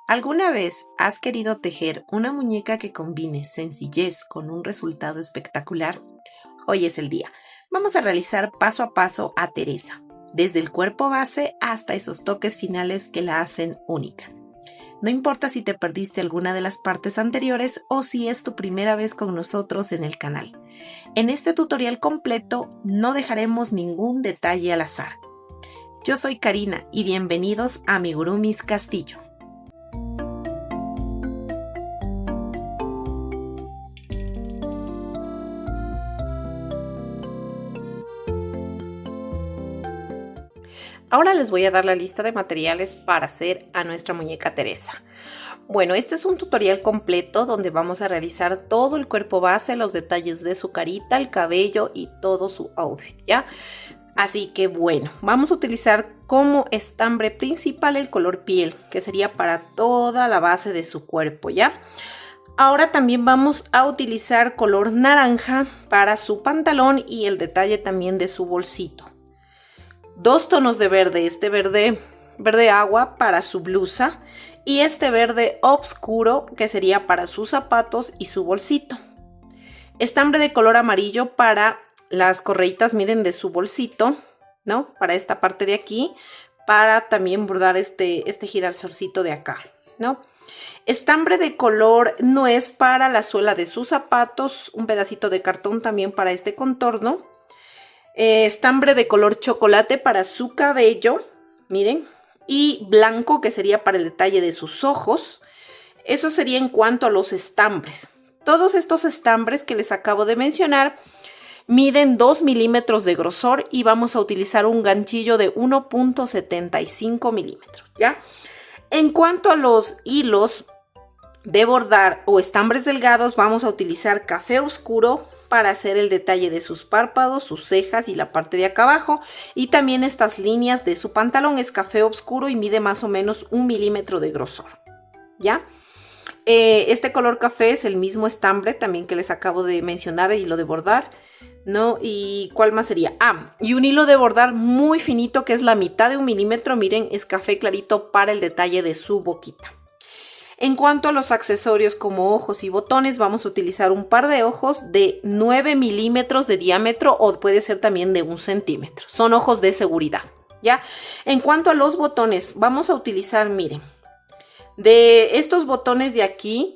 ¿Alguna vez has querido tejer una muñeca que combine sencillez con un resultado espectacular? Hoy es el día. Vamos a realizar paso a paso a Teresa, desde el cuerpo base hasta esos toques finales que la hacen única. No importa si te perdiste alguna de las partes anteriores o si es tu primera vez con nosotros en el canal. En este tutorial completo no dejaremos ningún detalle al azar. Yo soy Karina y bienvenidos a Amigurumis Castillo. Ahora les voy a dar la lista de materiales para hacer a nuestra muñeca Teresa. Bueno, este es un tutorial completo donde vamos a realizar todo el cuerpo base, los detalles de su carita, el cabello y todo su outfit, ¿ya? Así que bueno, vamos a utilizar como estambre principal el color piel, que sería para toda la base de su cuerpo, ¿ya? Ahora también vamos a utilizar color naranja para su pantalón y el detalle también de su bolsito. Dos tonos de verde, este verde agua para su blusa y este verde oscuro que sería para sus zapatos y su bolsito. Estambre de color amarillo para las correitas, miren, de su bolsito, ¿no? Para esta parte de aquí, para también bordar este girasolcito de acá, ¿no? Estambre de color nuez para la suela de sus zapatos, un pedacito de cartón también para este contorno. Estambre de color chocolate para su cabello, miren, y blanco que sería para el detalle de sus ojos. Eso sería en cuanto a los estambres. Todos estos estambres que les acabo de mencionar miden 2 milímetros de grosor y vamos a utilizar un ganchillo de 1.75 milímetros, ¿ya? En cuanto a los hilos de bordar o estambres delgados, vamos a utilizar café oscuro para hacer el detalle de sus párpados, sus cejas y la parte de acá abajo. Y también estas líneas de su pantalón es café oscuro y mide más o menos 1 milímetro de grosor, ¿ya? Este color café es el mismo estambre también que les acabo de mencionar, y lo de bordar, ¿no? ¿Y cuál más sería? Y un hilo de bordar muy finito que es la mitad de 1 milímetro, miren, es café clarito para el detalle de su boquita. En cuanto a los accesorios como ojos y botones, vamos a utilizar un par de ojos de 9 milímetros de diámetro o puede ser también de 1 centímetro. Son ojos de seguridad, ¿ya? En cuanto a los botones, vamos a utilizar, miren, de estos botones de aquí,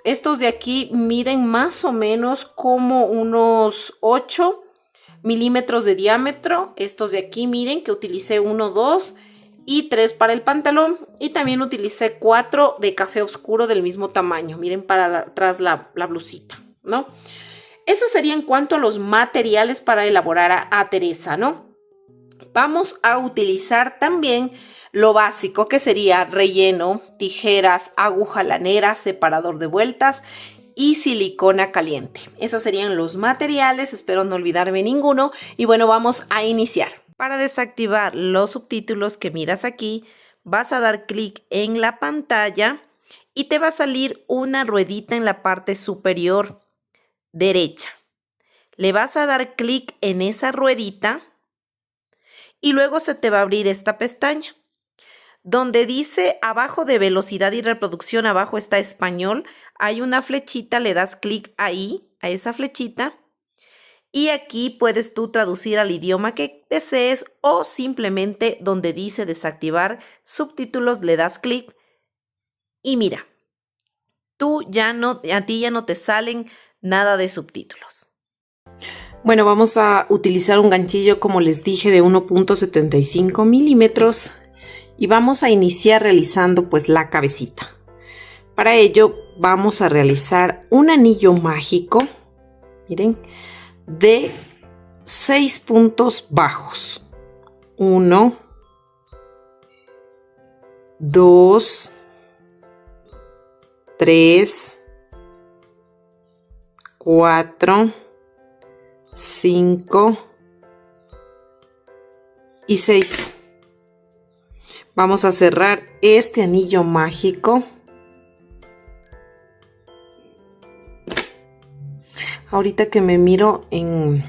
estos de aquí miden más o menos como unos 8 milímetros de diámetro. Estos de aquí, miren, que utilicé 1, 2 y 3 para el pantalón, y también utilicé 4 de café oscuro del mismo tamaño, miren, para atrás la blusita, ¿no? Eso sería en cuanto a los materiales para elaborar a Teresa, ¿no? Vamos a utilizar también lo básico, que sería relleno, tijeras, aguja lanera, separador de vueltas y silicona caliente. Esos serían los materiales, espero no olvidarme ninguno. Y bueno, vamos a iniciar. Para desactivar los subtítulos que miras aquí, vas a dar clic en la pantalla y te va a salir una ruedita en la parte superior derecha. Le vas a dar clic en esa ruedita y luego se te va a abrir esta pestaña. Donde dice abajo de velocidad y reproducción, abajo está español, hay una flechita, le das clic ahí, a esa flechita. Y aquí puedes tú traducir al idioma que desees o simplemente donde dice desactivar subtítulos le das clic y mira, a ti ya no te salen nada de subtítulos. Bueno, vamos a utilizar un ganchillo, como les dije, de 1.75 milímetros y vamos a iniciar realizando pues la cabecita. Para ello vamos a realizar un anillo mágico, miren, de 6 puntos bajos. 1, 2, 3, 4, 5 y 6. Vamos a cerrar este anillo mágico. Ahorita que me miro en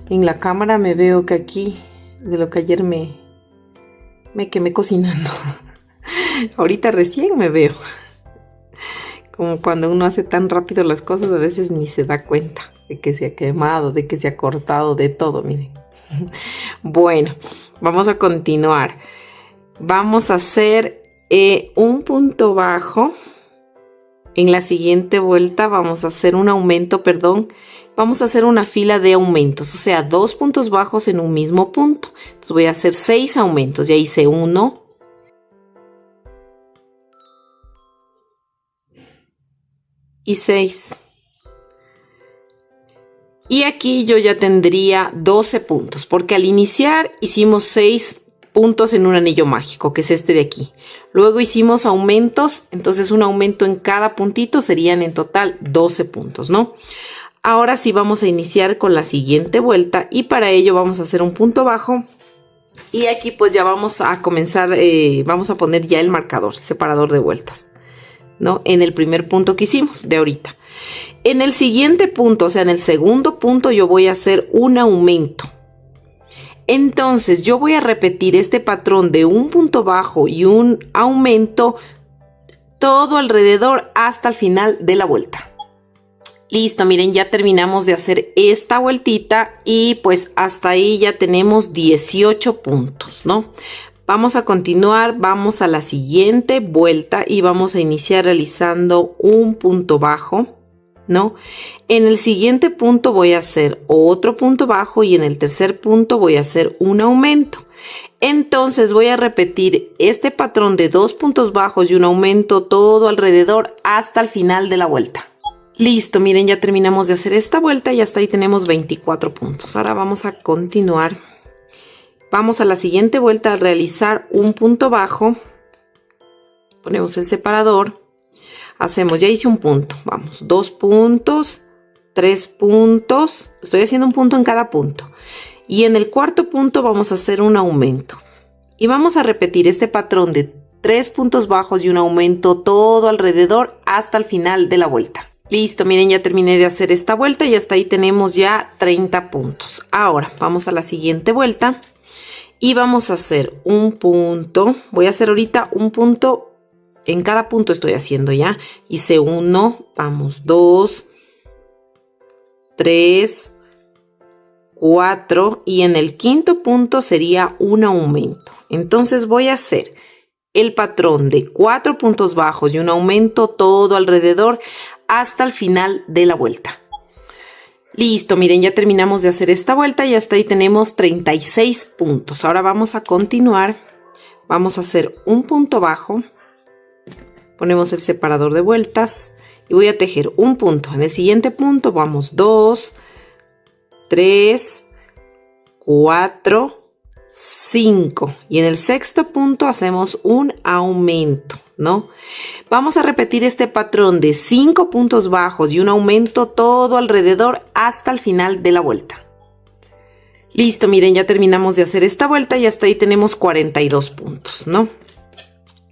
la cámara me veo que aquí, de lo que ayer me quemé cocinando, Ahorita recién me veo. Como cuando uno hace tan rápido las cosas, a veces ni se da cuenta de que se ha quemado, de que se ha cortado, de todo, miren. Bueno, vamos a continuar. Vamos a hacer un punto bajo. En la siguiente vuelta vamos a hacer un aumento, perdón. Vamos a hacer una fila de aumentos, o sea, 2 puntos bajos en un mismo punto. Entonces voy a hacer 6 aumentos. Ya hice 1. Y 6. Y aquí yo ya tendría 12 puntos, porque al iniciar hicimos 6 puntos en un anillo mágico, que es este de aquí. Luego hicimos aumentos, entonces un aumento en cada puntito serían en total 12 puntos, ¿no? Ahora sí vamos a iniciar con la siguiente vuelta y para ello vamos a hacer un punto bajo. Y aquí pues ya vamos a comenzar, vamos a poner ya el marcador, separador de vueltas, ¿no? En el primer punto que hicimos de ahorita. En el siguiente punto, o sea, en el segundo punto, yo voy a hacer un aumento. Entonces, yo voy a repetir este patrón de un punto bajo y un aumento todo alrededor hasta el final de la vuelta. Listo, miren, ya terminamos de hacer esta vueltita y pues hasta ahí ya tenemos 18 puntos, ¿no? Vamos a continuar, vamos a la siguiente vuelta y vamos a iniciar realizando un punto bajo, ¿no? En el siguiente punto voy a hacer otro punto bajo y en el tercer punto voy a hacer un aumento. Entonces voy a repetir este patrón de 2 puntos bajos y un aumento todo alrededor hasta el final de la vuelta. Listo, miren, ya terminamos de hacer esta vuelta y hasta ahí tenemos 24 puntos. Ahora vamos a continuar. Vamos a la siguiente vuelta a realizar un punto bajo. Ponemos el separador. Hacemos, ya hice un punto, vamos, 2 puntos, 3 puntos, estoy haciendo un punto en cada punto. Y en el cuarto punto vamos a hacer un aumento. Y vamos a repetir este patrón de 3 puntos bajos y un aumento todo alrededor hasta el final de la vuelta. Listo, miren, ya terminé de hacer esta vuelta y hasta ahí tenemos ya 30 puntos. Ahora vamos a la siguiente vuelta y vamos a hacer un punto. Voy a hacer ahorita un punto. En cada punto estoy haciendo ya. Hice 1, vamos, 2, 3, 4 y en el quinto punto sería un aumento. Entonces voy a hacer el patrón de 4 puntos bajos y un aumento todo alrededor hasta el final de la vuelta. Listo, miren, ya terminamos de hacer esta vuelta y hasta ahí tenemos 36 puntos. Ahora vamos a continuar. Vamos a hacer un punto bajo. Ponemos el separador de vueltas y voy a tejer un punto. En el siguiente punto vamos 2, 3, 4, 5. Y en el sexto punto hacemos un aumento, ¿no? Vamos a repetir este patrón de 5 puntos bajos y un aumento todo alrededor hasta el final de la vuelta. Listo, miren, ya terminamos de hacer esta vuelta y hasta ahí tenemos 42 puntos, ¿no?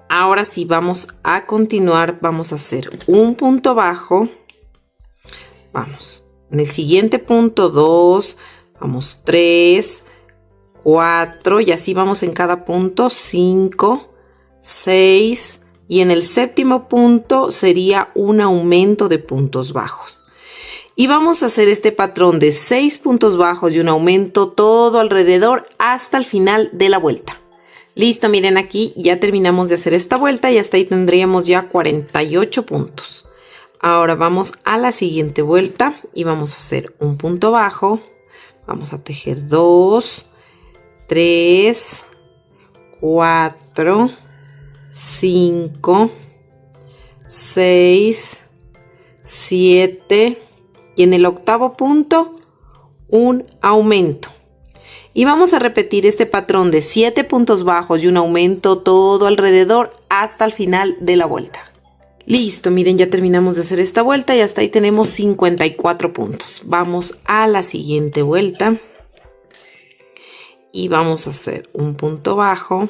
Ahora sí, vamos a continuar, vamos a hacer un punto bajo, vamos, en el siguiente punto 2, vamos 3, 4 y así vamos en cada punto 5, 6 y en el séptimo punto sería un aumento de puntos bajos. Y vamos a hacer este patrón de 6 puntos bajos y un aumento todo alrededor hasta el final de la vuelta. Listo, miren, aquí ya terminamos de hacer esta vuelta y hasta ahí tendríamos ya 48 puntos. Ahora vamos a la siguiente vuelta y vamos a hacer un punto bajo. Vamos a tejer 2, 3, 4, 5, 6, 7 y en el octavo punto un aumento. Y vamos a repetir este patrón de 7 puntos bajos y un aumento todo alrededor hasta el final de la vuelta. Listo, miren, ya terminamos de hacer esta vuelta y hasta ahí tenemos 54 puntos. Vamos a la siguiente vuelta y vamos a hacer un punto bajo.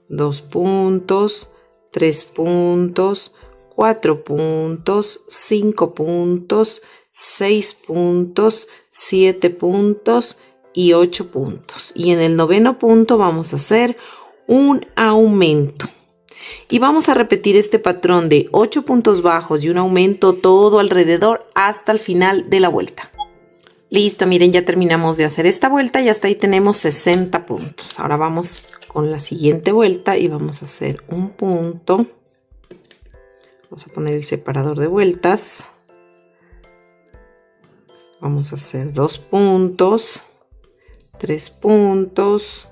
Dos puntos, 3 puntos, 4 puntos, 5 puntos, 6 puntos, 7 puntos y 8 puntos. Y en el 9º punto vamos a hacer un aumento. Y vamos a repetir este patrón de 8 puntos bajos y un aumento todo alrededor hasta el final de la vuelta. Listo, miren, ya terminamos de hacer esta vuelta y hasta ahí tenemos 60 puntos. Ahora vamos con la siguiente vuelta y vamos a hacer un punto. Vamos a poner el separador de vueltas. Vamos a hacer 2 puntos, 3 puntos,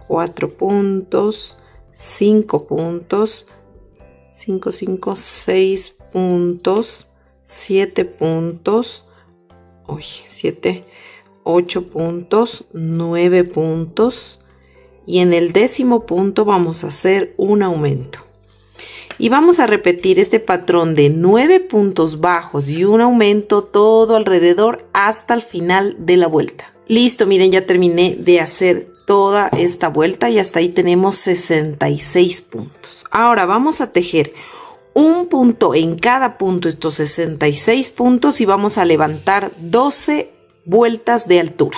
4 puntos, 5 puntos, 5, 5, 6 puntos, 7 puntos, 7, 8 puntos, 9 puntos. Y en el 10º punto vamos a hacer un aumento. Y vamos a repetir este patrón de 9 puntos bajos y un aumento todo alrededor hasta el final de la vuelta. Listo, miren, ya terminé de hacer toda esta vuelta y hasta ahí tenemos 66 puntos. Ahora vamos a tejer un punto en cada punto, estos 66 puntos, y vamos a levantar 12 vueltas de altura.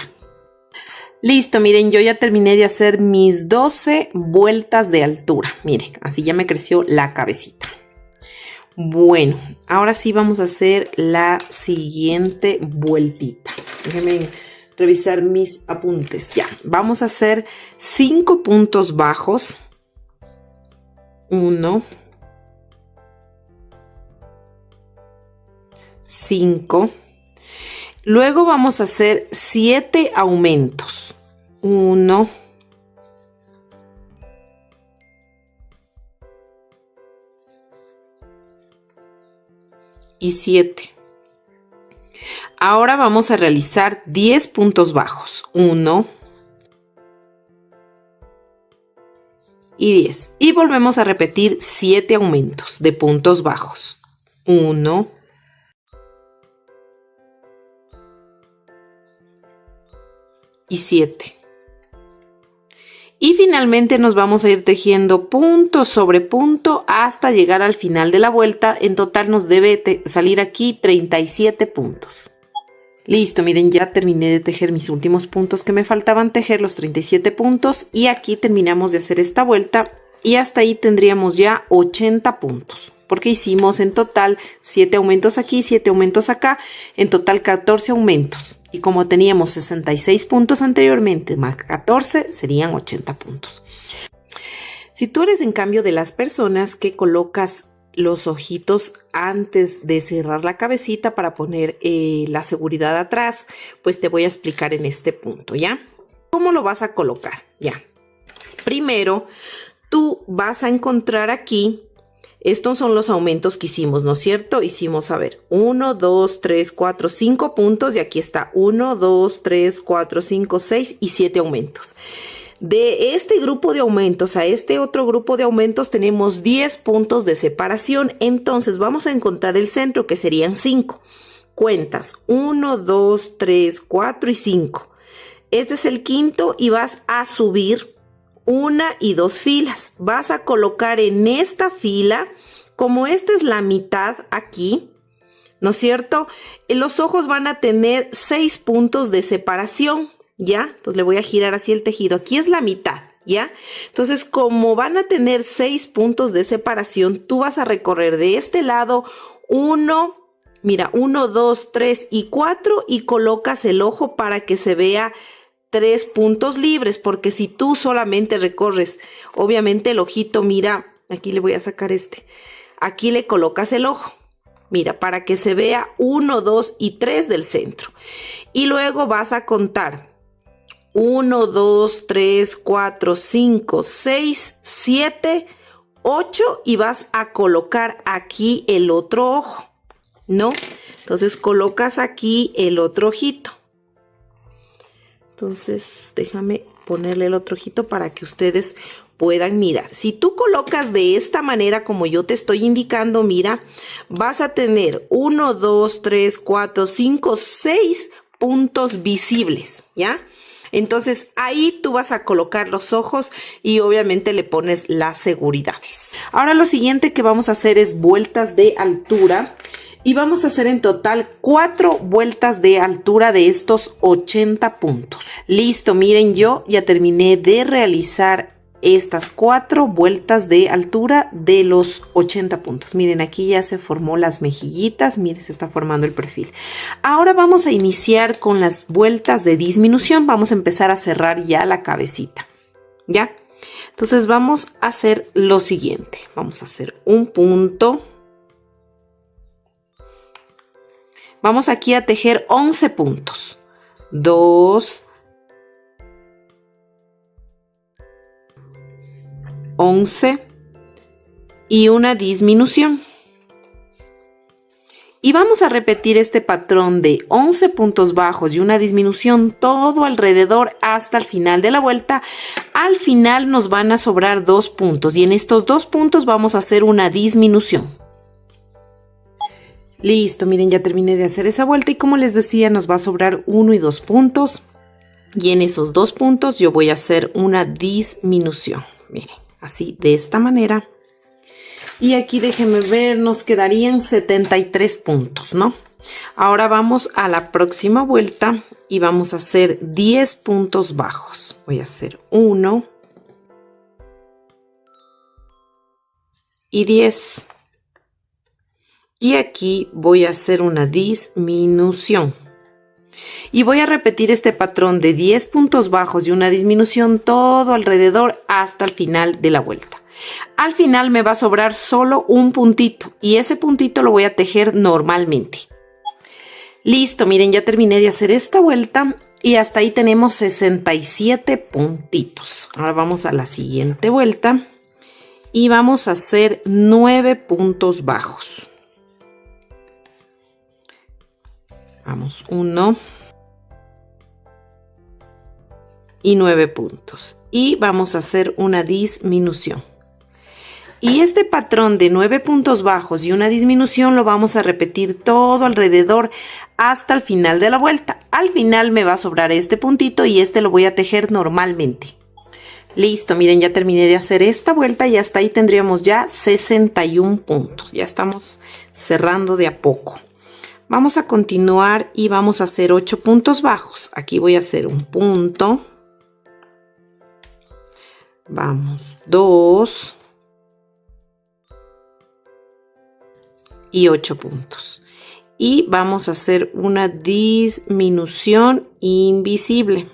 Listo, miren, yo ya terminé de hacer mis 12 vueltas de altura. Miren, así ya me creció la cabecita. Bueno, ahora sí vamos a hacer la siguiente vueltita. Déjenme revisar mis apuntes. Ya, vamos a hacer 5 puntos bajos. 1, 5. Luego vamos a hacer 7 aumentos. 1, 7. Ahora vamos a realizar 10 puntos bajos. 1 y 10. Y volvemos a repetir 7 aumentos de puntos bajos. 1, y 7. Y finalmente nos vamos a ir tejiendo punto sobre punto hasta llegar al final de la vuelta. En total nos debe salir aquí 37 puntos. Listo, miren, ya terminé de tejer mis últimos puntos que me faltaban tejer, los 37 puntos. Y aquí terminamos de hacer esta vuelta y hasta ahí tendríamos ya 80 puntos. Porque hicimos en total 7 aumentos aquí, 7 aumentos acá, en total 14 aumentos. Y como teníamos 66 puntos anteriormente, más 14, serían 80 puntos. Si tú eres en cambio de las personas que colocas los ojitos antes de cerrar la cabecita para poner la seguridad atrás, pues te voy a explicar en este punto, ¿ya? ¿Cómo lo vas a colocar? Ya. Primero, tú vas a encontrar aquí. Estos son los aumentos que hicimos, ¿no es cierto? Hicimos, a ver, 1, 2, 3, 4, 5 puntos y aquí está 1, 2, 3, 4, 5, 6 y 7 aumentos. De este grupo de aumentos a este otro grupo de aumentos tenemos 10 puntos de separación. Entonces vamos a encontrar el centro, que serían 5. Cuentas 1, 2, 3, 4 y 5. Este es el quinto y vas a subir 1 y 2 filas. Vas a colocar en esta fila, como esta es la mitad aquí, ¿no es cierto? Los ojos van a tener 6 puntos de separación, ¿ya? Entonces le voy a girar así el tejido. Aquí es la mitad, ¿ya? Entonces, como van a tener 6 puntos de separación, tú vas a recorrer de este lado 1, mira, 1, 2, 3 y 4 y colocas el ojo para que se vea 3 puntos libres, porque si tú solamente recorres, obviamente el ojito, mira, aquí le voy a sacar aquí le colocas el ojo, mira, para que se vea 1, 2 y 3 del centro. Y luego vas a contar 1, 2, 3, 4, 5, 6, 7, 8 y vas a colocar aquí el otro ojo, ¿no? Entonces colocas aquí el otro ojito. Entonces, déjame ponerle el otro ojito para que ustedes puedan mirar. Si tú colocas de esta manera como yo te estoy indicando, mira, vas a tener 1, 2, 3, 4, 5, 6 puntos visibles, ¿ya? Entonces, ahí tú vas a colocar los ojos y obviamente le pones las seguridades. Ahora lo siguiente que vamos a hacer es vueltas de altura. Y vamos a hacer en total 4 vueltas de altura de estos 80 puntos. Listo, miren, yo ya terminé de realizar estas 4 vueltas de altura de los 80 puntos. Miren, aquí ya se formó las mejillitas, miren, se está formando el perfil. Ahora vamos a iniciar con las vueltas de disminución. Vamos a empezar a cerrar ya la cabecita, ¿ya? Entonces vamos a hacer lo siguiente. Vamos a hacer un punto. Vamos aquí a tejer 11 puntos. 2, 11 y una disminución. Y vamos a repetir este patrón de 11 puntos bajos y una disminución todo alrededor hasta el final de la vuelta. Al final nos van a sobrar 2 puntos y en estos 2 puntos vamos a hacer una disminución. Listo, miren, ya terminé de hacer esa vuelta y como les decía, nos va a sobrar 1 y 2 puntos. Y en esos 2 puntos yo voy a hacer una disminución. Miren, así, de esta manera. Y aquí déjenme ver, nos quedarían 73 puntos, ¿no? Ahora vamos a la próxima vuelta y vamos a hacer 10 puntos bajos. Voy a hacer 1 y 10. Y aquí voy a hacer una disminución. Y voy a repetir este patrón de 10 puntos bajos y una disminución todo alrededor hasta el final de la vuelta. Al final me va a sobrar solo un puntito y ese puntito lo voy a tejer normalmente. Listo, miren, ya terminé de hacer esta vuelta y hasta ahí tenemos 67 puntitos. Ahora vamos a la siguiente vuelta y vamos a hacer 9 puntos bajos. Vamos, 1 y 9 puntos. Y vamos a hacer una disminución. Y este patrón de 9 puntos bajos y una disminución lo vamos a repetir todo alrededor hasta el final de la vuelta. Al final me va a sobrar este puntito y este lo voy a tejer normalmente. Listo, miren, ya terminé de hacer esta vuelta y hasta ahí tendríamos ya 61 puntos. Ya estamos cerrando de a poco. Vamos a continuar y vamos a hacer 8 puntos bajos. Aquí voy a hacer un punto. Vamos, 2 y 8 puntos. Y vamos a hacer una disminución invisible.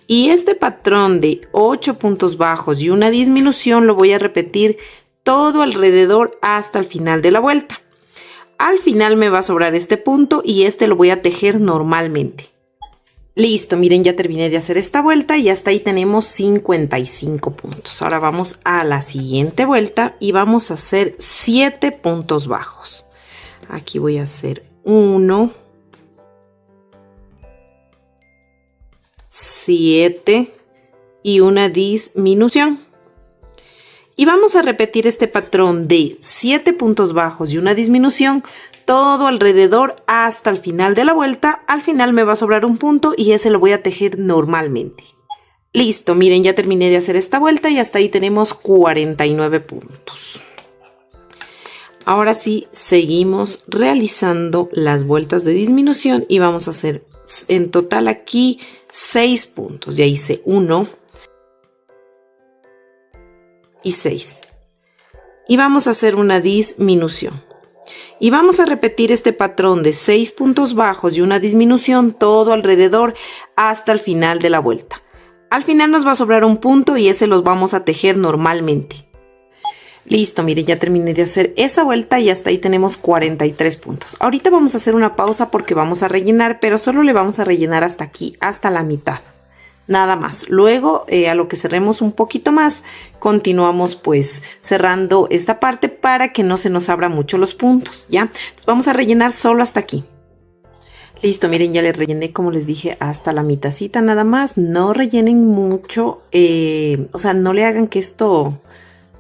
Y este patrón de 8 puntos bajos y una disminución lo voy a repetir todo alrededor hasta el final de la vuelta. Al final me va a sobrar este punto y este lo voy a tejer normalmente. Listo, miren, ya terminé de hacer esta vuelta y hasta ahí tenemos 55 puntos. Ahora vamos a la siguiente vuelta y vamos a hacer 7 puntos bajos. Aquí voy a hacer 1, 7 y una disminución. Y vamos a repetir este patrón de 7 puntos bajos y una disminución todo alrededor hasta el final de la vuelta. Al final me va a sobrar un punto y ese lo voy a tejer normalmente. Listo, miren, ya terminé de hacer esta vuelta y hasta ahí tenemos 49 puntos. Ahora sí, seguimos realizando las vueltas de disminución y vamos a hacer en total aquí 6 puntos. Ya hice 1 y 6. Y vamos a hacer una disminución. Y vamos a repetir este patrón de 6 puntos bajos y una disminución todo alrededor hasta el final de la vuelta. Al final nos va a sobrar un punto y ese los vamos a tejer normalmente. Listo, miren, ya terminé de hacer esa vuelta y hasta ahí tenemos 43 puntos. Ahorita vamos a hacer una pausa porque vamos a rellenar, pero solo le vamos a rellenar hasta aquí, hasta la mitad. Nada más. Luego, a lo que cerremos un poquito más, continuamos pues cerrando esta parte para que no se nos abra mucho los puntos, ¿ya? Entonces, vamos a rellenar solo hasta aquí. Listo, miren, ya le rellené, como les dije, hasta la mitacita nada más. No rellenen mucho, o sea, no le hagan que esto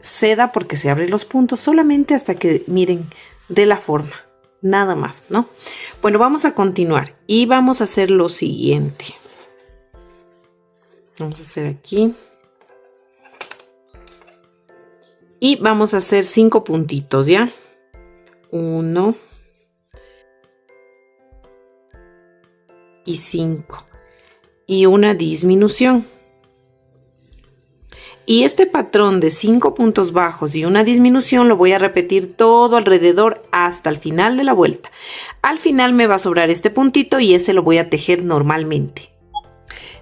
ceda porque se abren los puntos, solamente hasta que, miren, dé la forma. Nada más, ¿no? Bueno, vamos a continuar y vamos a hacer lo siguiente. Vamos a hacer aquí. Y vamos a hacer 5 puntitos, ¿ya? 1 y 5 y una disminución. Y este patrón de 5 puntos bajos y una disminución lo voy a repetir todo alrededor hasta el final de la vuelta. Al final me va a sobrar este puntito y ese lo voy a tejer normalmente.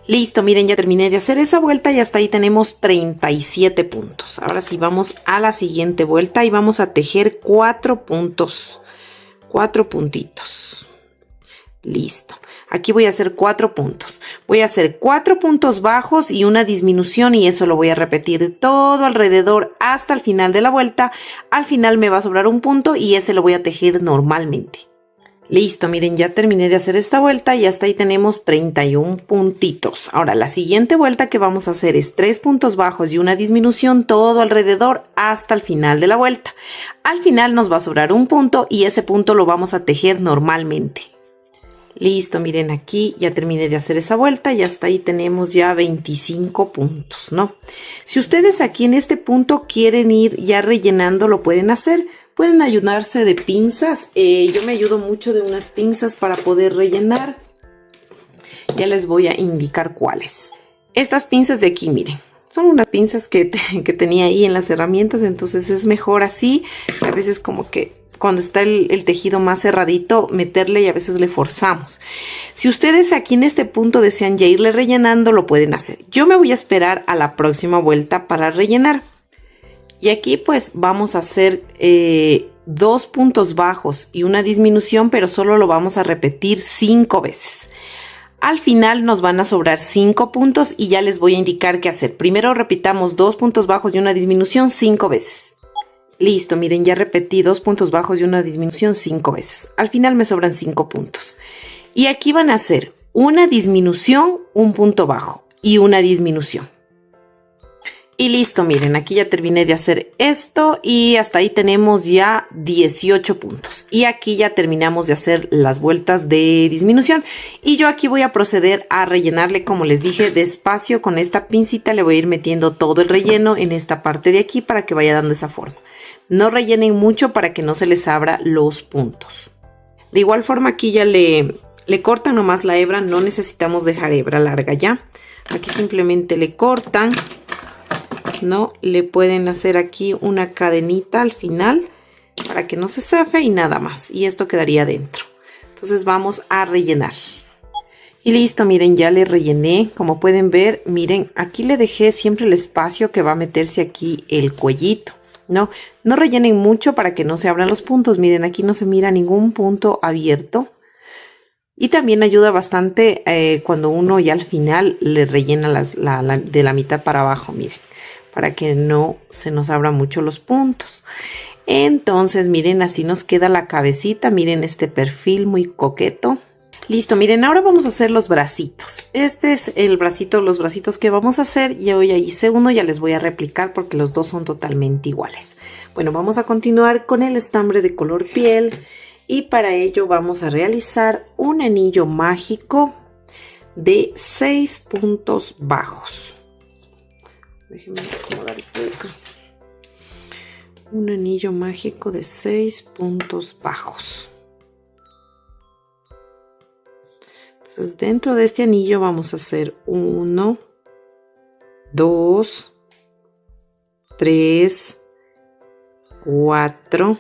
Listo, miren, ya terminé de hacer esa vuelta y hasta ahí tenemos 37 puntos. Ahora sí vamos a la siguiente vuelta y vamos a tejer 4 puntos, 4 puntitos. Listo. Aquí voy a hacer 4 puntos. Voy a hacer 4 puntos bajos y una disminución y eso lo voy a repetir todo alrededor hasta el final de la vuelta. Al final me va a sobrar un punto y ese lo voy a tejer normalmente. Listo, miren, ya terminé de hacer esta vuelta y hasta ahí tenemos 31 puntitos. Ahora, la siguiente vuelta que vamos a hacer es 3 puntos bajos y una disminución todo alrededor hasta el final de la vuelta. Al final nos va a sobrar un punto y ese punto lo vamos a tejer normalmente. Listo, miren, aquí ya terminé de hacer esa vuelta y hasta ahí tenemos ya 25 puntos, ¿no? Si ustedes aquí en este punto quieren ir ya rellenando, lo pueden hacer. Pueden ayudarse de pinzas. Yo me ayudo mucho de unas pinzas para poder rellenar. Ya les voy a indicar cuáles. Estas pinzas de aquí, miren. Son unas pinzas que tenía ahí en las herramientas, entonces es mejor así. A veces como que cuando está el tejido más cerradito, meterle y a veces le forzamos. Si ustedes aquí en este punto desean ya irle rellenando, lo pueden hacer. Yo me voy a esperar a la próxima vuelta para rellenar. Y aquí pues vamos a hacer 2 puntos bajos y una disminución, pero solo lo vamos a repetir 5 veces. Al final nos van a sobrar 5 puntos y ya les voy a indicar qué hacer. Primero repitamos 2 puntos bajos y una disminución 5 veces. Listo, miren, ya repetí 2 puntos bajos y una disminución 5 veces. Al final me sobran 5 puntos. Y aquí van a hacer una disminución, un punto bajo y una disminución. Y listo, miren, aquí ya terminé de hacer esto y hasta ahí tenemos ya 18 puntos. Y aquí ya terminamos de hacer las vueltas de disminución. Y yo aquí voy a proceder a rellenarle, como les dije, despacio con esta pincita. Le voy a ir metiendo todo el relleno en esta parte de aquí para que vaya dando esa forma. No rellenen mucho para que no se les abra los puntos. De igual forma aquí ya le cortan nomás la hebra. No necesitamos dejar hebra larga ya. Aquí simplemente le cortan. No, le pueden hacer aquí una cadenita al final para que no se zafe y nada más. Y esto quedaría dentro. Entonces vamos a rellenar. Y listo, miren, ya le rellené. Como pueden ver, miren, aquí le dejé siempre el espacio que va a meterse aquí el cuellito. No rellenen mucho para que no se abran los puntos. Miren, aquí no se mira ningún punto abierto. Y también ayuda bastante cuando uno ya al final le rellena de la mitad para abajo, miren. Para que no se nos abran mucho los puntos. Entonces, miren, así nos queda la cabecita. Miren este perfil muy coqueto. Listo, miren, ahora vamos a hacer los bracitos. Este es el bracito, los bracitos que vamos a hacer. Yo ya hice uno, ya les voy a replicar porque los dos son totalmente iguales. Bueno, vamos a continuar con el estambre de color piel. Y para ello vamos a realizar un anillo mágico de 6 puntos bajos. Déjenme acomodar esto de acá. Un anillo mágico de 6 puntos bajos. Entonces dentro de este anillo vamos a hacer 1, 2, 3, 4,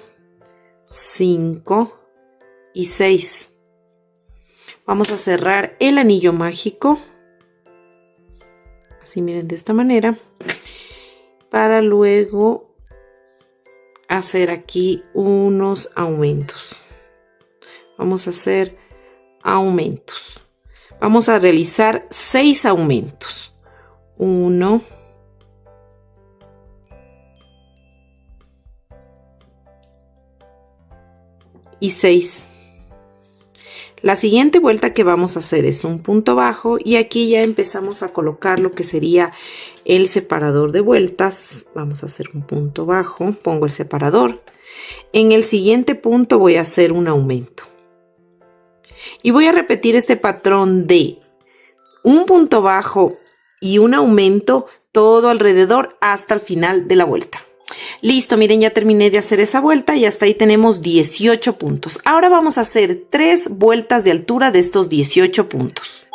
5 y 6. Vamos a cerrar el anillo mágico. Así, miren, de esta manera. Para luego hacer aquí unos aumentos. Vamos a hacer aumentos. Vamos a realizar 6 aumentos. 1, y 6. La siguiente vuelta que vamos a hacer es un punto bajo y aquí ya empezamos a colocar lo que sería el separador de vueltas. Vamos a hacer un punto bajo, pongo el separador. En el siguiente punto voy a hacer un aumento. Y voy a repetir este patrón de un punto bajo y un aumento todo alrededor hasta el final de la vuelta. Listo, miren, ya terminé de hacer esa vuelta y hasta ahí tenemos 18 puntos. Ahora vamos a hacer 3 vueltas de altura de estos 18 puntos.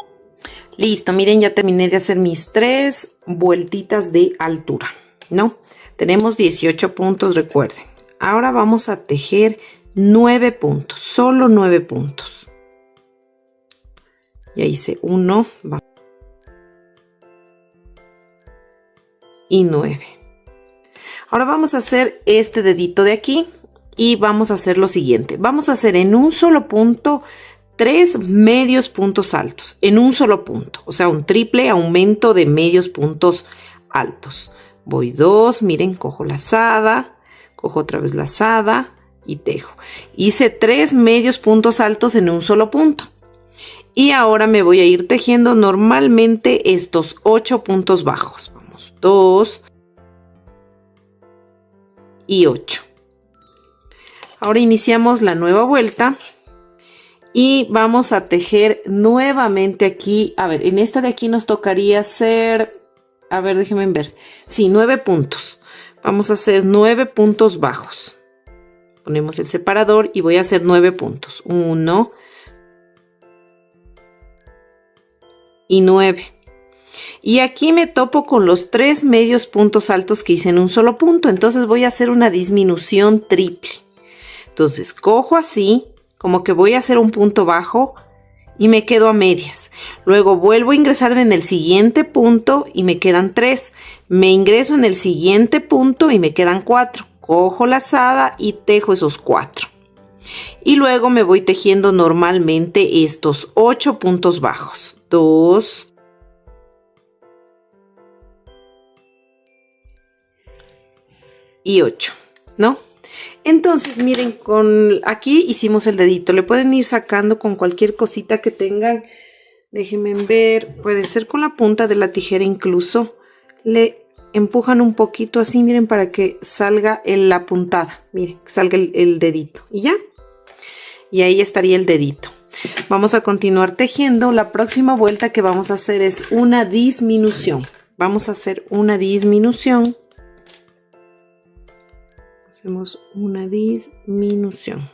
Listo, miren, ya terminé de hacer mis 3 vueltitas de altura, ¿no? Tenemos 18 puntos, recuerden. Ahora vamos a tejer 9 puntos, solo 9 puntos. Ya hice 1 y 9. Ahora vamos a hacer este dedito de aquí y vamos a hacer lo siguiente. Vamos a hacer en un solo punto 3 medios puntos altos, en un solo punto, o sea, un triple aumento de medios puntos altos. Voy 2, miren, cojo lazada, cojo otra vez lazada y tejo. Hice 3 medios puntos altos en un solo punto. Y ahora me voy a ir tejiendo normalmente estos 8 puntos bajos. Vamos, 2 y 8. Ahora iniciamos la nueva vuelta y vamos a tejer nuevamente aquí. A ver, en esta de aquí nos tocaría hacer, a ver, déjenme ver. Sí, 9 puntos. Vamos a hacer 9 puntos bajos. Ponemos el separador y voy a hacer 9 puntos. 1 y 9. Y aquí me topo con los 3 medios puntos altos que hice en un solo punto. Entonces voy a hacer una disminución triple. Entonces cojo así, como que voy a hacer un punto bajo y me quedo a medias. Luego vuelvo a ingresarme en el siguiente punto y me quedan 3. Me ingreso en el siguiente punto y me quedan 4. Cojo lazada y tejo esos 4. Y luego me voy tejiendo normalmente estos 8 puntos bajos. 2 y 8, ¿no? Entonces, miren, aquí hicimos el dedito. Le pueden ir sacando con cualquier cosita que tengan. Déjenme ver, puede ser con la punta de la tijera incluso. Le empujan un poquito así, miren, para que salga la puntada. Miren, que salga el dedito. Y ya. Y ahí estaría el dedito. Vamos a continuar tejiendo. La próxima vuelta que vamos a hacer es una disminución. Vamos a hacer una disminución. Hacemos una disminución.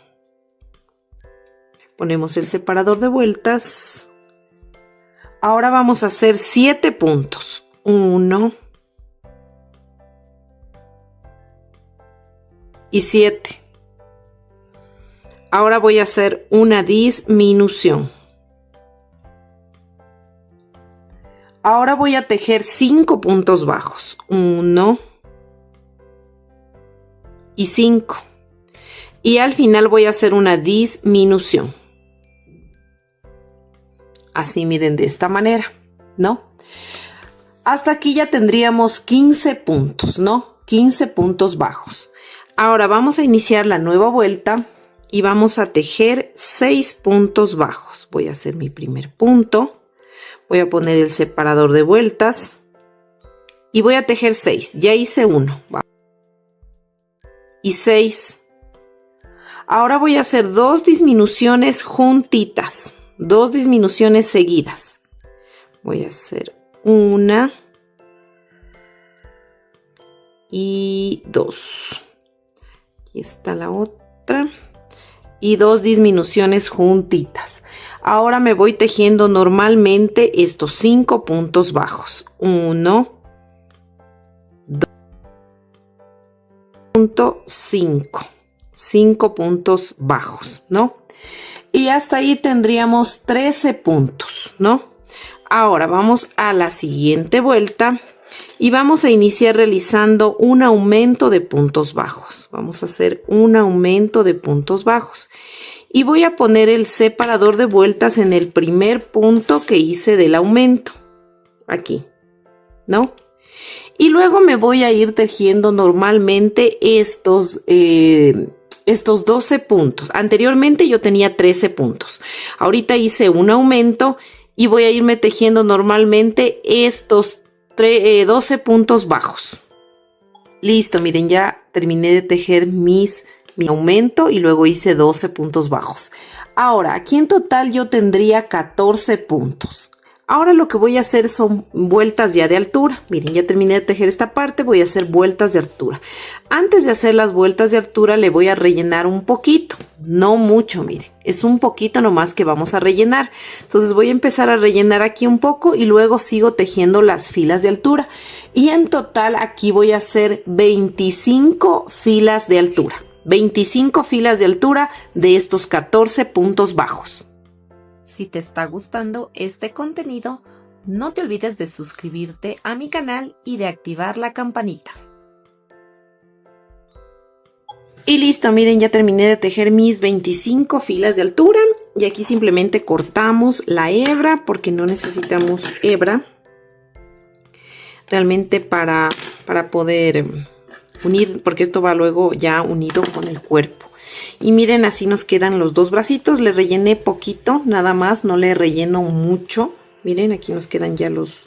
Ponemos el separador de vueltas. Ahora vamos a hacer 7 puntos. 1 y 7. Ahora voy a hacer una disminución. Ahora voy a tejer 5 puntos bajos. 1 y 5. Y al final voy a hacer una disminución. Así, miren, de esta manera, ¿no? Hasta aquí ya tendríamos 15 puntos, ¿no? 15 puntos bajos. Ahora vamos a iniciar la nueva vuelta y vamos a tejer 6 puntos bajos. Voy a hacer mi primer punto. Voy a poner el separador de vueltas y voy a tejer 6. Ya hice 1. Y 6. Ahora voy a hacer 2 disminuciones juntitas, 2 disminuciones seguidas. Voy a hacer 1 y 2. Aquí está la otra. Y 2 disminuciones juntitas. Ahora me voy tejiendo normalmente estos 5 puntos bajos. 1, 5. 5 puntos bajos, ¿no? Y hasta ahí tendríamos 13 puntos, ¿no? Ahora vamos a la siguiente vuelta y vamos a iniciar realizando un aumento de puntos bajos. Vamos a hacer un aumento de puntos bajos. Y voy a poner el separador de vueltas en el primer punto que hice del aumento. Aquí, ¿no? Y luego me voy a ir tejiendo normalmente estos 12 puntos. Anteriormente yo tenía 13 puntos. Ahorita hice un aumento y voy a irme tejiendo normalmente estos 12 puntos bajos. Listo, miren, ya terminé de tejer mi aumento y luego hice 12 puntos bajos. Ahora, aquí en total yo tendría 14 puntos. Ahora lo que voy a hacer son vueltas ya de altura. Miren, ya terminé de tejer esta parte, voy a hacer vueltas de altura. Antes de hacer las vueltas de altura le voy a rellenar un poquito, no mucho, miren, es un poquito nomás que vamos a rellenar. Entonces voy a empezar a rellenar aquí un poco y luego sigo tejiendo las filas de altura. Y en total aquí voy a hacer 25 filas de altura. 25 filas de altura de estos 14 puntos bajos. Si te está gustando este contenido, no te olvides de suscribirte a mi canal y de activar la campanita. Y listo, miren, ya terminé de tejer mis 25 filas de altura y aquí simplemente cortamos la hebra porque no necesitamos hebra realmente para poder unir, porque esto va luego ya unido con el cuerpo. Y miren, así nos quedan los dos bracitos. Le rellené poquito, nada más, no le relleno mucho. Miren, aquí nos quedan ya los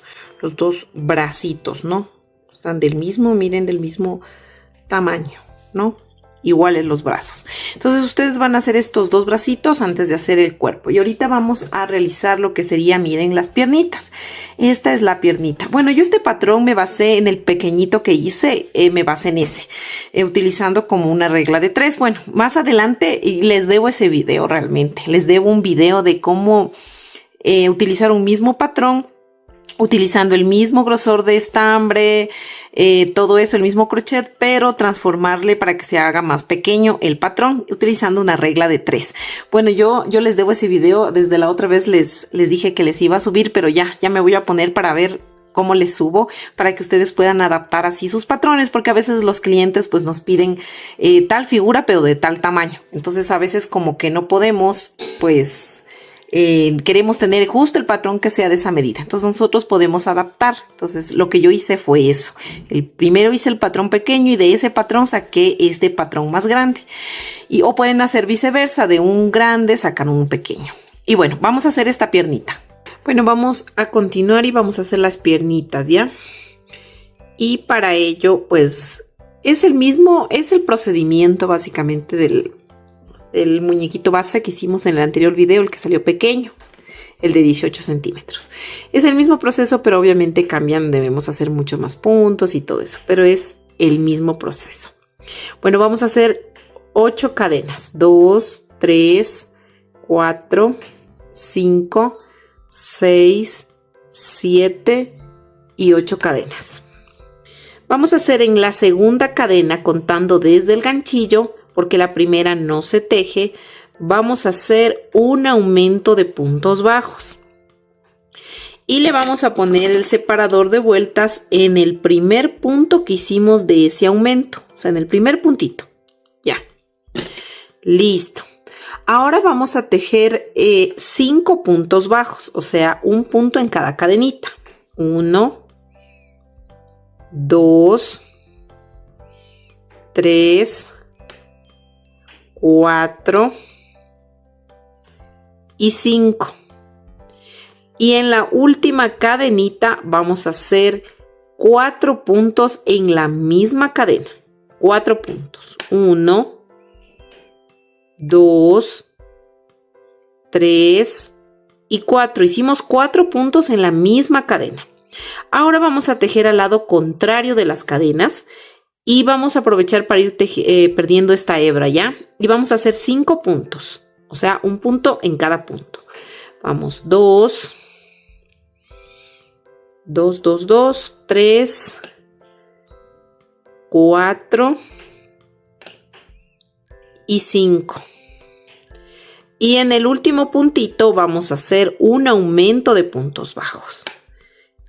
dos bracitos, ¿no? Están del mismo, miren, del mismo tamaño, ¿no? Iguales los brazos. Entonces ustedes van a hacer estos dos bracitos antes de hacer el cuerpo. Y ahorita vamos a realizar lo que sería, miren, las piernitas. Esta es la piernita. Bueno, yo este patrón me basé en el pequeñito que hice, me basé en ese, utilizando como una regla de 3. Bueno, más adelante les debo ese video realmente. Les debo un video de cómo utilizar un mismo patrón, utilizando el mismo grosor de estambre, todo eso, el mismo crochet, pero transformarle para que se haga más pequeño el patrón, utilizando una regla de 3. Bueno, yo les debo ese video, desde la otra vez les dije que les iba a subir, pero ya me voy a poner para ver cómo les subo, para que ustedes puedan adaptar así sus patrones, porque a veces los clientes pues nos piden tal figura, pero de tal tamaño. Entonces a veces como que no podemos, pues queremos tener justo el patrón que sea de esa medida. Entonces nosotros podemos adaptar. Entonces lo que yo hice fue eso. Primero hice el patrón pequeño y de ese patrón saqué este patrón más grande. O pueden hacer viceversa, de un grande sacar un pequeño. Y bueno, vamos a hacer esta piernita. Bueno, vamos a continuar y vamos a hacer las piernitas, ¿ya? Y para ello, pues, es el procedimiento básicamente del muñequito base que hicimos en el anterior video, el que salió pequeño, el de 18 centímetros. Es el mismo proceso, pero obviamente cambian, debemos hacer mucho más puntos y todo eso, pero es el mismo proceso. Bueno, vamos a hacer 8 cadenas, 2, 3, 4, 5, 6, 7 y 8 cadenas. Vamos a hacer en la segunda cadena, contando desde el ganchillo, porque la primera no se teje, vamos a hacer un aumento de puntos bajos. Y le vamos a poner el separador de vueltas en el primer punto que hicimos de ese aumento. O sea, en el primer puntito. Ya. Listo. Ahora vamos a tejer 5 puntos bajos. O sea, un punto en cada cadenita. 1, 2, 3, 4 y 5. Y en la última cadenita vamos a hacer 4 puntos en la misma cadena. 4 puntos. 1, 2, 3 y 4. Hicimos 4 puntos en la misma cadena. Ahora vamos a tejer al lado contrario de las cadenas. Y vamos a aprovechar para ir perdiendo esta hebra, ¿ya? Y vamos a hacer 5 puntos. O sea, un punto en cada punto. Vamos, 2, 2, 2, 2, 3, 4 y 5. Y en el último puntito vamos a hacer un aumento de puntos bajos.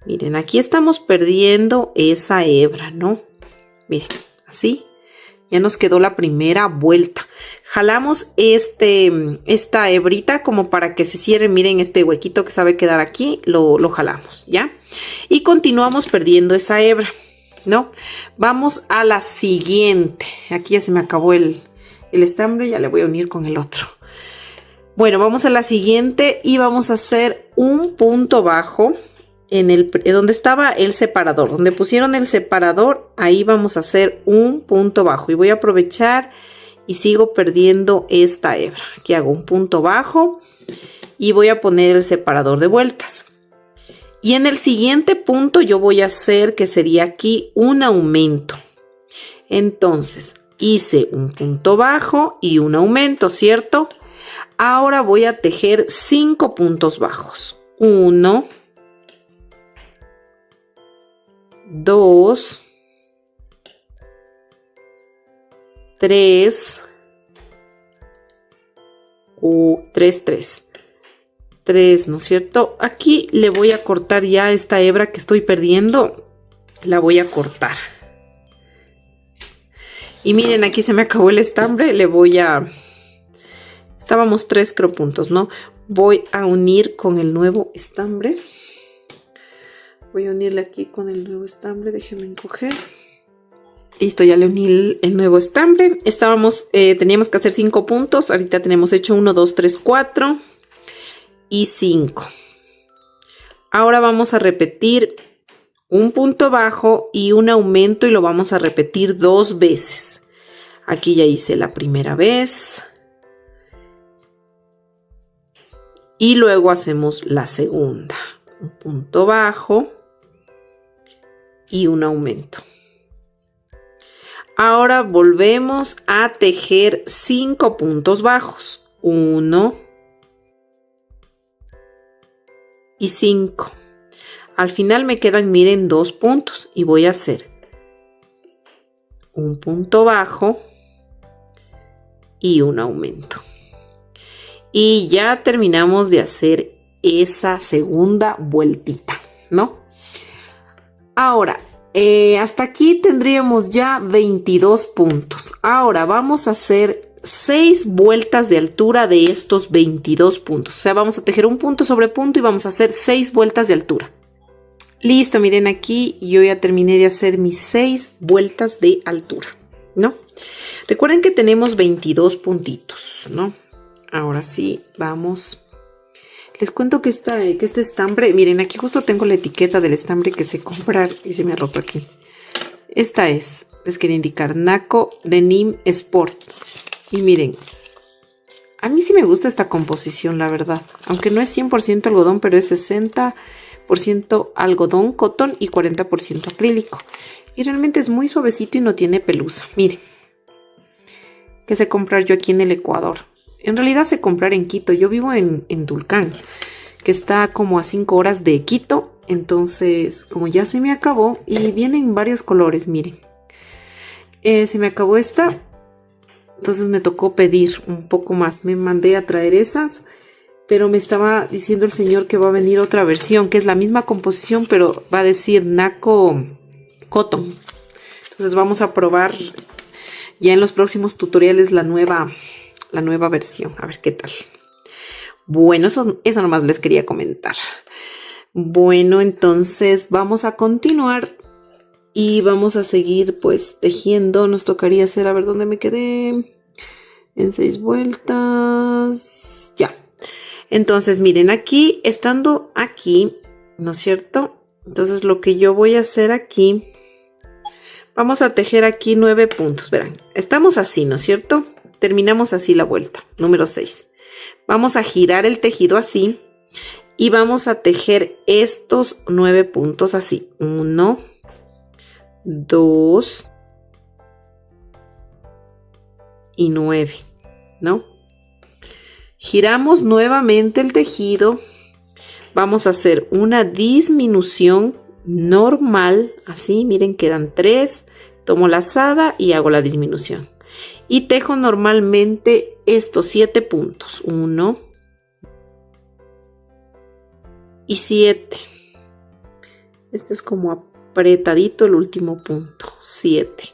Miren, aquí estamos perdiendo esa hebra, ¿no? Miren, así ya nos quedó la primera vuelta. Jalamos esta hebrita como para que se cierre. Miren, este huequito que sabe quedar aquí, lo jalamos, ¿ya? Y continuamos perdiendo esa hebra, ¿no? Vamos a la siguiente. Aquí ya se me acabó el estambre, ya le voy a unir con el otro. Bueno, vamos a la siguiente y vamos a hacer un punto bajo. Donde estaba el separador, donde pusieron el separador, ahí vamos a hacer un punto bajo y voy a aprovechar y sigo perdiendo esta hebra. Aquí hago un punto bajo y voy a poner el separador de vueltas. Y en el siguiente punto yo voy a hacer, que sería aquí, un aumento. Entonces, hice un punto bajo y un aumento, ¿cierto? Ahora voy a tejer 5 puntos bajos. 1, 2, 3, 3, ¿no es cierto? Aquí le voy a cortar ya esta hebra que estoy perdiendo, la voy a cortar. Y miren, aquí se me acabó el estambre, estábamos 3 creo puntos, ¿no? Voy a unir con el nuevo estambre. Voy a unirle aquí con el nuevo estambre, déjenme encoger. Listo, ya le uní el nuevo estambre. Teníamos que hacer 5 puntos, ahorita tenemos hecho 1, 2, 3, 4 y 5. Ahora vamos a repetir un punto bajo y un aumento y lo vamos a repetir 2 veces. Aquí ya hice la primera vez. Y luego hacemos la segunda. Un punto bajo y un aumento. Ahora volvemos a tejer 5 puntos bajos. 1 y 5. Al final me quedan, miren, 2 puntos y voy a hacer un punto bajo y un aumento. Y ya terminamos de hacer esa segunda vueltita, ¿no? Ahora, hasta aquí tendríamos ya 22 puntos. Ahora vamos a hacer 6 vueltas de altura de estos 22 puntos. O sea, vamos a tejer un punto sobre punto y vamos a hacer 6 vueltas de altura. Listo, miren, aquí yo ya terminé de hacer mis 6 vueltas de altura, ¿no? Recuerden que tenemos 22 puntitos, ¿no? Ahora sí, vamos. Les cuento que este estambre, miren, aquí justo tengo la etiqueta del estambre que sé comprar y se me ha roto aquí. Esta es, les quería indicar, Naco Denim Sport. Y miren, a mí sí me gusta esta composición, la verdad. Aunque no es 100% algodón, pero es 60% algodón, cotton y 40% acrílico. Y realmente es muy suavecito y no tiene pelusa. Miren, que sé comprar yo aquí en el Ecuador. En realidad sé comprar en Quito. Yo vivo en Tulcán, que está como a 5 horas de Quito. Entonces, como ya se me acabó, y vienen varios colores, miren. Se me acabó esta, entonces me tocó pedir un poco más. Me mandé a traer esas, pero me estaba diciendo el señor que va a venir otra versión, que es la misma composición, pero va a decir Naco Cotton. Entonces vamos a probar ya en los próximos tutoriales la nueva versión, a ver qué tal. Bueno, eso nomás les quería comentar. Bueno, entonces vamos a continuar y vamos a seguir pues tejiendo. Nos tocaría hacer, a ver dónde me quedé, en 6 vueltas, ya. Entonces miren, aquí, estando aquí, ¿no es cierto? Entonces lo que yo voy a hacer aquí, vamos a tejer aquí 9 puntos, verán, estamos así, ¿no es cierto? Terminamos así la vuelta, número 6. Vamos a girar el tejido así y vamos a tejer estos 9 puntos así. 1, 2 y 9, ¿no? Giramos nuevamente el tejido. Vamos a hacer una disminución normal, así, miren, quedan 3. Tomo la lazada y hago la disminución. Y tejo normalmente estos 7 puntos. 1 y 7. Este es como apretadito el último punto. 7.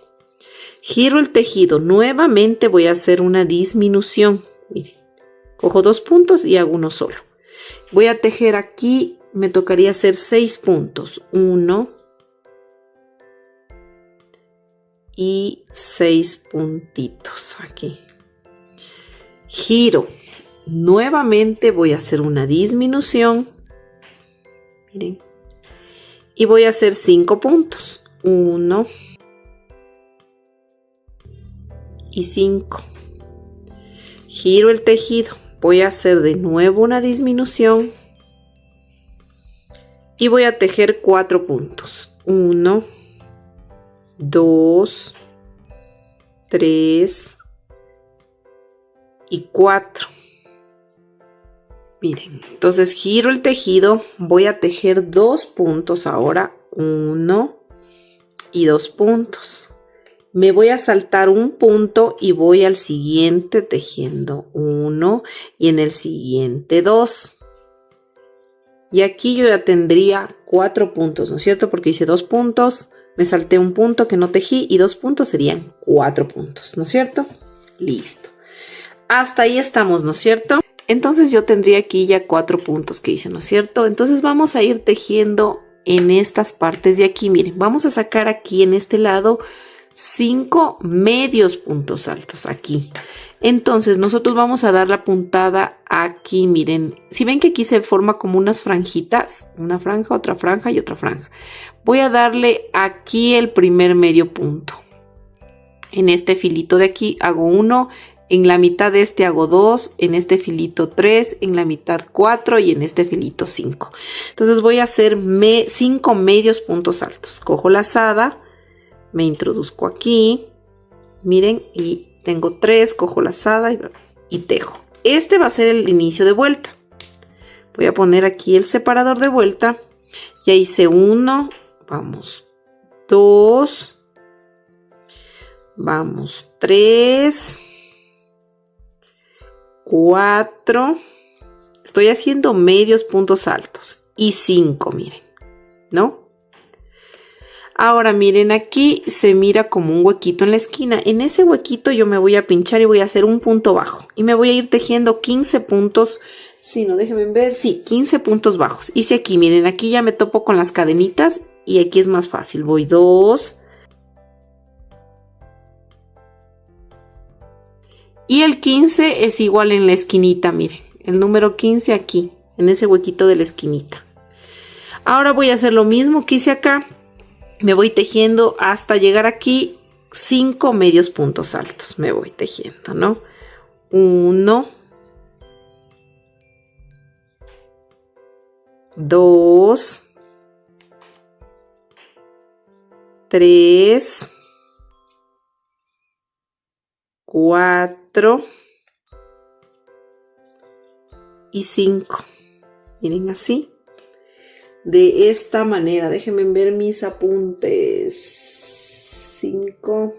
Giro el tejido. Nuevamente voy a hacer una disminución. Miren, cojo 2 puntos y hago uno solo. Voy a tejer aquí, me tocaría hacer 6 puntos. 1 y 6 puntitos aquí. Giro. Nuevamente voy a hacer una disminución. Miren. Y voy a hacer 5 puntos. 1 y 5. Giro el tejido. Voy a hacer de nuevo una disminución. y voy a tejer 4 puntos. 1, 2, 3 y 4. Miren, entonces giro el tejido, voy a tejer 2 puntos ahora, 1 y 2 puntos. Me voy a saltar un punto y voy al siguiente tejiendo 1 y en el siguiente 2. Y aquí yo ya tendría 4 puntos, ¿no es cierto? Porque hice 2 puntos, me salté un punto que no tejí y 2 puntos serían 4 puntos, ¿no es cierto? Listo. Hasta ahí estamos, ¿no es cierto? Entonces yo tendría aquí ya 4 puntos que hice, ¿no es cierto? Entonces vamos a ir tejiendo en estas partes de aquí. Miren, vamos a sacar aquí en este lado 5 medios puntos altos aquí. Entonces nosotros vamos a dar la puntada aquí. Miren, si ven que aquí se forma como unas franjitas, una franja, otra franja y otra franja. Voy a darle aquí el primer medio punto. En este filito de aquí hago 1. En la mitad de este hago 2, en este filito 3, en la mitad 4 y en este filito 5. Entonces voy a hacer 5 medios puntos altos. Cojo la lazada, me introduzco aquí, miren, y tengo 3, cojo la lazada y tejo. Este va a ser el inicio de vuelta. Voy a poner aquí el separador de vuelta. Ya hice 1, vamos 2, vamos 3, 4, estoy haciendo medios puntos altos y 5, miren, ¿no? Ahora miren, aquí se mira como un huequito en la esquina. En ese huequito yo me voy a pinchar y voy a hacer un punto bajo y me voy a ir tejiendo 15 puntos. Si no, déjenme ver, sí, 15 puntos bajos. Hice aquí, miren, aquí ya me topo con las cadenitas y aquí es más fácil. Voy 2. Y el 15 es igual en la esquinita, miren, el número 15 aquí, en ese huequito de la esquinita. Ahora voy a hacer lo mismo que hice acá, me voy tejiendo hasta llegar aquí 5 medios puntos altos, me voy tejiendo, ¿no? 1, 2, 3, 4 y 5. Miren así. De esta manera. Déjenme ver mis apuntes. 5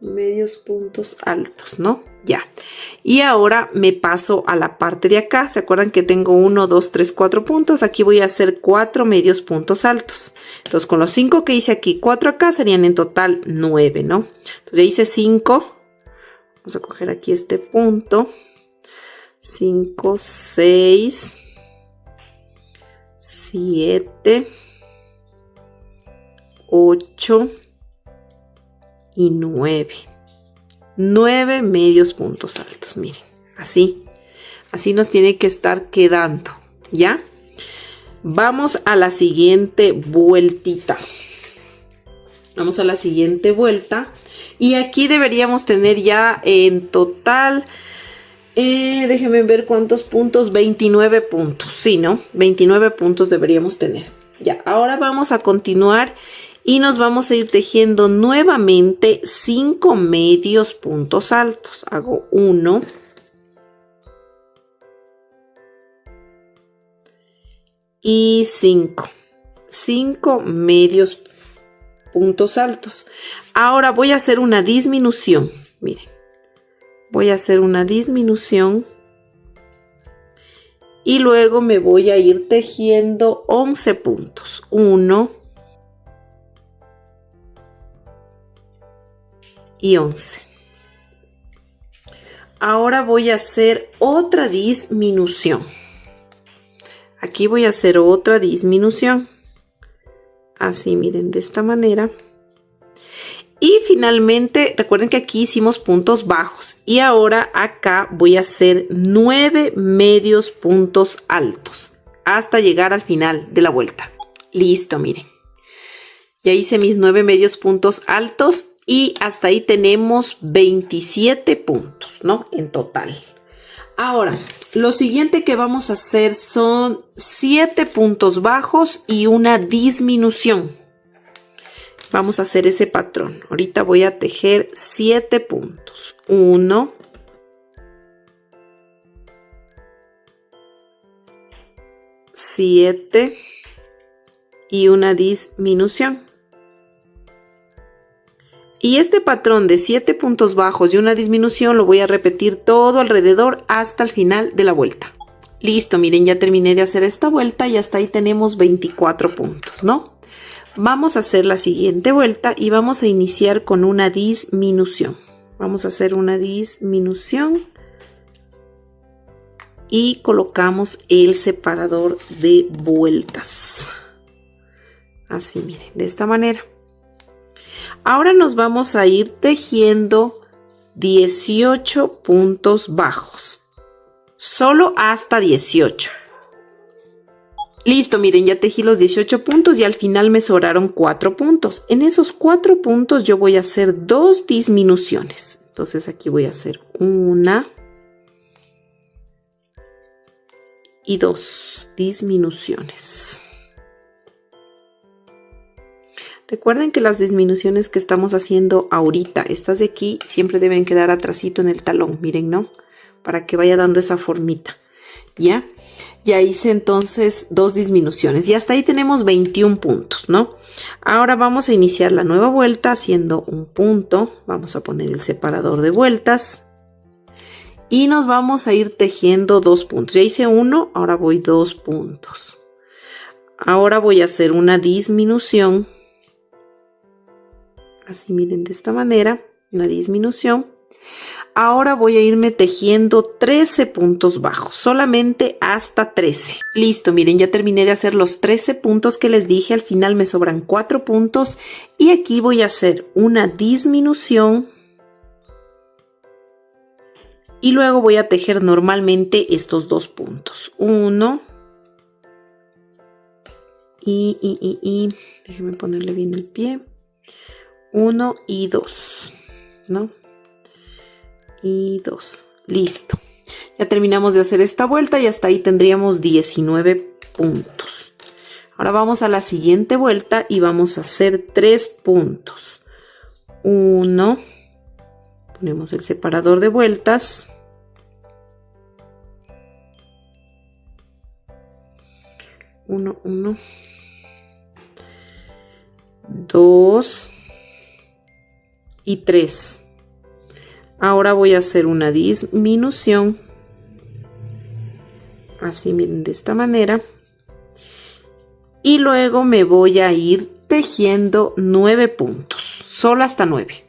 medios puntos altos, ¿no? Ya. Y ahora me paso a la parte de acá. ¿Se acuerdan que tengo 1, 2, 3, 4 puntos? Aquí voy a hacer 4 medios puntos altos. Entonces con los 5 que hice aquí, 4 acá, serían en total 9, ¿no? Entonces ya hice 5. Vamos a coger aquí este punto. 5, 6, 7, 8 y 9. 9 medios puntos altos, miren, así nos tiene que estar quedando, ¿ya? Vamos a la siguiente vueltita. Vamos a la siguiente vuelta. Y aquí deberíamos tener ya en total, déjenme ver cuántos puntos, 29 puntos, sí, ¿no? 29 puntos deberíamos tener. Ya, ahora vamos a continuar y nos vamos a ir tejiendo nuevamente 5 medios puntos altos. Hago 1. Y 5. 5 medios puntos altos. Ahora voy a hacer una disminución. Miren, voy a hacer una disminución y luego me voy a ir tejiendo 11 puntos. 1 y 11. Ahora voy a hacer otra disminución. Aquí voy a hacer otra disminución. Así, miren, de esta manera. Y finalmente, recuerden que aquí hicimos puntos bajos. Y ahora acá voy a hacer 9 medios puntos altos. Hasta llegar al final de la vuelta. Listo, miren. Ya hice mis 9 medios puntos altos. Y hasta ahí tenemos 27 puntos, ¿no? En total. Ahora, lo siguiente que vamos a hacer son 7 puntos bajos y una disminución. Vamos a hacer ese patrón. Ahorita voy a tejer 7 puntos. 1, 7 y una disminución. Y este patrón de 7 puntos bajos y una disminución lo voy a repetir todo alrededor hasta el final de la vuelta. Listo, miren, ya terminé de hacer esta vuelta y hasta ahí tenemos 24 puntos, ¿no? Vamos a hacer la siguiente vuelta y vamos a iniciar con una disminución. Vamos a hacer una disminución y colocamos el separador de vueltas. Así, miren, de esta manera. Ahora nos vamos a ir tejiendo 18 puntos bajos. Solo hasta 18. Listo, miren, ya tejí los 18 puntos y al final me sobraron 4 puntos. En esos 4 puntos yo voy a hacer 2 disminuciones. Entonces aquí voy a hacer 1 y 2 disminuciones. Recuerden que las disminuciones que estamos haciendo ahorita, estas de aquí, siempre deben quedar atrasito en el talón, miren, ¿no? Para que vaya dando esa formita, ¿ya? Ya hice entonces 2 disminuciones y hasta ahí tenemos 21 puntos, ¿no? Ahora vamos a iniciar la nueva vuelta haciendo un punto. Vamos a poner el separador de vueltas y nos vamos a ir tejiendo 2 puntos. Ya hice 1, ahora voy 2 puntos. Ahora voy a hacer una disminución. Así, miren, de esta manera, una disminución. Ahora voy a irme tejiendo 13 puntos bajos, solamente hasta 13. Listo, miren, ya terminé de hacer los 13 puntos que les dije. Al final me sobran 4 puntos y aquí voy a hacer una disminución. Y luego voy a tejer normalmente estos 2 puntos. 1 y déjenme ponerle bien el pie. 1 y 2, ¿no? Y 2. Listo. Ya terminamos de hacer esta vuelta y hasta ahí tendríamos 19 puntos. Ahora vamos a la siguiente vuelta y vamos a hacer 3 puntos. 1. Ponemos el separador de vueltas. 1, 1. 2. Y 3. Ahora voy a hacer una disminución. Así, miren, de esta manera. Y luego me voy a ir tejiendo 9 puntos. Solo hasta 9.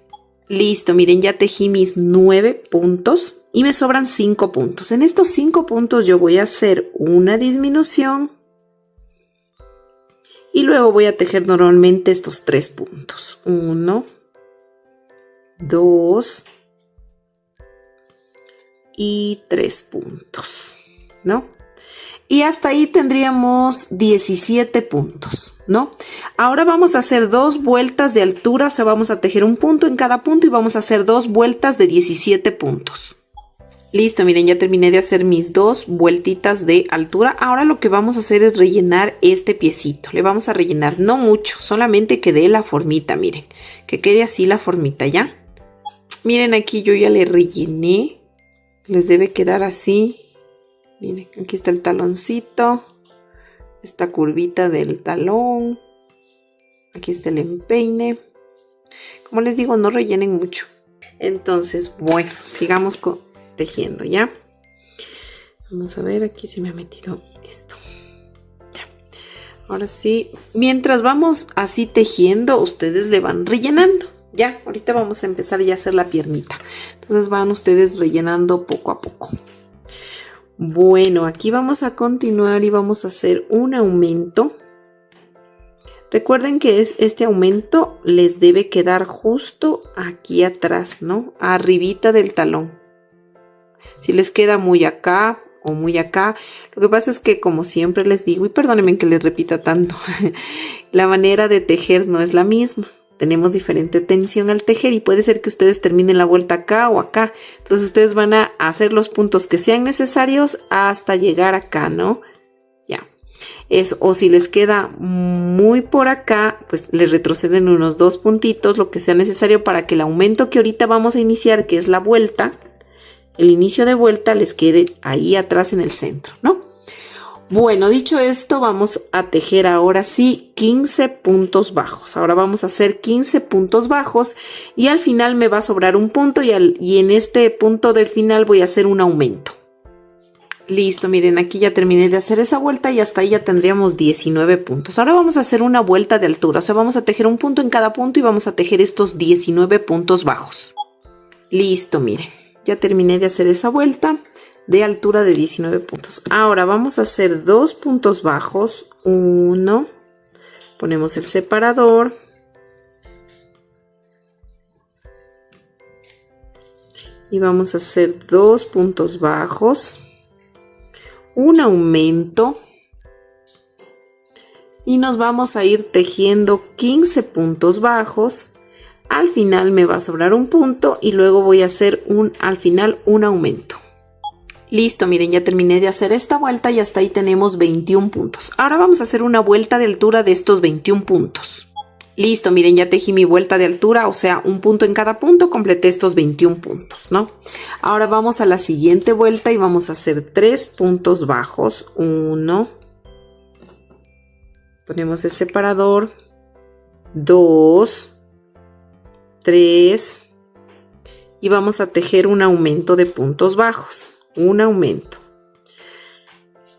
Listo, miren, ya tejí mis 9 puntos y me sobran 5 puntos. En estos 5 puntos yo voy a hacer una disminución. Y luego voy a tejer normalmente estos 3 puntos. 1, 2 y 3 puntos, ¿no? Y hasta ahí tendríamos 17 puntos, ¿no? Ahora vamos a hacer 2 vueltas de altura, o sea, vamos a tejer un punto en cada punto y vamos a hacer 2 vueltas de 17 puntos. Listo, miren, ya terminé de hacer mis 2 vueltitas de altura. Ahora lo que vamos a hacer es rellenar este piecito. Le vamos a rellenar, no mucho, solamente que dé la formita, miren, que quede así la formita, ¿ya? Miren, aquí yo ya le rellené. Les debe quedar así. Miren, aquí está el taloncito. Esta curvita del talón. Aquí está el empeine. Como les digo, no rellenen mucho. Entonces, bueno, sigamos tejiendo, ¿ya? Vamos a ver, aquí se me ha metido esto. Ya. Ahora sí, mientras vamos así tejiendo, ustedes le van rellenando. Ya, ahorita vamos a empezar ya a hacer la piernita. Entonces van ustedes rellenando poco a poco. Bueno, aquí vamos a continuar y vamos a hacer un aumento. Recuerden que este aumento les debe quedar justo aquí atrás, ¿no? Arribita del talón. Si les queda muy acá o muy acá, lo que pasa es que, como siempre les digo, y perdónenme que les repita tanto, la manera de tejer no es la misma. tenemos diferente tensión al tejer y puede ser que ustedes terminen la vuelta acá o acá. Entonces ustedes van a hacer los puntos que sean necesarios hasta llegar acá, ¿no? Ya. O si les queda muy por acá, pues les retroceden unos 2 puntitos, lo que sea necesario para que el aumento que ahorita vamos a iniciar, que es la vuelta, el inicio de vuelta, les quede ahí atrás en el centro, ¿no? Bueno, dicho esto, vamos a tejer ahora sí 15 puntos bajos. Ahora vamos a hacer 15 puntos bajos y al final me va a sobrar un punto y en este punto del final voy a hacer un aumento. Listo, miren, aquí ya terminé de hacer esa vuelta y hasta ahí ya tendríamos 19 puntos. Ahora vamos a hacer una vuelta de altura, o sea, vamos a tejer un punto en cada punto y vamos a tejer estos 19 puntos bajos. Listo, miren, ya terminé de hacer esa vuelta de altura de 19 puntos. Ahora vamos a hacer 2 puntos bajos, 1, ponemos el separador, y vamos a hacer 2 puntos bajos, un aumento y nos vamos a ir tejiendo 15 puntos bajos. Al final me va a sobrar un punto y luego voy a hacer al final un aumento. Listo, miren, ya terminé de hacer esta vuelta y hasta ahí tenemos 21 puntos. Ahora vamos a hacer una vuelta de altura de estos 21 puntos. Listo, miren, ya tejí mi vuelta de altura, o sea, un punto en cada punto, completé estos 21 puntos, ¿no? Ahora vamos a la siguiente vuelta y vamos a hacer 3 puntos bajos. 1, ponemos el separador, 2, 3 y vamos a tejer un aumento de puntos bajos. Un aumento.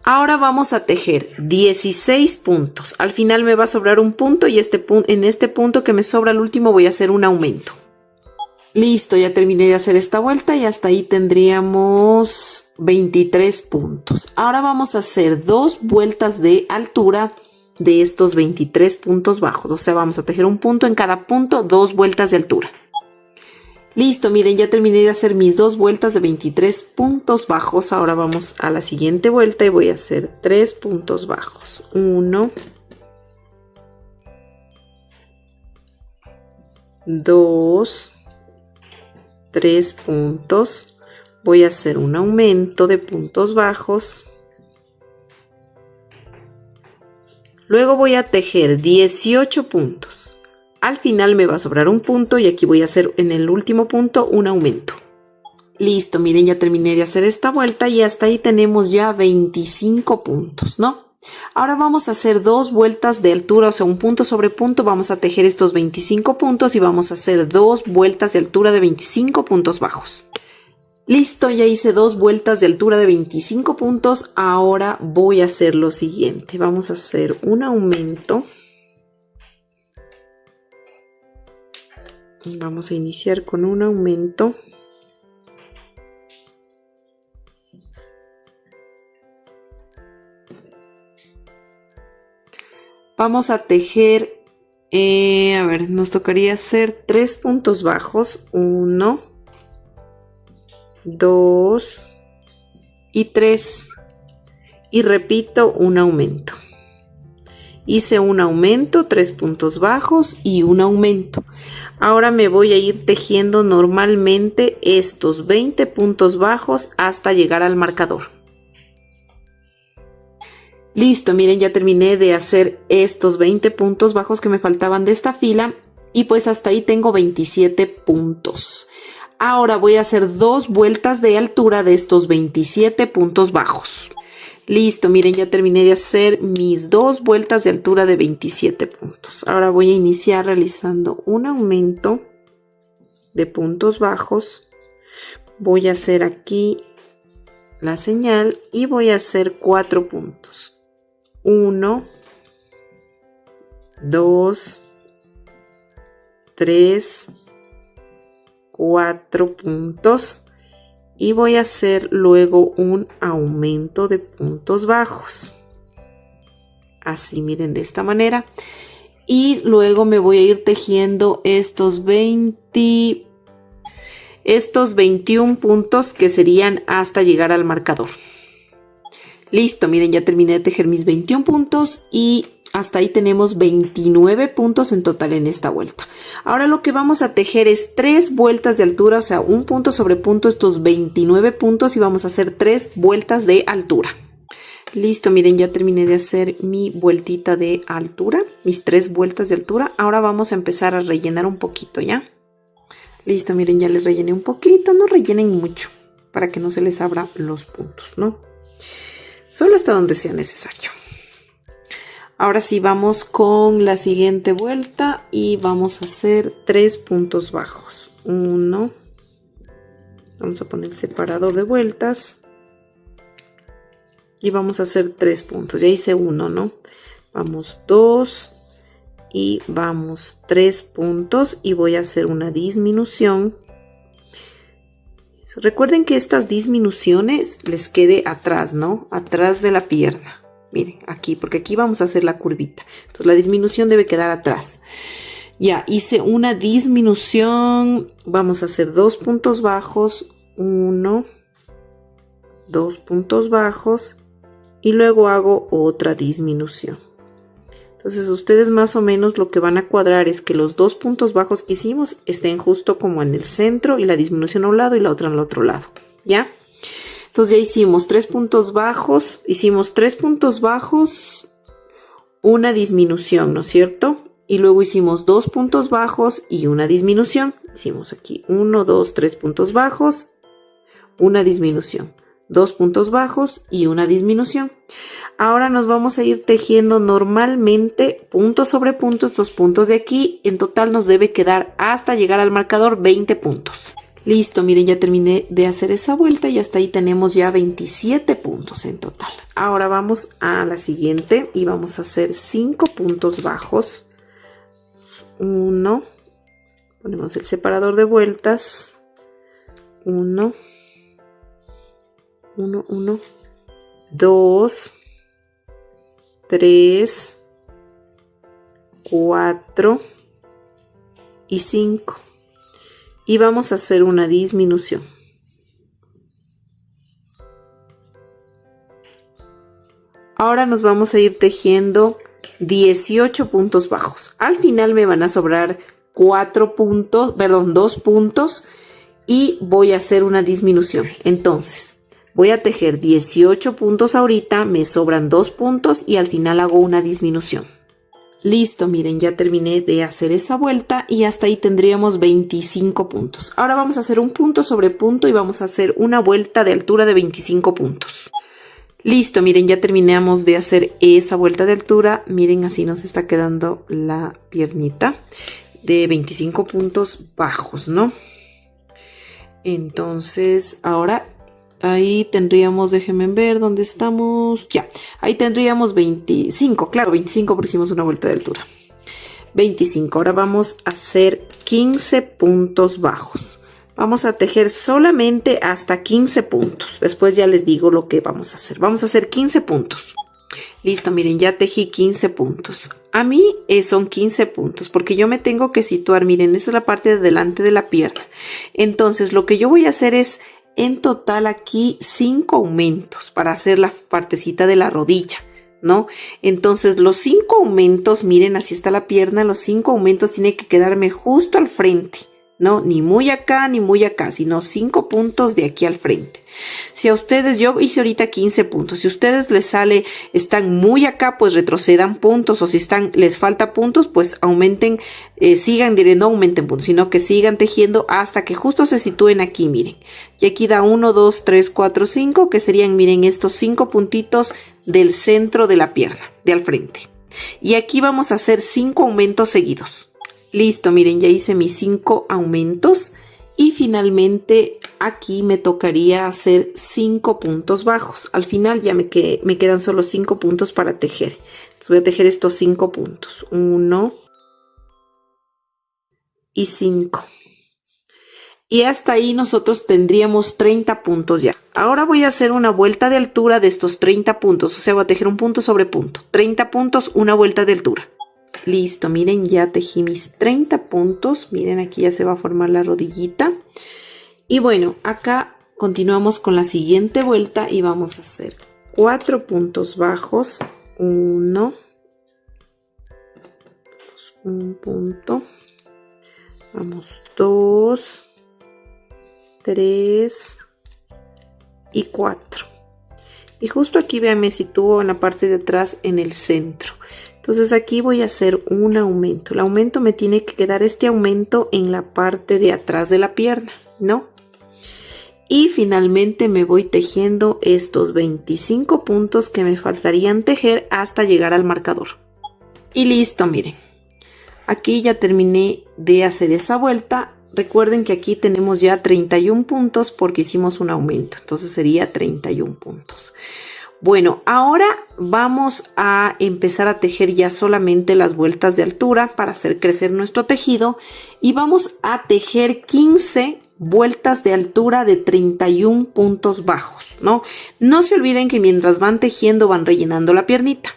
Ahora vamos a tejer 16 puntos. Al final me va a sobrar un punto y en este punto que me sobra el último voy a hacer un aumento. Listo, ya terminé de hacer esta vuelta y hasta ahí tendríamos 23 puntos. Ahora vamos a hacer 2 vueltas de altura de estos 23 puntos bajos. O sea, vamos a tejer un punto en cada punto, 2 vueltas de altura. Listo, miren, ya terminé de hacer mis 2 vueltas de 23 puntos bajos. Ahora vamos a la siguiente vuelta y voy a hacer 3 puntos bajos. 1, 2, 3 puntos. Voy a hacer un aumento de puntos bajos. Luego voy a tejer 18 puntos. Al final me va a sobrar un punto y aquí voy a hacer en el último punto un aumento. Listo, miren, ya terminé de hacer esta vuelta y hasta ahí tenemos ya 25 puntos, ¿no? Ahora vamos a hacer 2 vueltas de altura, o sea, un punto sobre punto. Vamos a tejer estos 25 puntos y vamos a hacer 2 vueltas de altura de 25 puntos bajos. Listo, ya hice 2 vueltas de altura de 25 puntos. Ahora voy a hacer lo siguiente. Vamos a hacer un aumento. Vamos a iniciar con un aumento. Vamos a tejer, a ver, nos tocaría hacer 3 puntos bajos. 1, 2 y 3. Y repito un aumento. Hice un aumento, 3 puntos bajos y un aumento. Ahora me voy a ir tejiendo normalmente estos 20 puntos bajos hasta llegar al marcador. Listo, miren, ya terminé de hacer estos 20 puntos bajos que me faltaban de esta fila y pues hasta ahí tengo 27 puntos. Ahora voy a hacer 2 vueltas de altura de estos 27 puntos bajos. Listo, miren, ya terminé de hacer mis 2 vueltas de altura de 27 puntos. Ahora voy a iniciar realizando un aumento de puntos bajos. Voy a hacer aquí la señal y voy a hacer 4 puntos. 1, 2, 3, 4 puntos. Y voy a hacer luego un aumento de puntos bajos. Así, miren, de esta manera. Y luego me voy a ir tejiendo estos 21 puntos que serían hasta llegar al marcador. Listo, miren, ya terminé de tejer mis 21 puntos y hasta ahí tenemos 29 puntos en total en esta vuelta. Ahora lo que vamos a tejer es 3 vueltas de altura, o sea, un punto sobre punto, estos 29 puntos, y vamos a hacer 3 vueltas de altura. Listo, miren, ya terminé de hacer mi vueltita de altura, mis 3 vueltas de altura. Ahora vamos a empezar a rellenar un poquito, ¿ya? Listo, miren, ya les rellené un poquito, no rellenen mucho para que no se les abra los puntos, ¿no? Solo hasta donde sea necesario. Ahora sí, vamos con la siguiente vuelta y vamos a hacer 3 puntos bajos. 1. Vamos a poner el separador de vueltas. Y vamos a hacer 3 puntos. Ya hice 1, ¿no? Vamos 2 y vamos 3 puntos y voy a hacer una disminución. Recuerden que estas disminuciones les quede atrás, ¿no? Atrás de la pierna. Miren, aquí, porque aquí vamos a hacer la curvita. Entonces la disminución debe quedar atrás. Ya, hice una disminución. Vamos a hacer 2 puntos bajos. 1, 2 puntos bajos. Y luego hago otra disminución. Entonces ustedes más o menos lo que van a cuadrar es que los 2 puntos bajos que hicimos estén justo como en el centro y la disminución a un lado y la otra al otro lado. ¿Ya? Entonces ya hicimos 3 puntos bajos, una disminución, ¿no es cierto? Y luego hicimos 2 puntos bajos y una disminución. Hicimos aquí 1, 2, 3 puntos bajos, una disminución. 2 puntos bajos y una disminución. Ahora nos vamos a ir tejiendo normalmente punto sobre punto estos puntos de aquí. En total nos debe quedar hasta llegar al marcador 20 puntos. Listo, miren, ya terminé de hacer esa vuelta y hasta ahí tenemos ya 27 puntos en total. Ahora vamos a la siguiente y vamos a hacer 5 puntos bajos. 1, ponemos el separador de vueltas. 1, 1, 1, 2, 3, 4 y 5. Y vamos a hacer una disminución. Ahora nos vamos a ir tejiendo 18 puntos bajos. Al final me van a sobrar 2 puntos y voy a hacer una disminución. Entonces, voy a tejer 18 puntos ahorita, me sobran 2 puntos y al final hago una disminución. Listo, miren, ya terminé de hacer esa vuelta y hasta ahí tendríamos 25 puntos. Ahora vamos a hacer un punto sobre punto y vamos a hacer una vuelta de altura de 25 puntos. Listo, miren, ya terminamos de hacer esa vuelta de altura. Miren, así nos está quedando la piernita de 25 puntos bajos, ¿no? Entonces, ahora ahí tendríamos, déjenme ver dónde estamos. Ya, ahí tendríamos 25, claro, 25 porque hicimos una vuelta de altura. 25, ahora vamos a hacer 15 puntos bajos. Vamos a tejer solamente hasta 15 puntos. Después ya les digo lo que vamos a hacer. Vamos a hacer 15 puntos. Listo, miren, ya tejí 15 puntos. A mí son 15 puntos porque yo me tengo que situar, miren, esa es la parte de delante de la pierna. Entonces, lo que yo voy a hacer es en total aquí 5 aumentos para hacer la partecita de la rodilla, ¿no? Entonces los 5 aumentos, miren, así está la pierna, los 5 aumentos tienen que quedarme justo al frente, ¿no? Ni muy acá ni muy acá, sino 5 puntos de aquí al frente. Si a ustedes, yo hice ahorita 15 puntos, si a ustedes les sale, están muy acá, pues retrocedan puntos, o si les falta puntos, pues aumenten, no aumenten puntos, sino que sigan tejiendo hasta que justo se sitúen aquí, miren. Y aquí da 1, 2, 3, 4, 5, que serían, miren, estos 5 puntitos del centro de la pierna, de al frente. Y aquí vamos a hacer 5 aumentos seguidos. Listo, miren, ya hice mis 5 aumentos. Y finalmente aquí me tocaría hacer 5 puntos bajos. Al final ya me quedan solo 5 puntos para tejer. Entonces voy a tejer estos 5 puntos. 1 y 5. Y hasta ahí nosotros tendríamos 30 puntos ya. Ahora voy a hacer una vuelta de altura de estos 30 puntos. O sea, voy a tejer un punto sobre punto. 30 puntos, una vuelta de altura. Listo, miren, ya tejí mis 30 puntos. Miren, aquí ya se va a formar la rodillita. Y bueno, acá continuamos con la siguiente vuelta y vamos a hacer 4 puntos bajos. 1, un punto, vamos 2, 3 y 4, y justo aquí vean, me sitúo en la parte de atrás en el centro. Entonces aquí voy a hacer un aumento. El aumento me tiene que quedar este aumento en la parte de atrás de la pierna, ¿no? Y finalmente me voy tejiendo estos 25 puntos que me faltarían tejer hasta llegar al marcador. Y listo, miren. Aquí ya terminé de hacer esa vuelta. Recuerden que aquí tenemos ya 31 puntos porque hicimos un aumento. Entonces sería 31 puntos. Bueno, ahora vamos a empezar a tejer ya solamente las vueltas de altura para hacer crecer nuestro tejido. Y vamos a tejer 15 vueltas de altura de 31 puntos bajos, ¿no? No se olviden que mientras van tejiendo van rellenando la piernita.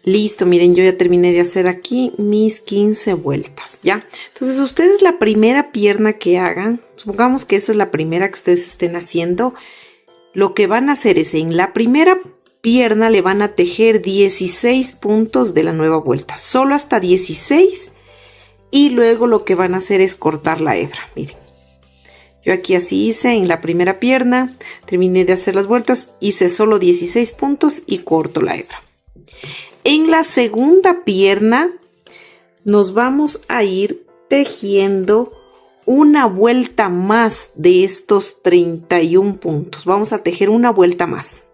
Listo, miren, yo ya terminé de hacer aquí mis 15 vueltas, ¿ya? Entonces ustedes la primera pierna que hagan, supongamos que esa es la primera que ustedes estén haciendo, lo que van a hacer es en la primera pierna le van a tejer 16 puntos de la nueva vuelta, solo hasta 16, y luego lo que van a hacer es cortar la hebra, miren. Yo aquí así hice en la primera pierna, terminé de hacer las vueltas, hice solo 16 puntos y corto la hebra. En la segunda pierna nos vamos a ir tejiendo una vuelta más de estos 31 puntos. Vamos a tejer una vuelta más.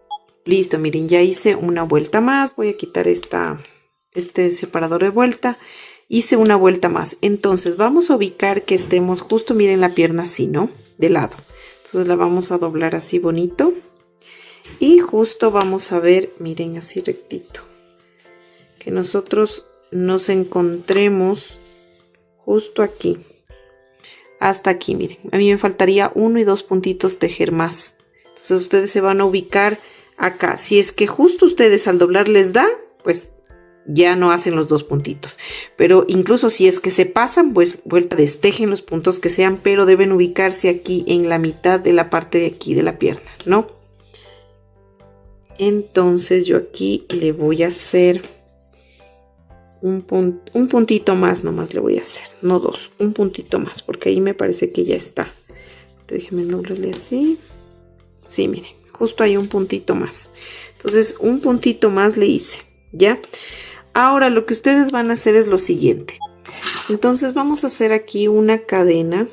Listo, miren, ya hice una vuelta más. Voy a quitar este separador de vuelta. Hice una vuelta más. Entonces vamos a ubicar que estemos justo, miren la pierna así, ¿no? De lado. Entonces la vamos a doblar así bonito. Y justo vamos a ver, miren, así rectito. Que nosotros nos encontremos justo aquí. Hasta aquí, miren. A mí me faltaría 1 y 2 puntitos tejer más. Entonces ustedes se van a ubicar acá. Si es que justo ustedes al doblar les da, pues ya no hacen los 2 puntitos. Pero incluso si es que se pasan, pues vuelta, destejen los puntos que sean, pero deben ubicarse aquí en la mitad de la parte de aquí de la pierna, ¿no? Entonces yo aquí le voy a hacer un puntito más, nomás le voy a hacer, no 2, un puntito más, porque ahí me parece que ya está. Déjenme doblarle así. Sí, miren, justo hay un puntito más. Entonces un puntito más le hice, ¿ya? Ahora lo que ustedes van a hacer es lo siguiente. Entonces vamos a hacer aquí una cadena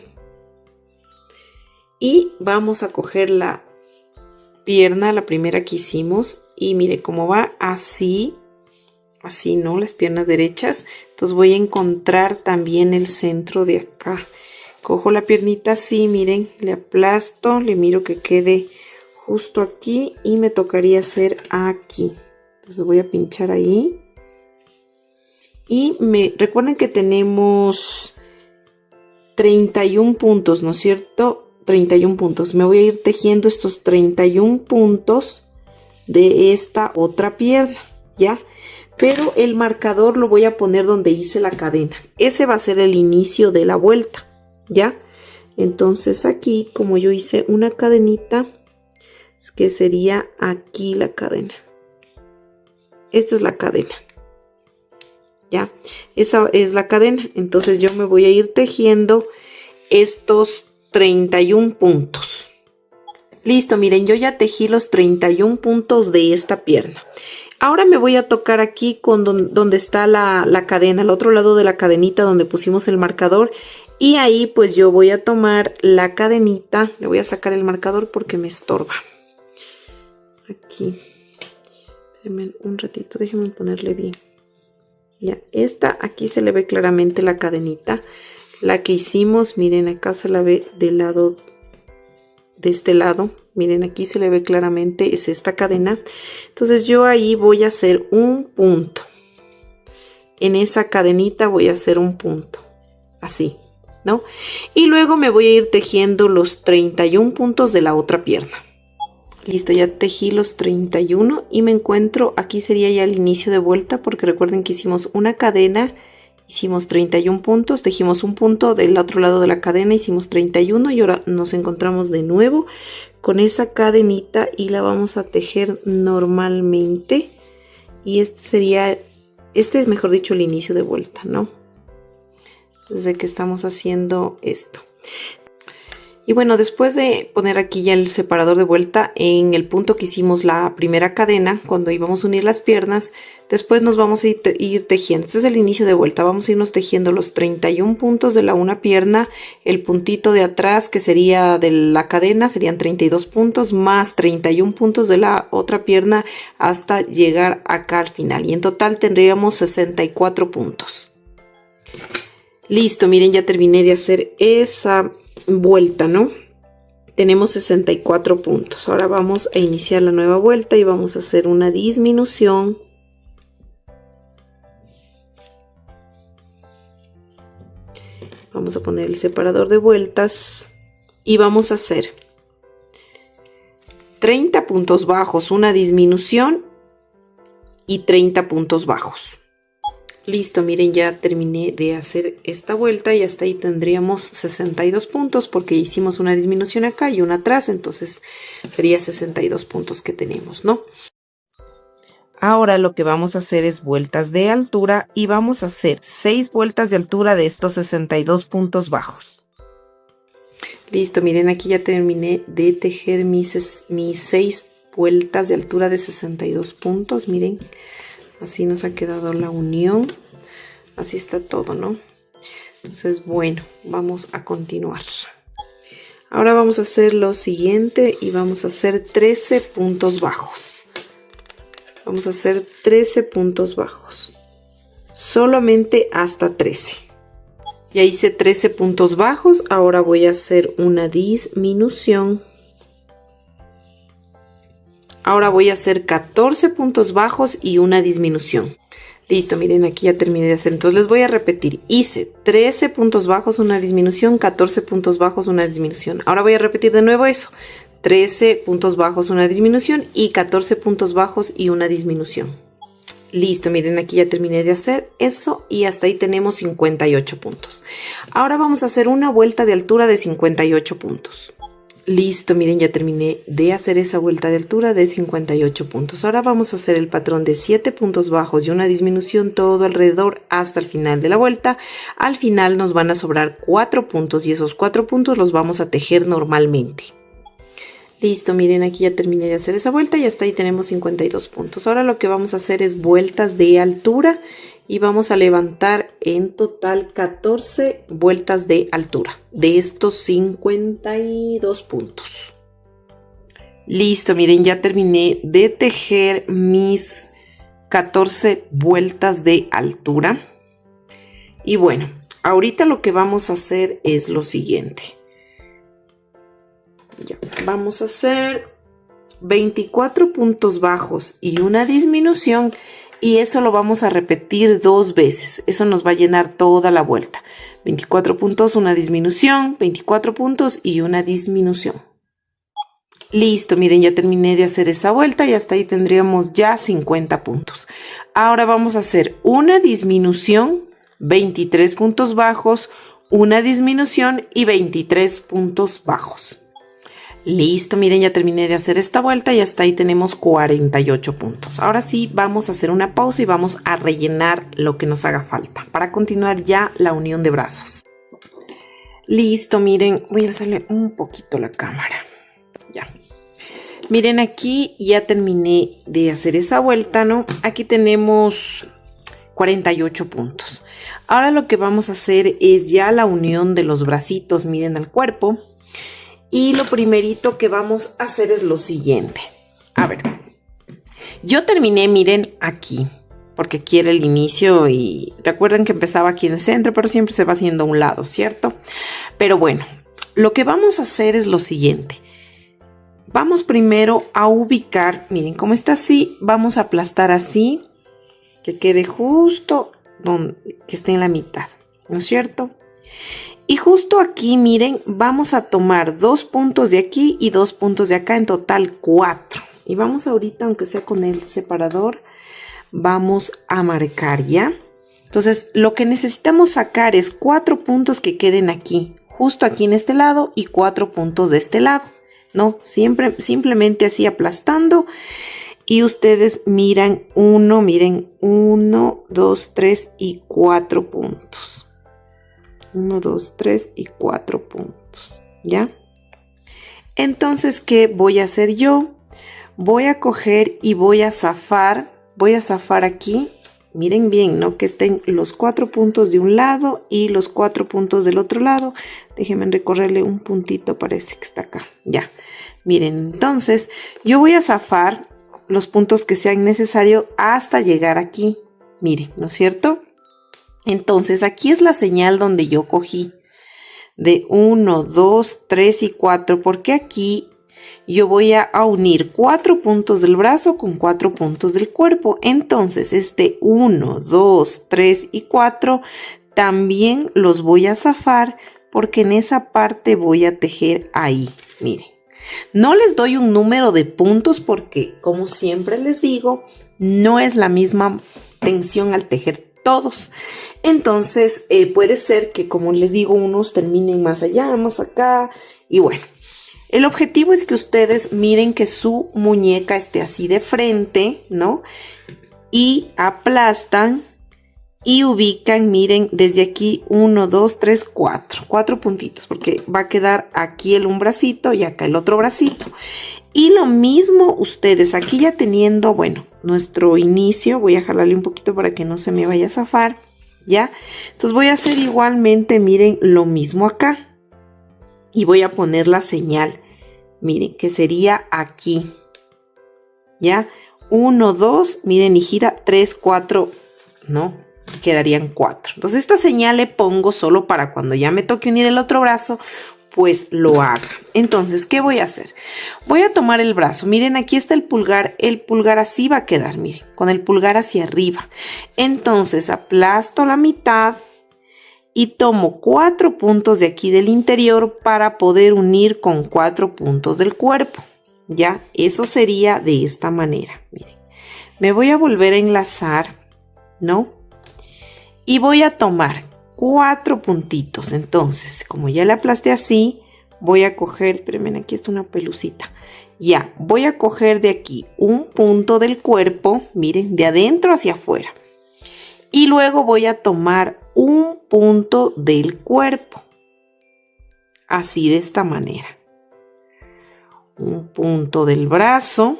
y vamos a coger la pierna, la primera que hicimos, y mire cómo va así, así, ¿no? Las piernas derechas. Entonces voy a encontrar también el centro de acá. Cojo la piernita así, miren, le aplasto, le miro que quede justo aquí y me tocaría hacer aquí. Entonces voy a pinchar ahí. Y recuerden que tenemos 31 puntos, ¿no es cierto? 31 puntos. Me voy a ir tejiendo estos 31 puntos de esta otra pierna, ¿ya? Pero el marcador lo voy a poner donde hice la cadena. Ese va a ser el inicio de la vuelta, ¿ya? Entonces aquí, como yo hice una cadenita, es que sería aquí la cadena. Esta es la cadena, ¿ya? Esa es la cadena. Entonces yo me voy a ir tejiendo estos 31 puntos. Listo, miren, yo ya tejí los 31 puntos de esta pierna. Ahora me voy a tocar aquí con donde está la cadena, al otro lado de la cadenita donde pusimos el marcador. Y ahí pues yo voy a tomar la cadenita, le voy a sacar el marcador porque me estorba. Aquí, espérenme un ratito, déjenme ponerle bien. Ya, aquí se le ve claramente la cadenita. La que hicimos, miren, acá se la ve del lado, de este lado. Miren, aquí se le ve claramente, es esta cadena. Entonces yo ahí voy a hacer un punto. En esa cadenita voy a hacer un punto. Así, ¿no? Y luego me voy a ir tejiendo los 31 puntos de la otra pierna. Listo, ya tejí los 31 y me encuentro, aquí sería ya el inicio de vuelta, porque recuerden que hicimos una cadena, hicimos 31 puntos, tejimos un punto del otro lado de la cadena, hicimos 31 y ahora nos encontramos de nuevo con esa cadenita y la vamos a tejer normalmente. Y este sería este es, mejor dicho, el inicio de vuelta, ¿no? Desde que estamos haciendo esto. Y bueno, después de poner aquí ya el separador de vuelta en el punto que hicimos la primera cadena, cuando íbamos a unir las piernas, después nos vamos a ir tejiendo. Este es el inicio de vuelta. Vamos a irnos tejiendo los 31 puntos de la una pierna, el puntito de atrás que sería de la cadena, serían 32 puntos, más 31 puntos de la otra pierna hasta llegar acá al final. Y en total tendríamos 64 puntos. Listo, miren, ya terminé de hacer esa vuelta, ¿no? Tenemos 64 puntos. Ahora vamos a iniciar la nueva vuelta y vamos a hacer una disminución. Vamos a poner el separador de vueltas y vamos a hacer 30 puntos bajos, una disminución y 30 puntos bajos. Listo, miren, ya terminé de hacer esta vuelta y hasta ahí tendríamos 62 puntos porque hicimos una disminución acá y una atrás, entonces sería 62 puntos que tenemos, ¿no? Ahora lo que vamos a hacer es vueltas de altura y vamos a hacer 6 vueltas de altura de estos 62 puntos bajos. Listo, miren, aquí ya terminé de tejer mis 6 vueltas de altura de 62 puntos, miren. Así nos ha quedado la unión. Así está todo, ¿no? Entonces, bueno, vamos a continuar. Ahora vamos a hacer lo siguiente y vamos a hacer 13 puntos bajos. Vamos a hacer 13 puntos bajos. Solamente hasta 13. Ya hice 13 puntos bajos. Ahora voy a hacer una disminución. Ahora voy a hacer 14 puntos bajos y una disminución. Listo, miren, aquí ya terminé de hacer. Entonces les voy a repetir. Hice 13 puntos bajos, una disminución, 14 puntos bajos, una disminución. Ahora voy a repetir de nuevo eso. 13 puntos bajos, una disminución y 14 puntos bajos y una disminución. Listo, miren, aquí ya terminé de hacer eso y hasta ahí tenemos 58 puntos. Ahora vamos a hacer una vuelta de altura de 58 puntos. Listo, miren, ya terminé de hacer esa vuelta de altura de 58 puntos. Ahora vamos a hacer el patrón de 7 puntos bajos y una disminución todo alrededor hasta el final de la vuelta. Al final nos van a sobrar 4 puntos y esos 4 puntos los vamos a tejer normalmente. Listo, miren, aquí ya terminé de hacer esa vuelta y hasta ahí tenemos 52 puntos. Ahora lo que vamos a hacer es vueltas de altura y vamos a levantar en total 14 vueltas de altura de estos 52 puntos. Listo, miren, ya terminé de tejer mis 14 vueltas de altura. Y bueno, ahorita lo que vamos a hacer es lo siguiente. Ya, vamos a hacer 24 puntos bajos y una disminución y eso lo vamos a repetir 2 veces. Eso nos va a llenar toda la vuelta. 24 puntos, una disminución, 24 puntos y una disminución. Listo, miren, ya terminé de hacer esa vuelta y hasta ahí tendríamos ya 50 puntos. Ahora vamos a hacer una disminución, 23 puntos bajos, una disminución y 23 puntos bajos. Listo, miren, ya terminé de hacer esta vuelta y hasta ahí tenemos 48 puntos. Ahora sí, vamos a hacer una pausa y vamos a rellenar lo que nos haga falta para continuar ya la unión de brazos. Listo, miren, voy a hacerle un poquito la cámara. Ya. Miren, aquí ya terminé de hacer esa vuelta, ¿no? Aquí tenemos 48 puntos. Ahora lo que vamos a hacer es ya la unión de los bracitos, miren, al cuerpo. Y lo primerito que vamos a hacer es lo siguiente. A ver, yo terminé, miren, aquí, porque aquí era el inicio y recuerden que empezaba aquí en el centro, pero siempre se va haciendo a un lado, ¿cierto? Pero bueno, lo que vamos a hacer es lo siguiente. Vamos primero a ubicar, miren, como está así, vamos a aplastar así, que quede justo donde, que esté en la mitad, ¿no es cierto? Y justo aquí, miren, vamos a tomar 2 puntos de aquí y 2 puntos de acá, en total 4. Y vamos ahorita, aunque sea con el separador, vamos a marcar ya. Entonces, lo que necesitamos sacar es 4 puntos que queden aquí, justo aquí en este lado y 4 puntos de este lado, ¿no? Simplemente así aplastando. y ustedes miren 1, 2, 3 y 4 puntos. 1, 2, 3 y 4 puntos, ¿ya? Entonces, ¿qué voy a hacer yo? Voy a coger y voy a zafar aquí. Miren bien, ¿no? Que estén los 4 puntos de un lado y los 4 puntos del otro lado. Déjenme recorrerle un puntito, parece que está acá. Ya, miren, entonces yo voy a zafar los puntos que sean necesarios hasta llegar aquí. Miren, ¿no es cierto? Entonces aquí es la señal donde yo cogí de 1, 2, 3 y 4, porque aquí yo voy a unir 4 puntos del brazo con 4 puntos del cuerpo. Entonces este 1, 2, 3 y 4 también los voy a zafar porque en esa parte voy a tejer ahí. Miren, no les doy un número de puntos porque, como siempre les digo, no es la misma tensión al tejer todos. Entonces puede ser que, como les digo, unos terminen más allá, más acá, y bueno, el objetivo es que ustedes miren que su muñeca esté así de frente, ¿no? Y aplastan y ubican, miren, desde aquí 1, 2, 3, 4 puntitos, porque va a quedar aquí un bracito y acá el otro bracito. Y lo mismo ustedes, aquí ya teniendo, bueno, nuestro inicio, voy a jalarle un poquito para que no se me vaya a zafar, ¿ya? Entonces voy a hacer igualmente, miren, lo mismo acá. Y voy a poner la señal, miren, que sería aquí, ¿ya? 1, 2, miren, y gira 3, 4, ¿no? Quedarían 4. Entonces esta señal le pongo solo para cuando ya me toque unir el otro brazo, pues lo haga. Entonces, ¿qué voy a hacer? Voy a tomar el brazo. Miren, aquí está el pulgar así va a quedar, miren, con el pulgar hacia arriba. Entonces aplasto la mitad y tomo 4 puntos de aquí del interior para poder unir con 4 puntos del cuerpo. Ya, eso sería de esta manera. Miren, me voy a volver a enlazar, ¿no? Y voy a tomar 4 puntitos. Entonces, como ya le aplasté así, voy a coger, espérenme, aquí está una pelucita. Ya, voy a coger de aquí un punto del cuerpo, miren, de adentro hacia afuera. Y luego voy a tomar un punto del cuerpo. Así, de esta manera. Un punto del brazo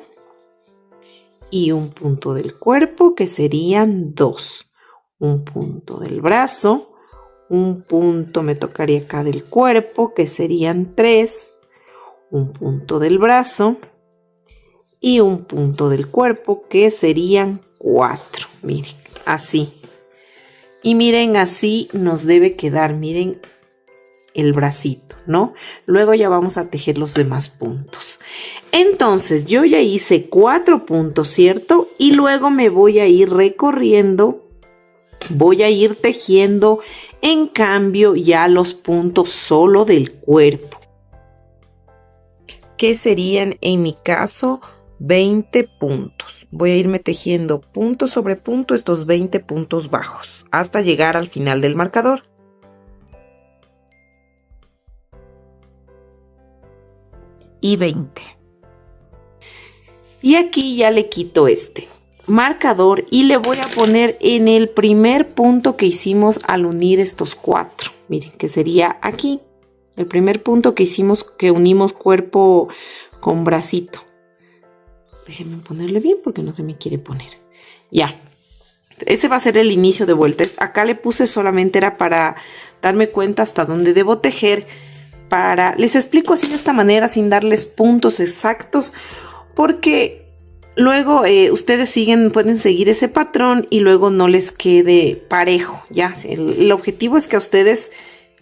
y un punto del cuerpo, que serían 2. Un punto del brazo, un punto me tocaría acá del cuerpo, que serían 3, un punto del brazo y un punto del cuerpo, que serían 4. Miren, así. Y miren, así nos debe quedar, miren, el bracito, ¿no? Luego ya vamos a tejer los demás puntos. Entonces, yo ya hice 4 puntos, ¿cierto? Y luego me voy a ir recorriendo. Voy a ir tejiendo, en cambio, ya los puntos solo del cuerpo, que serían en mi caso 20 puntos. Voy a irme tejiendo punto sobre punto estos 20 puntos bajos hasta llegar al final del marcador. Y 20. Y aquí ya le quito este marcador y le voy a poner en el primer punto que hicimos al unir estos 4. Miren, que sería aquí. El primer punto que hicimos, que unimos cuerpo con bracito. Déjenme ponerle bien porque no se me quiere poner. Ya. Ese va a ser el inicio de vuelta. Acá le puse solamente era para darme cuenta hasta dónde debo tejer. Les explico así de esta manera sin darles puntos exactos. Porque luego ustedes pueden seguir ese patrón y luego no les quede parejo. Ya. El objetivo es que a ustedes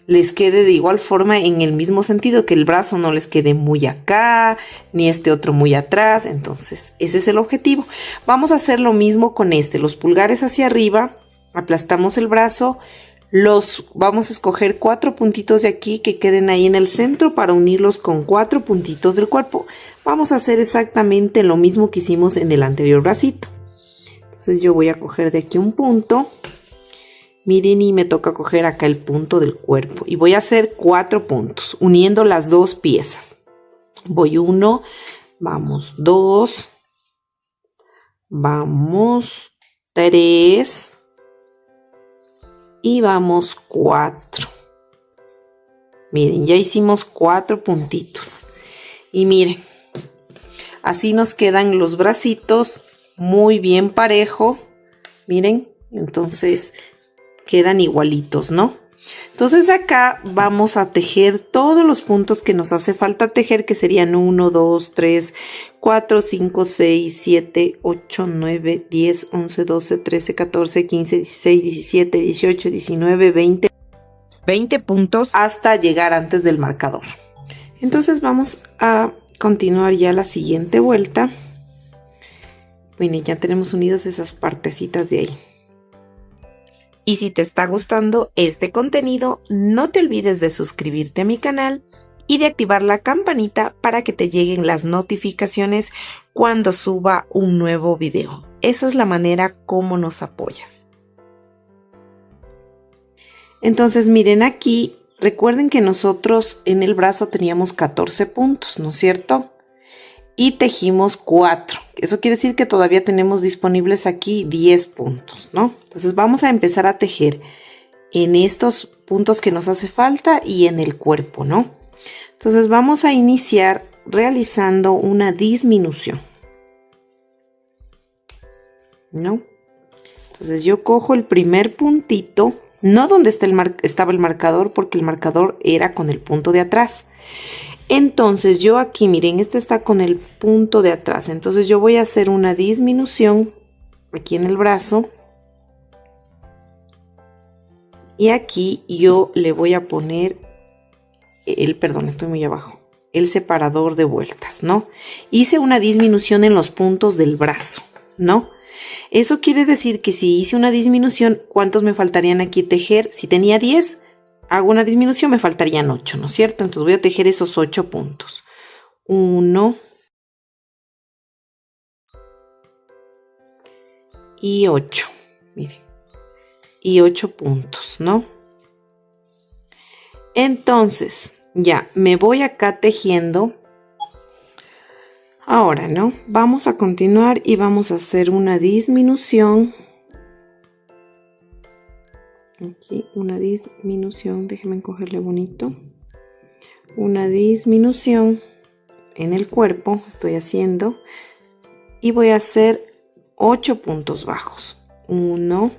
les quede de igual forma en el mismo sentido, que el brazo no les quede muy acá, ni este otro muy atrás. Entonces, ese es el objetivo. Vamos a hacer lo mismo con los pulgares hacia arriba, aplastamos el brazo, vamos a escoger 4 puntitos de aquí que queden ahí en el centro para unirlos con 4 puntitos del cuerpo. Vamos a hacer exactamente lo mismo que hicimos en el anterior bracito. Entonces, yo voy a coger de aquí un punto. Miren, y me toca coger acá el punto del cuerpo y voy a hacer 4 puntos uniendo las 2 piezas. Voy 1, vamos 2, vamos 3 y vamos 4. Miren, ya hicimos 4 puntitos. Y miren, así nos quedan los bracitos muy bien parejo. Miren, entonces quedan igualitos, ¿no? Entonces acá vamos a tejer todos los puntos que nos hace falta tejer, que serían 1, 2, 3, 4, 5, 6, 7, 8, 9, 10, 11, 12, 13, 14, 15, 16, 17, 18, 19, 20. 20 puntos hasta llegar antes del marcador. Entonces vamos a continuar ya la siguiente vuelta. Bueno, ya tenemos unidas esas partecitas de ahí. Y si te está gustando este contenido, no te olvides de suscribirte a mi canal y de activar la campanita para que te lleguen las notificaciones cuando suba un nuevo video. Esa es la manera como nos apoyas. Entonces miren aquí, recuerden que nosotros en el brazo teníamos 14 puntos, ¿no es cierto? Y tejimos 4. Eso quiere decir que todavía tenemos disponibles aquí 10 puntos, ¿no? Entonces vamos a empezar a tejer en estos puntos que nos hace falta y en el cuerpo, ¿no? Entonces vamos a iniciar realizando una disminución, ¿no? Entonces yo cojo el primer puntito, no donde está estaba el marcador, porque el marcador era con el punto de atrás. Entonces yo aquí, miren, este está con el punto de atrás. Entonces yo voy a hacer una disminución aquí en el brazo. Y aquí yo le voy a poner perdón, estoy muy abajo, el separador de vueltas, ¿no? Hice una disminución en los puntos del brazo, ¿no? Eso quiere decir que si hice una disminución, ¿cuántos me faltarían aquí tejer? Si tenía 10, hago una disminución, me faltarían 8, ¿no es cierto? Entonces voy a tejer esos 8 puntos. 1 y 8, miren. Y 8 puntos, ¿no? Entonces, ya, me voy acá tejiendo. Ahora, ¿no? Vamos a continuar y vamos a hacer una disminución. Aquí una disminución, déjenme encogerle bonito. Una disminución en el cuerpo, estoy haciendo. Y voy a hacer 8 puntos bajos. 1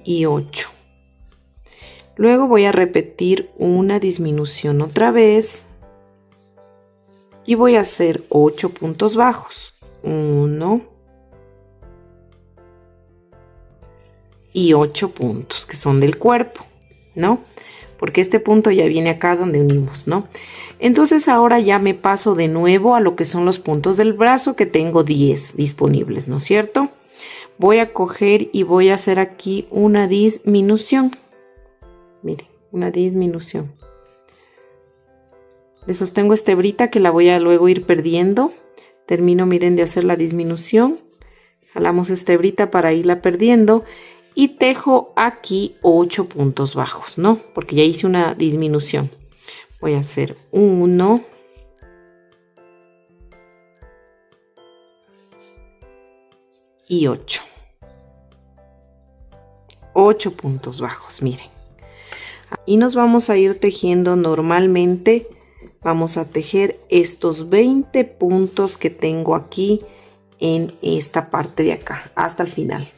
y 8. Luego voy a repetir una disminución otra vez. Y voy a hacer 8 puntos bajos. 1 y 8 puntos que son del cuerpo, ¿no? Porque este punto ya viene acá donde unimos, ¿no? Entonces ahora ya me paso de nuevo a lo que son los puntos del brazo, que tengo 10 disponibles, ¿no es cierto? Voy a coger y voy a hacer aquí una disminución. Miren, una disminución. Le sostengo esta hebrita que la voy a luego ir perdiendo. Termino, miren, de hacer la disminución. Jalamos esta hebrita para irla perdiendo. Y tejo aquí 8 puntos bajos, ¿no? Porque ya hice una disminución. Voy a hacer 1 y 8. 8 puntos bajos, miren. Y nos vamos a ir tejiendo normalmente. Vamos a tejer estos 20 puntos que tengo aquí en esta parte de acá, hasta el final.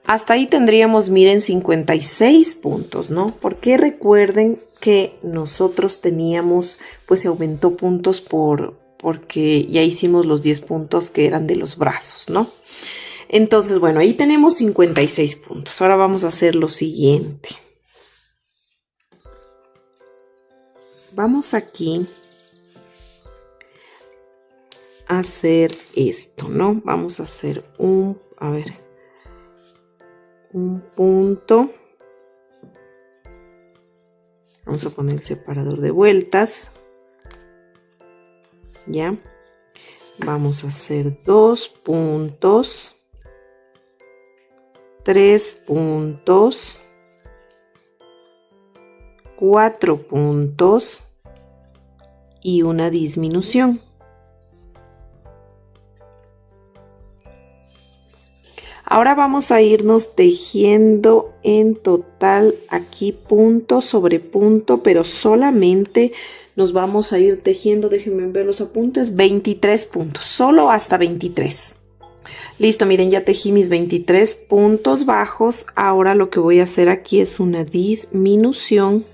Hasta ahí tendríamos, miren, 56 puntos, ¿no? Porque recuerden que nosotros teníamos, pues se aumentó puntos porque ya hicimos los 10 puntos que eran de los brazos, ¿no? Entonces, bueno, ahí tenemos 56 puntos. Ahora vamos a hacer lo siguiente. Vamos aquí a hacer esto, ¿no? Vamos a hacer un punto. Vamos a poner el separador de vueltas. Ya. Vamos a hacer 2 puntos. 3 puntos. 4 puntos y una disminución. Ahora vamos a irnos tejiendo en total aquí punto sobre punto, pero solamente nos vamos a ir tejiendo, déjenme ver los apuntes, 23 puntos, solo hasta 23. Listo, miren, ya tejí mis 23 puntos bajos. Ahora lo que voy a hacer aquí es una disminución.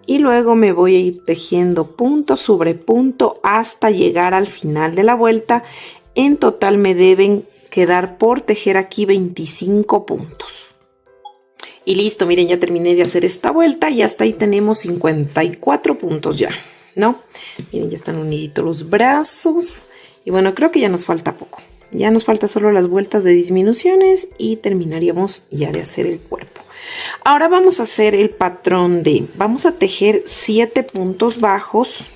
Y luego me voy a ir tejiendo punto sobre punto hasta llegar al final de la vuelta. En total me deben quedar por tejer aquí 25 puntos. Y listo, miren, ya terminé de hacer esta vuelta y hasta ahí tenemos 54 puntos ya, ¿no? Miren, ya están uniditos los brazos. Y bueno, creo que ya nos falta poco. Ya nos falta solo las vueltas de disminuciones y terminaríamos ya de hacer el cuerpo. Ahora vamos a hacer el patrón vamos a tejer 7 puntos bajos.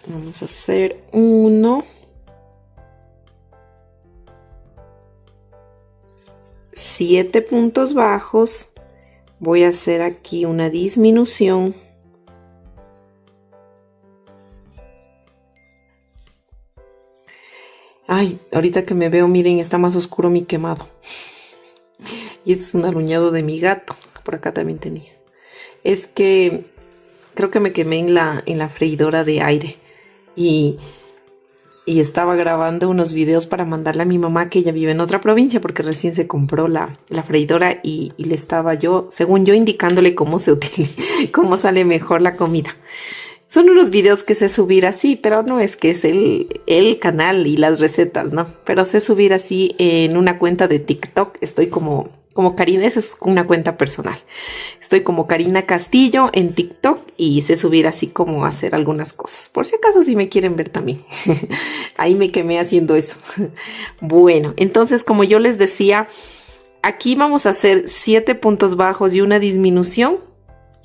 Vamos a hacer 1, 7 puntos bajos. Voy a hacer aquí una disminución. Ay, ahorita que me veo, miren, está más oscuro mi quemado. Y este es un aruñado de mi gato, que por acá también tenía. Es que creo que me quemé en la freidora de aire. Y estaba grabando unos videos para mandarle a mi mamá, que ella vive en otra provincia, porque recién se compró la freidora y le estaba yo, según yo, indicándole cómo se utiliza, cómo sale mejor la comida. Son unos videos que sé subir así, pero no es que es el canal y las recetas, ¿no? Pero sé subir así en una cuenta de TikTok. Estoy como Karina, esa es una cuenta personal. Estoy como Karina Castillo en TikTok y sé subir así como hacer algunas cosas. Por si acaso si me quieren ver también. Ahí me quemé haciendo eso. Bueno, entonces como yo les decía, aquí vamos a hacer 7 puntos bajos y una disminución.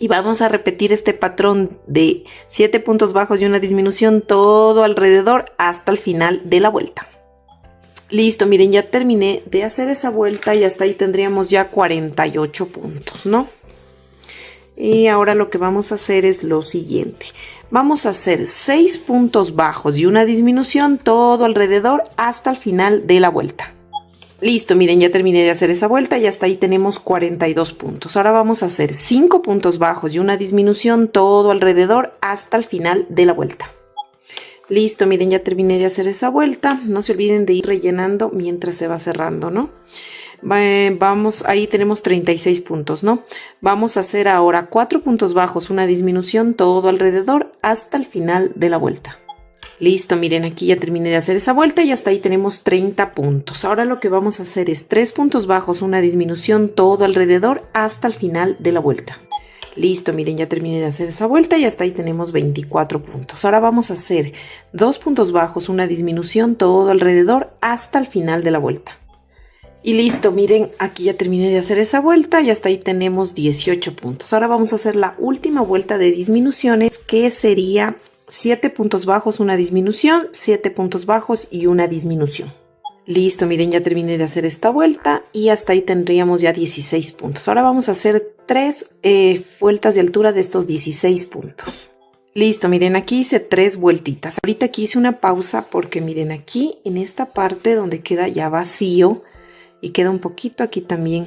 Y vamos a repetir este patrón de 7 puntos bajos y una disminución todo alrededor hasta el final de la vuelta. Listo, miren, ya terminé de hacer esa vuelta y hasta ahí tendríamos ya 48 puntos, ¿no? Y ahora lo que vamos a hacer es lo siguiente. Vamos a hacer 6 puntos bajos y una disminución todo alrededor hasta el final de la vuelta. Listo, miren, ya terminé de hacer esa vuelta y hasta ahí tenemos 42 puntos. Ahora vamos a hacer 5 puntos bajos y una disminución todo alrededor hasta el final de la vuelta. Listo, miren, ya terminé de hacer esa vuelta. No se olviden de ir rellenando mientras se va cerrando, ¿no? Vamos, ahí tenemos 36 puntos, ¿no? Vamos a hacer ahora 4 puntos bajos, una disminución todo alrededor hasta el final de la vuelta. Listo, miren, aquí ya terminé de hacer esa vuelta y hasta ahí tenemos 30 puntos. Ahora lo que vamos a hacer es 3 puntos bajos, una disminución todo alrededor hasta el final de la vuelta. Listo, miren, ya terminé de hacer esa vuelta y hasta ahí tenemos 24 puntos. Ahora vamos a hacer 2 puntos bajos, una disminución todo alrededor hasta el final de la vuelta. Y listo, miren, aquí ya terminé de hacer esa vuelta y hasta ahí tenemos 18 puntos. Ahora vamos a hacer la última vuelta de disminuciones, que sería 7 puntos bajos, una disminución, 7 puntos bajos y una disminución. Listo, miren, ya terminé de hacer esta vuelta y hasta ahí tendríamos ya 16 puntos. Ahora vamos a hacer 3 vueltas de altura de estos 16 puntos. Listo, miren, aquí hice 3 vueltitas. Ahorita aquí hice una pausa porque miren, aquí en esta parte donde queda ya vacío y queda un poquito aquí también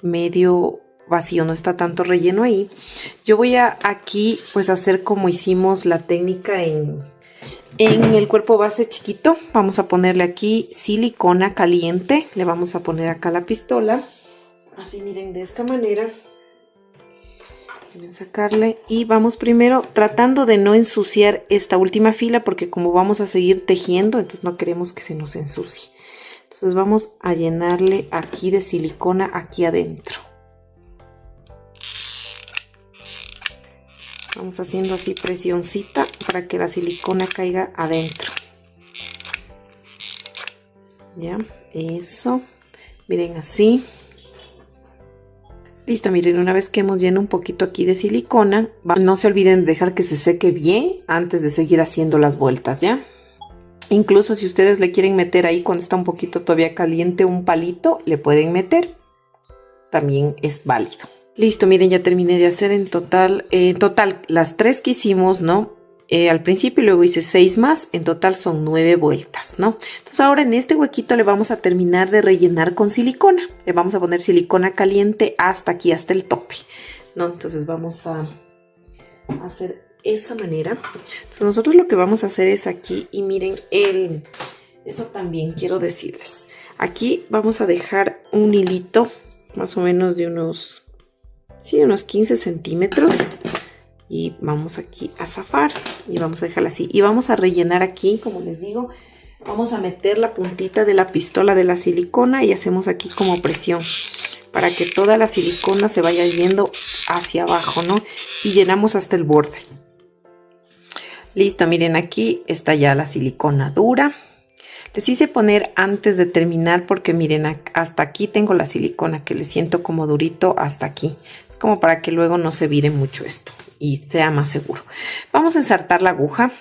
medio vacío, no está tanto relleno ahí. Yo voy a aquí pues hacer como hicimos la técnica en el cuerpo base chiquito. Vamos a ponerle aquí silicona caliente, le vamos a poner acá la pistola, así miren, de esta manera. Voy a sacarle y vamos primero tratando de no ensuciar esta última fila porque como vamos a seguir tejiendo, entonces no queremos que se nos ensucie. Entonces vamos a llenarle aquí de silicona aquí adentro. Vamos haciendo así presioncita para que la silicona caiga adentro. Ya, eso. Miren así. Listo, miren, una vez que hemos llenado un poquito aquí de silicona, no se olviden de dejar que se seque bien antes de seguir haciendo las vueltas, ¿ya? Incluso si ustedes le quieren meter ahí cuando está un poquito todavía caliente un palito, le pueden meter. También es válido. Listo, miren, ya terminé de hacer en total las 3 que hicimos, ¿no? Al principio y luego hice 6 más, en total son 9 vueltas, ¿no? Entonces ahora en este huequito le vamos a terminar de rellenar con silicona. Le vamos a poner silicona caliente hasta aquí, hasta el tope, ¿no? Entonces vamos a hacer esa manera. Entonces nosotros lo que vamos a hacer es aquí, y miren, eso también quiero decirles. Aquí vamos a dejar un hilito más o menos de unos 15 centímetros. Y vamos aquí a zafar y vamos a dejarla así. Y vamos a rellenar aquí, como les digo, vamos a meter la puntita de la pistola de la silicona y hacemos aquí como presión para que toda la silicona se vaya yendo hacia abajo, ¿no? Y llenamos hasta el borde. Listo, miren, aquí está ya la silicona dura. Les hice poner antes de terminar porque miren, hasta aquí tengo la silicona que le siento como durito hasta aquí. Es como para que luego no se vire mucho esto y sea más seguro. Vamos a ensartar la aguja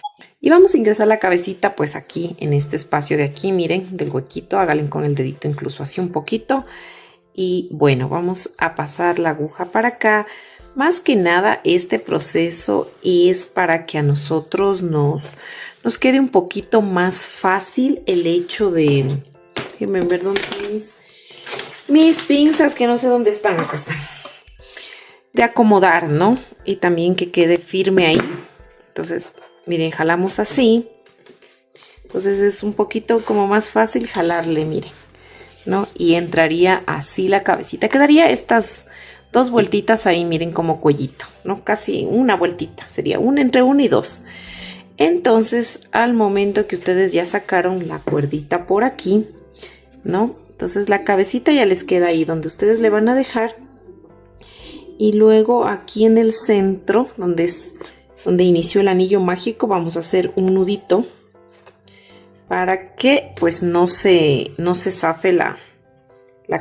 y vamos a ingresar la cabecita pues aquí en este espacio de aquí, miren, del huequito. Háganle con el dedito incluso así un poquito. Y bueno, vamos a pasar la aguja para acá. Más que nada este proceso es para que a nosotros nos quede un poquito más fácil el hecho de... Déjenme ver dónde mis pinzas, que no sé dónde están. Acá están. De acomodar, ¿no? Y también que quede firme ahí. Entonces, miren, jalamos así. Entonces es un poquito como más fácil jalarle, miren, ¿no? Y entraría así la cabecita. Quedaría estas 2 vueltitas ahí, miren, como cuellito, ¿no? Casi una vueltita. Sería una entre 1 y 2. Entonces, al momento que ustedes ya sacaron la cuerdita por aquí, ¿no? Entonces la cabecita ya les queda ahí donde ustedes le van a dejar. Y luego aquí en el centro, donde inició el anillo mágico, vamos a hacer un nudito para que pues no se zafe la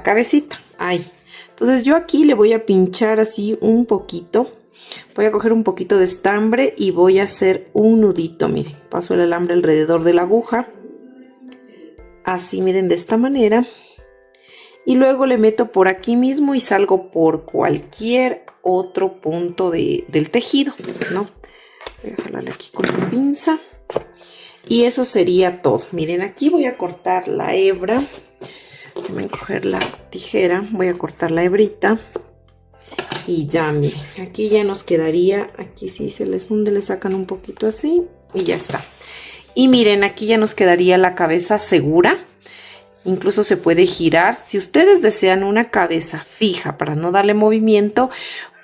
cabecita. Ahí. Entonces yo aquí le voy a pinchar así un poquito. Voy a coger un poquito de estambre y voy a hacer un nudito. Miren, paso el alambre alrededor de la aguja. Así, miren, de esta manera. Y luego le meto por aquí mismo y salgo por cualquier otro punto del tejido, ¿no? Voy a jalarle aquí con la pinza. Y eso sería todo. Miren, aquí voy a cortar la hebra. Voy a coger la tijera. Voy a cortar la hebrita. Y ya, miren, aquí ya nos quedaría. Aquí sí se les hunde, le sacan un poquito así. Y ya está. Y miren, aquí ya nos quedaría la cabeza segura. Incluso se puede girar. Si ustedes desean una cabeza fija para no darle movimiento,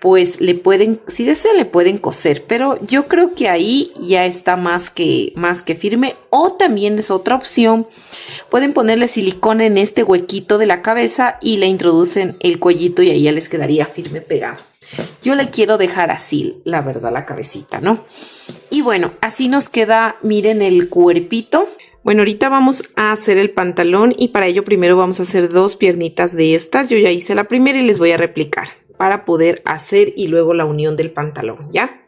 pues le pueden, si desean, le pueden coser. Pero yo creo que ahí ya está más que firme. O también es otra opción. Pueden ponerle silicona en este huequito de la cabeza y le introducen el cuellito y ahí ya les quedaría firme pegado. Yo le quiero dejar así, la verdad, la cabecita, ¿no? Y bueno, así nos queda, miren, el cuerpito. Bueno, ahorita vamos a hacer el pantalón y para ello primero vamos a hacer 2 piernitas de estas. Yo ya hice la primera y les voy a replicar para poder hacer y luego la unión del pantalón, ¿ya?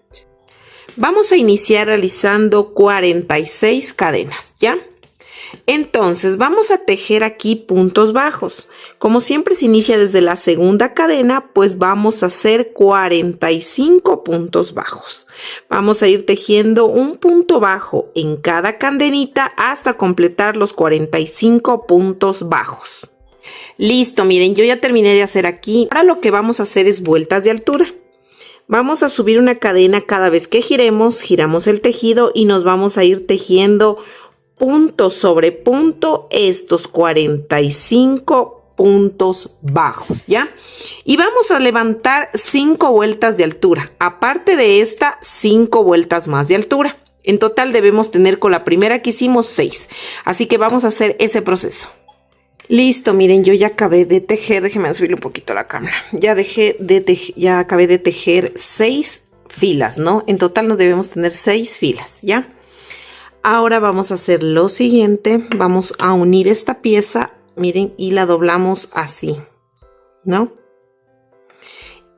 Vamos a iniciar realizando 46 cadenas, ¿ya? Entonces vamos a tejer aquí puntos bajos. Como siempre se inicia desde la segunda cadena, pues vamos a hacer 45 puntos bajos. Vamos a ir tejiendo un punto bajo en cada cadenita hasta completar los 45 puntos bajos. Listo, miren, yo ya terminé de hacer aquí. Ahora lo que vamos a hacer es vueltas de altura. Vamos a subir una cadena cada vez que giremos el tejido y nos vamos a ir tejiendo punto sobre punto estos 45 puntos bajos, ¿ya? Y vamos a levantar 5 vueltas de altura. Aparte de esta, 5 vueltas más de altura. En total debemos tener con la primera que hicimos 6. Así que vamos a hacer ese proceso. Listo, miren, yo ya acabé de tejer. Déjenme subirle un poquito la cámara. Ya acabé de tejer 6 filas, ¿no? En total nos debemos tener 6 filas, ¿ya? Ahora vamos a hacer lo siguiente. Vamos a unir esta pieza, miren, y la doblamos así, ¿no?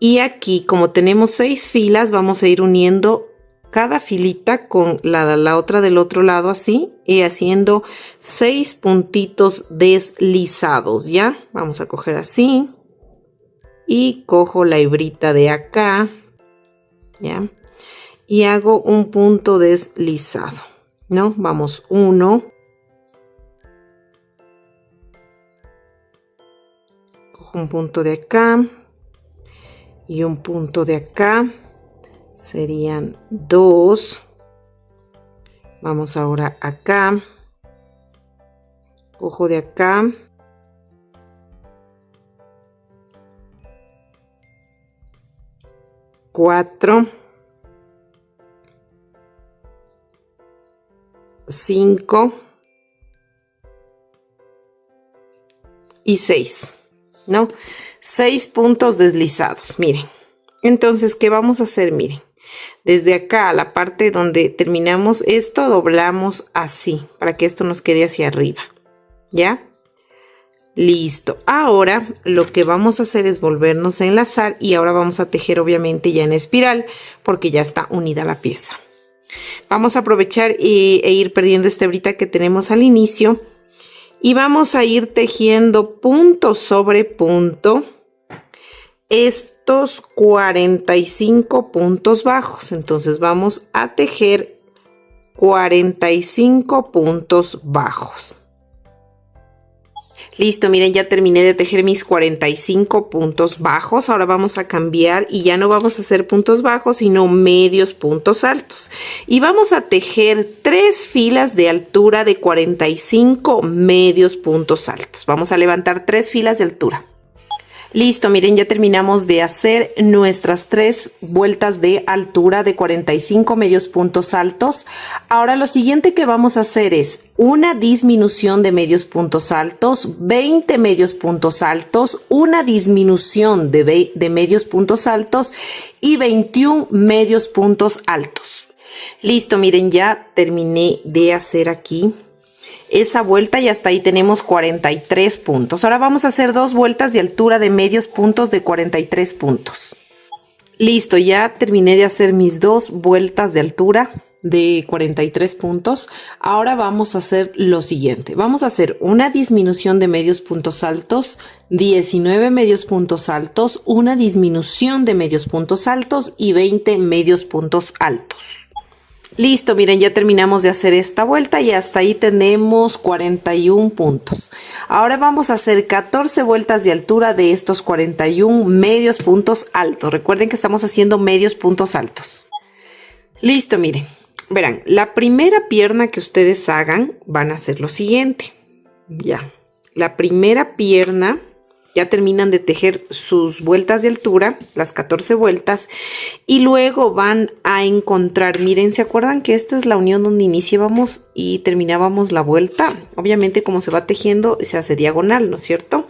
Y aquí, como tenemos 6 filas, vamos a ir uniendo cada filita con la otra del otro lado así y haciendo 6 puntitos deslizados, ¿ya? Vamos a coger así y cojo la hebrita de acá, ¿ya? Y hago un punto deslizado, ¿no? Vamos 1, cojo un punto de acá y un punto de acá, serían 2. Vamos ahora acá, cojo de acá, 4, 5 y 6, ¿no? 6 puntos deslizados, miren. Entonces, ¿qué vamos a hacer? Miren, desde acá a la parte donde terminamos esto, doblamos así, para que esto nos quede hacia arriba, ¿ya? Listo. Ahora lo que vamos a hacer es volvernos a enlazar y ahora vamos a tejer obviamente ya en espiral, porque ya está unida la pieza. Vamos a aprovechar e ir perdiendo esta hebrita que tenemos al inicio y vamos a ir tejiendo punto sobre punto estos 45 puntos bajos. Entonces vamos a tejer 45 puntos bajos. Listo, miren, ya terminé de tejer mis 45 puntos bajos. Ahora vamos a cambiar y ya no vamos a hacer puntos bajos, sino medios puntos altos. Y vamos a tejer 3 filas de altura de 45 medios puntos altos. Vamos a levantar 3 filas de altura. Listo, miren, ya terminamos de hacer nuestras 3 vueltas de altura de 45 medios puntos altos. Ahora lo siguiente que vamos a hacer es una disminución de medios puntos altos, 20 medios puntos altos, una disminución de medios puntos altos y 21 medios puntos altos. Listo, miren, ya terminé de hacer aquí esa vuelta y hasta ahí tenemos 43 puntos. Ahora vamos a hacer 2 vueltas de altura de medios puntos de 43 puntos. Listo, ya terminé de hacer mis 2 vueltas de altura de 43 puntos. Ahora vamos a hacer lo siguiente. Vamos a hacer una disminución de medios puntos altos, 19 medios puntos altos, una disminución de medios puntos altos y 20 medios puntos altos. Listo, miren, ya terminamos de hacer esta vuelta y hasta ahí tenemos 41 puntos. Ahora vamos a hacer 14 vueltas de altura de estos 41 medios puntos altos. Recuerden que estamos haciendo medios puntos altos. Listo, miren, verán, la primera pierna que ustedes hagan van a hacer lo siguiente. Ya, la primera pierna, ya terminan de tejer sus vueltas de altura, las 14 vueltas, y luego van a encontrar, miren, ¿se acuerdan que esta es la unión donde iniciábamos y terminábamos la vuelta? Obviamente como se va tejiendo se hace diagonal, ¿no es cierto?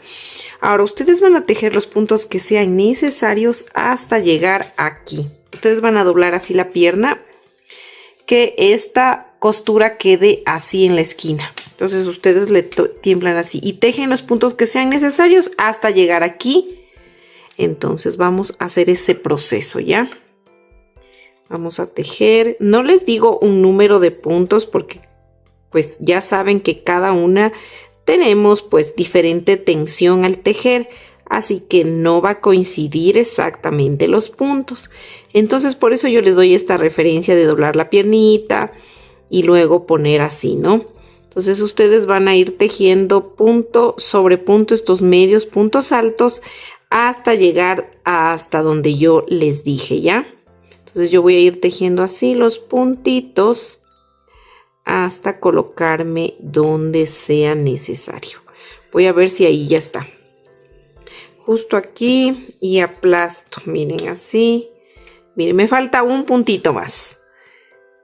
Ahora ustedes van a tejer los puntos que sean necesarios hasta llegar aquí. Ustedes van a doblar así la pierna, que esta costura quede así en la esquina. Entonces ustedes le tiemblan así y tejen los puntos que sean necesarios hasta llegar aquí. Entonces vamos a hacer ese proceso, ¿ya? Vamos a tejer. No les digo un número de puntos porque pues ya saben que cada una tenemos pues diferente tensión al tejer. Así que no va a coincidir exactamente los puntos. Entonces por eso yo les doy esta referencia de doblar la piernita y luego poner así, ¿no? Entonces ustedes van a ir tejiendo punto sobre punto estos medios puntos altos hasta llegar hasta donde yo les dije, ¿ya? Entonces yo voy a ir tejiendo así los puntitos hasta colocarme donde sea necesario. Voy a ver si ahí ya está. Justo aquí y aplasto, miren así. Miren, me falta un puntito más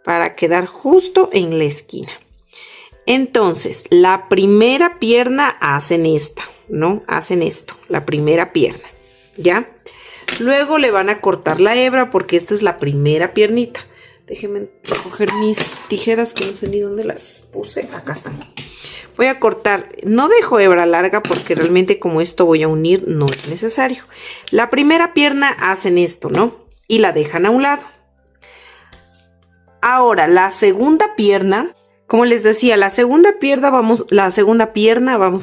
para quedar justo en la esquina. Entonces, la primera pierna hacen esta, ¿no? Hacen esto, la primera pierna, ¿ya? Luego le van a cortar la hebra porque esta es la primera piernita. Déjenme coger mis tijeras que no sé ni dónde las puse. Acá están. Voy a cortar, no dejo hebra larga porque realmente como esto voy a unir no es necesario. La primera pierna hacen esto, ¿no? Y la dejan a un lado. Ahora, la segunda pierna Como les decía, la segunda pierna vamos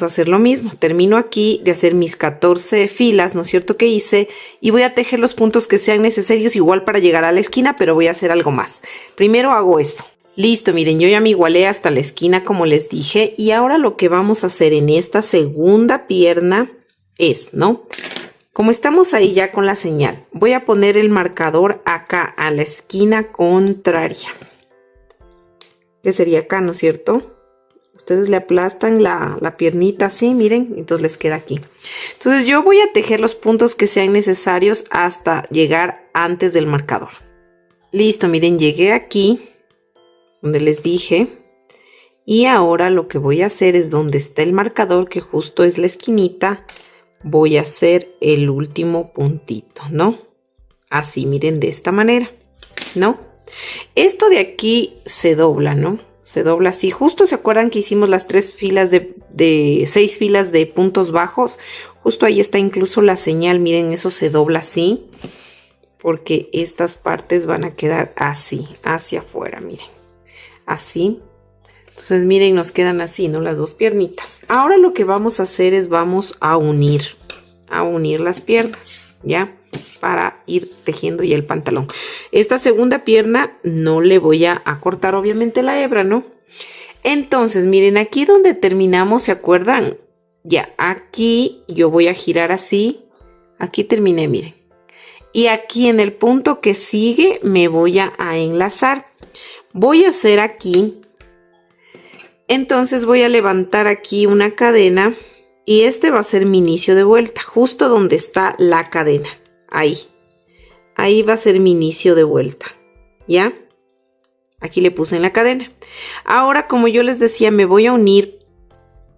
a hacer lo mismo. Termino aquí de hacer mis 14 filas, ¿no es cierto?, que hice, y voy a tejer los puntos que sean necesarios igual para llegar a la esquina, pero voy a hacer algo más. Primero hago esto. Listo, miren, yo ya me igualé hasta la esquina como les dije, y ahora lo que vamos a hacer en esta segunda pierna es, ¿no? Como estamos ahí ya con la señal, voy a poner el marcador acá a la esquina contraria. Que sería acá, ¿no es cierto? Ustedes le aplastan la piernita así, miren, entonces les queda aquí. Entonces yo voy a tejer los puntos que sean necesarios hasta llegar antes del marcador. Listo, miren, llegué aquí, donde les dije. Y ahora lo que voy a hacer es donde está el marcador, que justo es la esquinita, voy a hacer el último puntito, ¿no? Así, miren, de esta manera, ¿no? Esto de aquí se dobla, ¿no? Se dobla así. Justo se acuerdan que hicimos las 6 filas de puntos bajos. Justo ahí está incluso la señal. Miren, eso se dobla así. Porque estas partes van a quedar así, hacia afuera, miren. Así. Entonces, miren, nos quedan así, ¿no? Las dos piernitas. Ahora lo que vamos a hacer es vamos a unir las piernas, ¿ya? Para ir tejiendo ya el pantalón. Esta segunda pierna no le voy a cortar obviamente la hebra, ¿no? Entonces, miren, aquí donde terminamos, ¿se acuerdan? Ya, aquí yo voy a girar así. Aquí terminé, miren. Y aquí en el punto que sigue me voy a enlazar. Voy a hacer aquí. Entonces voy a levantar aquí una cadena. Y este va a ser mi inicio de vuelta. Justo donde está la cadena. Ahí va a ser mi inicio de vuelta, ¿ya? Aquí le puse en la cadena. Ahora, como yo les decía, me voy a unir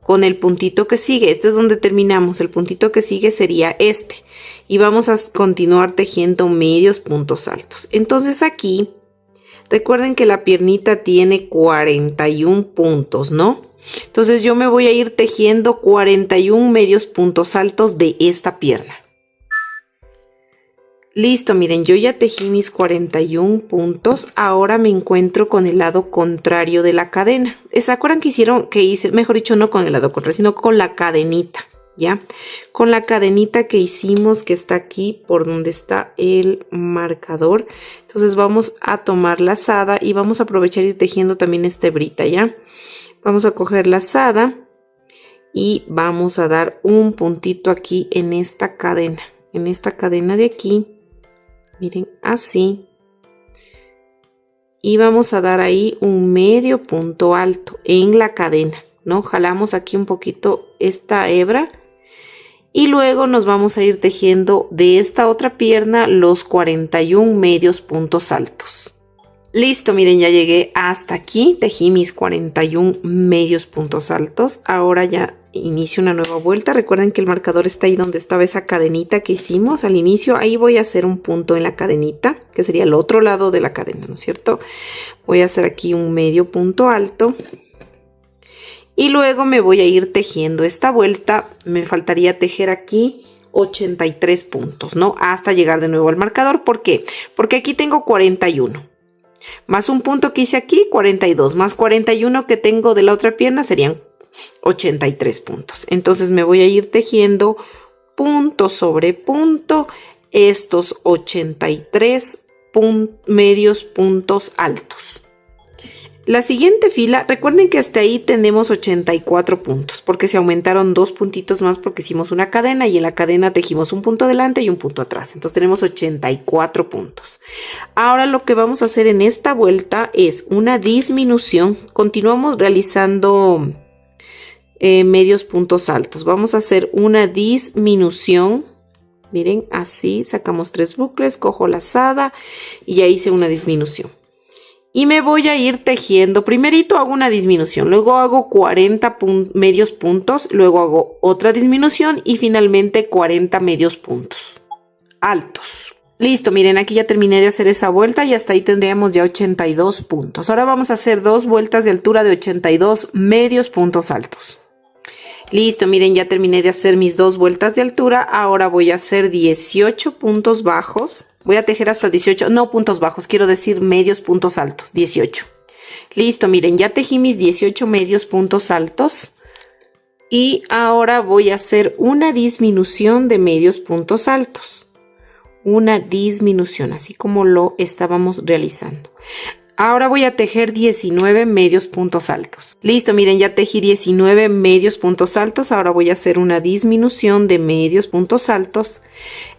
con el puntito que sigue. Este es donde terminamos. El puntito que sigue sería este. Y vamos a continuar tejiendo medios puntos altos. Entonces aquí, recuerden que la piernita tiene 41 puntos, ¿no? Entonces yo me voy a ir tejiendo 41 medios puntos altos de esta pierna. Listo, miren, yo ya tejí mis 41 puntos. Ahora me encuentro con el lado contrario de la cadena. ¿Se acuerdan que hice, mejor dicho, no con el lado contrario, sino con la cadenita, ¿ya? Con la cadenita que hicimos, que está aquí por donde está el marcador. Entonces vamos a tomar la lazada y vamos a aprovechar y ir tejiendo también esta hebrita, ¿ya? Vamos a coger la lazada y vamos a dar un puntito aquí en esta cadena de aquí. Miren, así. Y vamos a dar ahí un medio punto alto en la cadena, ¿no? Jalamos aquí un poquito esta hebra. Y luego nos vamos a ir tejiendo de esta otra pierna los 41 medios puntos altos. Listo, miren, ya llegué hasta aquí. Tejí mis 41 medios puntos altos. Ahora ya inicio una nueva vuelta. Recuerden que el marcador está ahí donde estaba esa cadenita que hicimos al inicio. Ahí voy a hacer un punto en la cadenita, que sería el otro lado de la cadena, ¿no es cierto? Voy a hacer aquí un medio punto alto. Y luego me voy a ir tejiendo esta vuelta. Me faltaría tejer aquí 83 puntos, ¿no? Hasta llegar de nuevo al marcador. ¿Por qué? Porque aquí tengo 41. Más un punto que hice aquí, 42. Más 41 que tengo de la otra pierna serían 83 puntos. Entonces me voy a ir tejiendo punto sobre punto estos 83 medios puntos altos. La siguiente fila, recuerden que hasta ahí tenemos 84 puntos porque se aumentaron 2 puntitos más porque hicimos una cadena y en la cadena tejimos un punto adelante y un punto atrás. Entonces tenemos 84 puntos. Ahora lo que vamos a hacer en esta vuelta es una disminución. Continuamos realizando medios puntos altos. Vamos a hacer una disminución. Miren, así sacamos 3 bucles, cojo lazada y ya hice una disminución. Y me voy a ir tejiendo. Primerito hago una disminución, luego hago 40 medios puntos, luego hago otra disminución y finalmente 40 medios puntos altos. Listo, miren, aquí ya terminé de hacer esa vuelta y hasta ahí tendríamos ya 82 puntos. Ahora vamos a hacer 2 vueltas de altura de 82 medios puntos altos. Listo, miren, ya terminé de hacer mis 2 vueltas de altura. Ahora voy a hacer 18 puntos bajos. Voy a tejer hasta 18, no puntos bajos, quiero decir medios puntos altos, 18. Listo, miren, ya tejí mis 18 medios puntos altos. Y ahora voy a hacer una disminución de medios puntos altos. Una disminución, así como lo estábamos realizando. Ahora voy a tejer 19 medios puntos altos. Listo, miren, ya tejí 19 medios puntos altos. Ahora voy a hacer una disminución de medios puntos altos.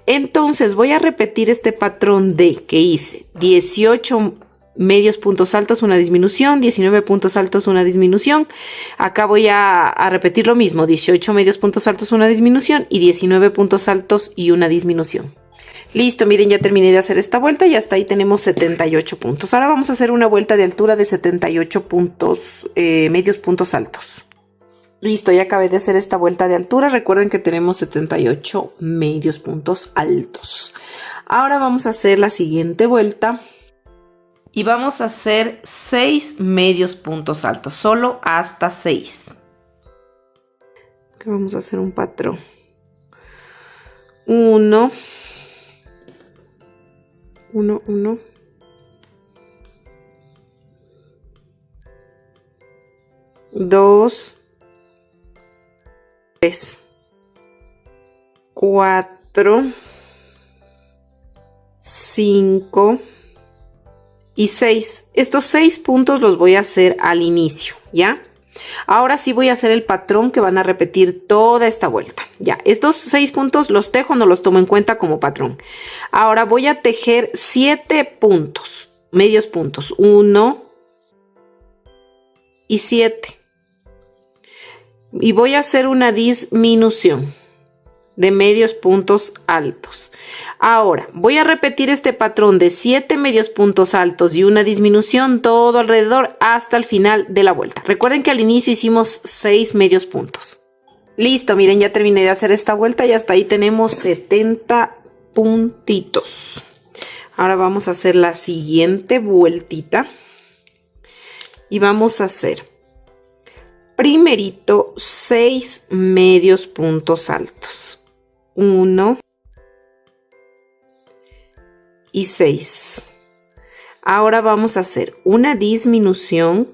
Entonces voy a repetir este patrón de que hice 18 medios puntos altos, una disminución, 19 puntos altos, una disminución. Acá voy a repetir lo mismo, 18 medios puntos altos, una disminución y 19 puntos altos y una disminución. Listo, miren, ya terminé de hacer esta vuelta y hasta ahí tenemos 78 puntos. Ahora vamos a hacer una vuelta de altura de 78 puntos, medios puntos altos. Listo, ya acabé de hacer esta vuelta de altura. Recuerden que tenemos 78 medios puntos altos. Ahora vamos a hacer la siguiente vuelta. Y vamos a hacer 6 medios puntos altos, solo hasta 6. Vamos a hacer un patrón. 1, 1, 1. 2, 3, 4, 5 y 6. Estos 6 puntos los voy a hacer al inicio, ¿ya? Ahora sí voy a hacer el patrón que van a repetir toda esta vuelta. Ya, estos 6 puntos los tejo, no los tomo en cuenta como patrón. Ahora voy a tejer 7 puntos, medios puntos. 1 y 7. Y voy a hacer una disminución de medios puntos altos. Ahora voy a repetir este patrón de 7 medios puntos altos y una disminución todo alrededor hasta el final de la vuelta. Recuerden que al inicio hicimos 6 medios puntos. Listo, miren, ya terminé de hacer esta vuelta y hasta ahí tenemos 70 puntitos. Ahora vamos a hacer la siguiente vueltita y vamos a hacer primerito 6 medios puntos altos. 1 y 6. Ahora vamos a hacer una disminución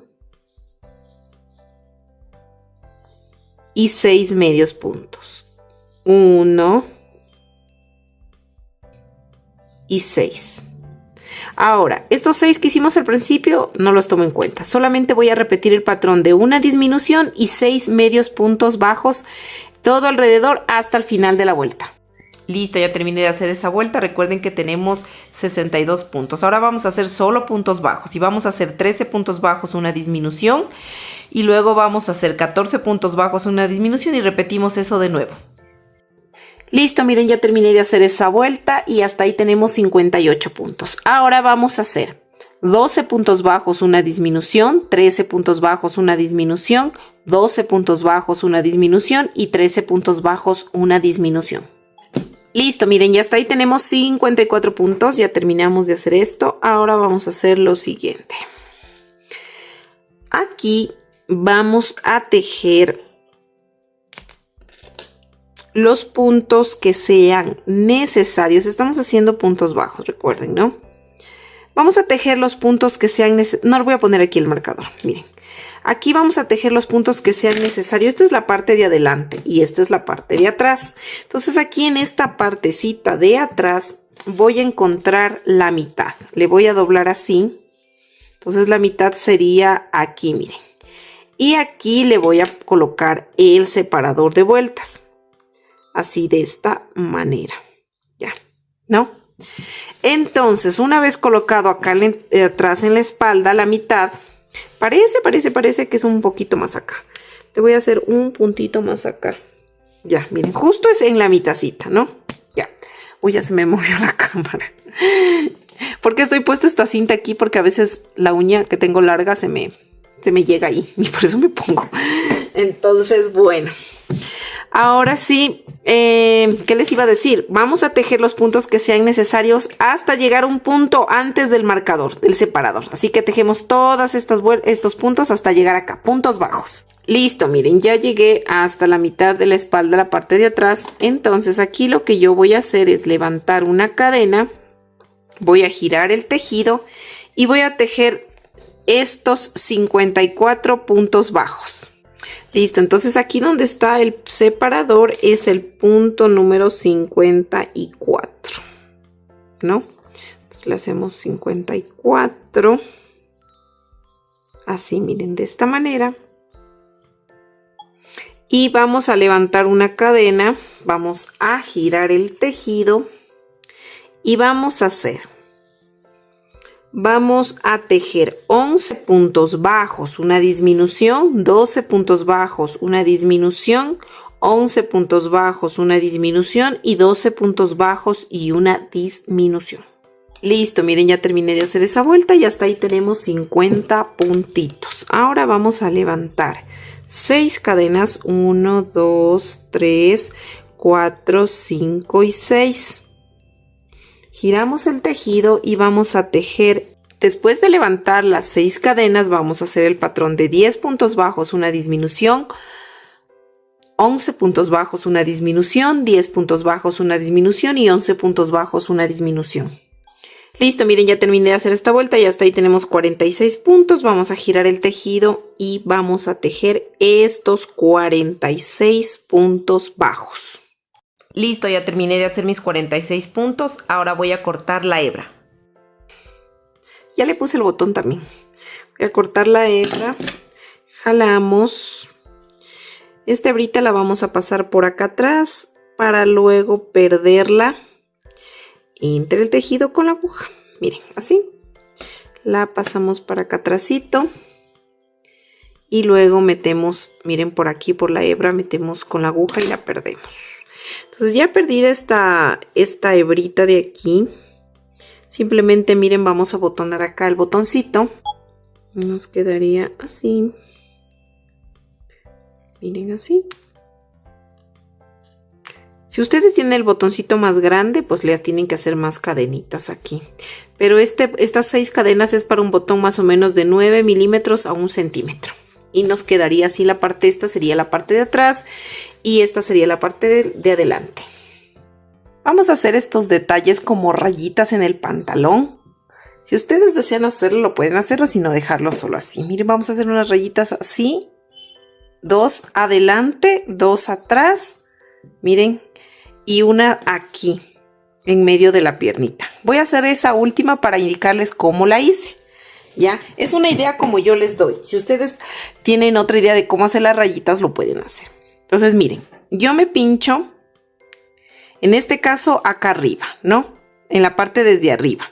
y 6 medios puntos. 1 y 6. Ahora, estos 6 que hicimos al principio no los tomo en cuenta. Solamente voy a repetir el patrón de una disminución y 6 medios puntos bajos todo alrededor hasta el final de la vuelta. Listo, ya terminé de hacer esa vuelta. Recuerden que tenemos 62 puntos. Ahora vamos a hacer solo puntos bajos y vamos a hacer 13 puntos bajos, una disminución, y luego vamos a hacer 14 puntos bajos, una disminución, y repetimos eso de nuevo. Listo, miren, ya terminé de hacer esa vuelta y hasta ahí tenemos 58 puntos. Ahora vamos a hacer 12 puntos bajos, una disminución, 13 puntos bajos, una disminución, 12 puntos bajos, una disminución y 13 puntos bajos, una disminución. Listo, miren, ya hasta ahí tenemos 54 puntos. Ya terminamos de hacer esto. Ahora vamos a hacer lo siguiente. Aquí vamos a tejer los puntos que sean necesarios. Estamos haciendo puntos bajos, recuerden, ¿no? Vamos a tejer los puntos que sean necesarios. No, le voy a poner aquí el marcador, miren. Aquí vamos a tejer los puntos que sean necesarios. Esta es la parte de adelante y esta es la parte de atrás. Entonces aquí en esta partecita de atrás voy a encontrar la mitad. Le voy a doblar así. Entonces la mitad sería aquí, miren. Y aquí le voy a colocar el separador de vueltas. Así, de esta manera. Ya, ¿no? Entonces, una vez colocado acá atrás en la espalda, la mitad, parece que es un poquito más acá. Le voy a hacer un puntito más acá. Ya, miren, justo es en la mitacita, ¿no? Ya. Uy, ya se me movió la cámara. ¿Por qué estoy puesto esta cinta aquí? Porque a veces la uña que tengo larga se me llega ahí. Y por eso me pongo. Entonces, bueno. Ahora sí, ¿qué les iba a decir? Vamos a tejer los puntos que sean necesarios hasta llegar a un punto antes del marcador, del separador. Así que tejemos todos estos puntos hasta llegar acá, puntos bajos. Listo, miren, ya llegué hasta la mitad de la espalda, la parte de atrás. Entonces aquí lo que yo voy a hacer es levantar una cadena, voy a girar el tejido y voy a tejer estos 54 puntos bajos. Listo, entonces aquí donde está el separador es el punto número 54, ¿no? Entonces le hacemos 54, así, miren, de esta manera. Y vamos a levantar una cadena, vamos a girar el tejido y vamos a tejer 11 puntos bajos, una disminución, 12 puntos bajos, una disminución, 11 puntos bajos, una disminución y 12 puntos bajos y una disminución. Listo, miren, ya terminé de hacer esa vuelta y hasta ahí tenemos 50 puntitos. Ahora vamos a levantar 6 cadenas, 1, 2, 3, 4, 5 y 6. Giramos el tejido y vamos a tejer. Después de levantar las 6 cadenas, vamos a hacer el patrón de 10 puntos bajos, una disminución, 11 puntos bajos, una disminución, 10 puntos bajos, una disminución y 11 puntos bajos, una disminución. Listo, miren, ya terminé de hacer esta vuelta y hasta ahí tenemos 46 puntos. Vamos a girar el tejido y vamos a tejer estos 46 puntos bajos. Listo, ya terminé de hacer mis 46 puntos. Ahora voy a cortar la hebra. Ya le puse el botón también. Voy a cortar la hebra. Jalamos. Esta hebrita la vamos a pasar por acá atrás para luego perderla entre el tejido con la aguja. Miren, así. La pasamos para acá atrásito. Y luego metemos, miren, por aquí por la hebra, metemos con la aguja y la perdemos. Entonces ya perdida esta hebrita de aquí, simplemente miren, vamos a botonar acá el botoncito, nos quedaría así, miren, así. Si ustedes tienen el botoncito más grande, pues le tienen que hacer más cadenitas aquí, pero estas 6 cadenas es para un botón más o menos de 9 milímetros a 1 centímetro. Y nos quedaría así la parte, esta sería la parte de atrás y esta sería la parte de adelante. Vamos a hacer estos detalles como rayitas en el pantalón. Si ustedes desean hacerlo, lo pueden hacerlo, si no dejarlo solo así. Miren, vamos a hacer unas rayitas así. 2 adelante, 2 atrás. Miren, y una aquí, en medio de la piernita. Voy a hacer esa última para indicarles cómo la hice. ¿Ya? Es una idea como yo les doy. Si ustedes tienen otra idea de cómo hacer las rayitas, lo pueden hacer. Entonces, miren, yo me pincho, en este caso, acá arriba, ¿no? En la parte desde arriba.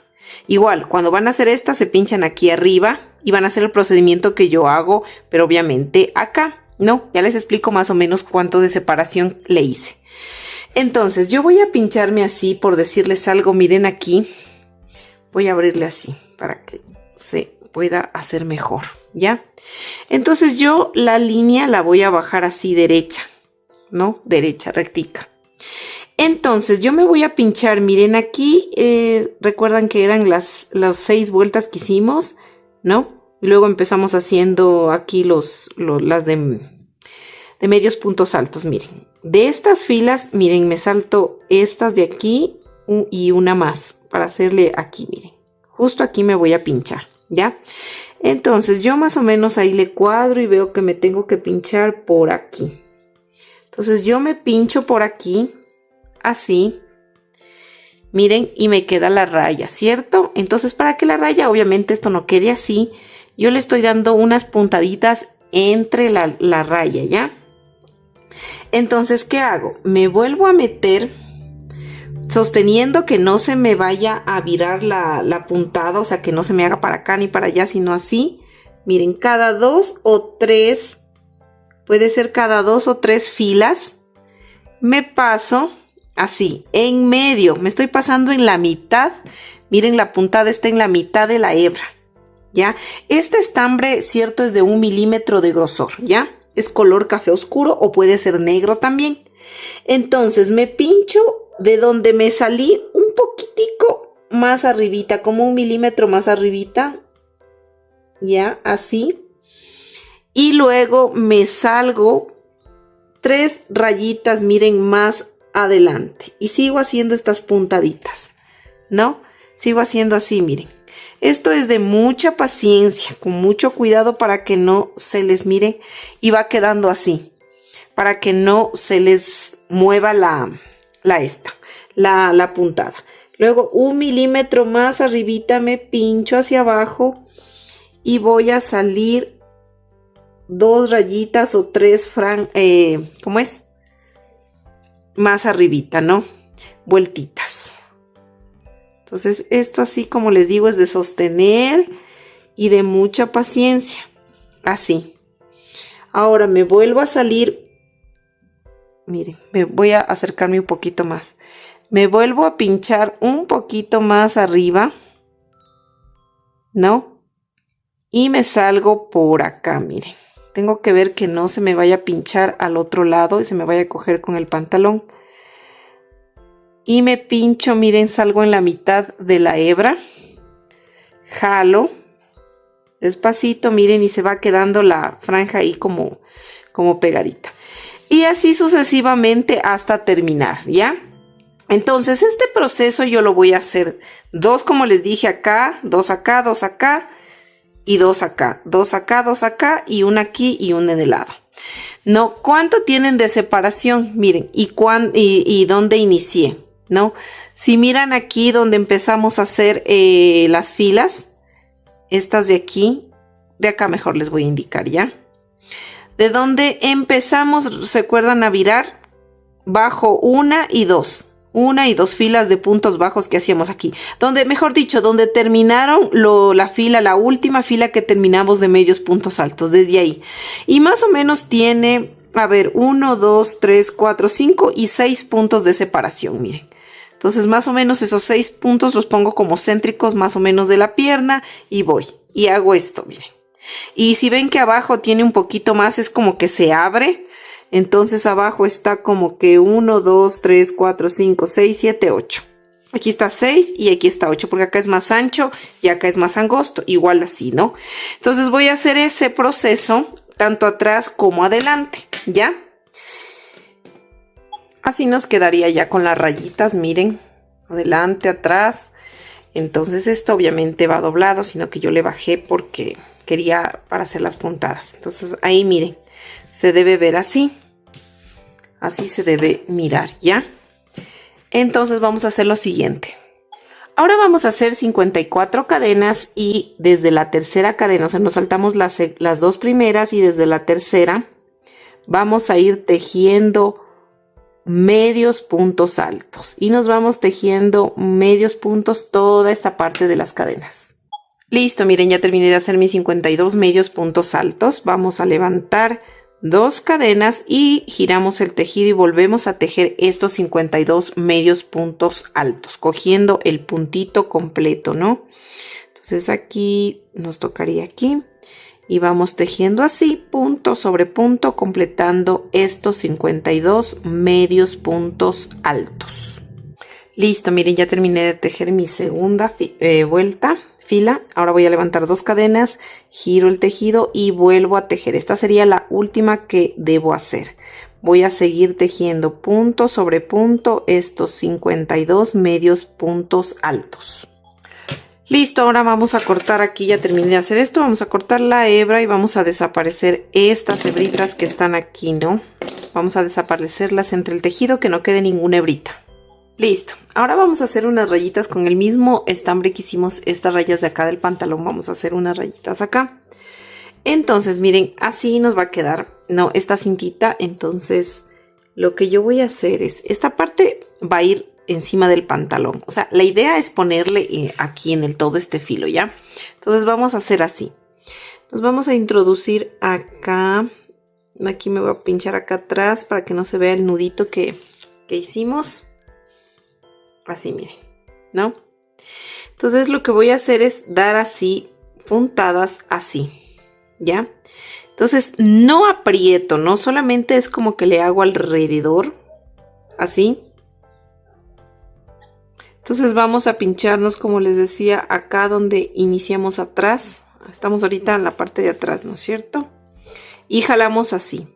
Igual, cuando van a hacer esta, se pinchan aquí arriba y van a hacer el procedimiento que yo hago, pero obviamente acá, ¿no? Ya les explico más o menos cuánto de separación le hice. Entonces, yo voy a pincharme así, por decirles algo, miren aquí. Voy a abrirle así, para que se pueda hacer mejor, ¿ya? Entonces yo la línea la voy a bajar así derecha, ¿no? Derecha, rectica. Entonces yo me voy a pinchar, miren aquí, recuerdan que eran las 6 vueltas que hicimos, ¿no? Y luego empezamos haciendo aquí las de medios puntos altos, miren. De estas filas, miren, me salto estas de aquí y una más para hacerle aquí, miren. Justo aquí me voy a pinchar, ¿ya? Entonces yo más o menos ahí le cuadro y veo que me tengo que pinchar por aquí. Entonces yo me pincho por aquí, así. Miren, y me queda la raya, ¿cierto? Entonces para que la raya, obviamente esto no quede así, yo le estoy dando unas puntaditas entre la raya, ¿ya? Entonces, ¿qué hago? Me vuelvo a meter sosteniendo que no se me vaya a virar la puntada, o sea, que no se me haga para acá ni para allá, sino así. Miren, cada 2 o 3, puede ser cada 2 o 3 filas, me paso así, en medio, me estoy pasando en la mitad. Miren, la puntada está en la mitad de la hebra, ¿ya? Este estambre, cierto, es de 1 milímetro de grosor, ¿ya? Es color café oscuro o puede ser negro también. Entonces me pincho de donde me salí un poquitico más arribita, como 1 milímetro más arribita, ya, así. Y luego me salgo 3 rayitas, miren, más adelante. Y sigo haciendo estas puntaditas, ¿no? Sigo haciendo así, miren. Esto es de mucha paciencia, con mucho cuidado para que no se les mire y va quedando así, para que no se les mueva la puntada. Luego 1 milímetro más arribita me pincho hacia abajo y voy a salir 2 rayitas o 3 ¿cómo es? Más arribita, ¿no? Vueltitas. Entonces esto, así como les digo, es de sostener y de mucha paciencia. Así. Ahora me vuelvo a salir. Miren, me voy a acercarme un poquito más. Me vuelvo a pinchar un poquito más arriba, ¿no? Y me salgo por acá, miren. Tengo que ver que no se me vaya a pinchar al otro lado y se me vaya a coger con el pantalón. Y me pincho, miren, salgo en la mitad de la hebra. Jalo. Despacito, miren, y se va quedando la franja ahí como pegadita. Y así sucesivamente hasta terminar, ¿ya? Entonces este proceso yo lo voy a hacer 2, como les dije, acá, 2 acá, 2 acá y 2 acá, 2 acá, 2 acá y una aquí y una en el lado. ¿No? ¿Cuánto tienen de separación? Miren, y dónde inicié, ¿no? Si miran aquí donde empezamos a hacer las filas, estas de aquí, de acá mejor les voy a indicar, ¿ya? De donde empezamos, ¿se acuerdan a virar? Bajo 1 y 2. 1 y 2 filas de puntos bajos que hacíamos aquí. Donde, mejor dicho, donde terminaron la última fila que terminamos de medios puntos altos, desde ahí. Y más o menos tiene, a ver, 1, 2, 3, 4, 5 y 6 puntos de separación, miren. Entonces, más o menos esos 6 puntos los pongo como céntricos más o menos de la pierna y voy. Y hago esto, miren. Y si ven que abajo tiene un poquito más, es como que se abre. Entonces abajo está como que 1, 2, 3, 4, 5, 6, 7, 8. Aquí está 6 y aquí está 8 porque acá es más ancho y acá es más angosto. Igual así, ¿no? Entonces voy a hacer ese proceso tanto atrás como adelante, ¿ya? Así nos quedaría ya con las rayitas, miren. Adelante, atrás. Entonces esto obviamente va doblado, sino que yo le bajé porque quería para hacer las puntadas. Entonces ahí miren, se debe ver así. Así se debe mirar, ¿ya? Entonces vamos a hacer lo siguiente. Ahora vamos a hacer 54 cadenas y desde la tercera cadena, o sea, nos saltamos las 2 primeras y desde la tercera vamos a ir tejiendo medios puntos altos y nos vamos tejiendo medios puntos toda esta parte de las cadenas. Listo, miren, ya terminé de hacer mis 52 medios puntos altos. Vamos a levantar 2 cadenas y giramos el tejido y volvemos a tejer estos 52 medios puntos altos, cogiendo el puntito completo, ¿no? Entonces aquí nos tocaría aquí y vamos tejiendo así, punto sobre punto, completando estos 52 medios puntos altos. Listo, miren, ya terminé de tejer mi segunda fila. Ahora voy a levantar 2 cadenas, giro el tejido y vuelvo a tejer. Esta sería la última que debo hacer. Voy a seguir tejiendo punto sobre punto estos 52 medios puntos altos. Listo, ahora vamos a cortar aquí, ya terminé de hacer esto, vamos a cortar la hebra y vamos a desaparecer estas hebritas que están aquí, ¿no? Vamos a desaparecerlas entre el tejido, que no quede ninguna hebrita. Listo, ahora vamos a hacer unas rayitas con el mismo estambre que hicimos estas rayas de acá del pantalón. Vamos a hacer unas rayitas acá. Entonces, miren, así nos va a quedar, ¿no? Esta cintita. Entonces, lo que yo voy a hacer es, esta parte va a ir encima del pantalón. O sea, la idea es ponerle aquí en el todo este filo, ¿ya? Entonces, vamos a hacer así. Nos vamos a introducir acá. Aquí me voy a pinchar acá atrás para que no se vea el nudito que hicimos. Así, miren, ¿no? Entonces lo que voy a hacer es dar así puntadas así, ¿ya? Entonces no aprieto, no solamente es como que le hago alrededor, así. Entonces vamos a pincharnos, como les decía, acá donde iniciamos atrás. Estamos ahorita en la parte de atrás, ¿no es cierto? Y jalamos así.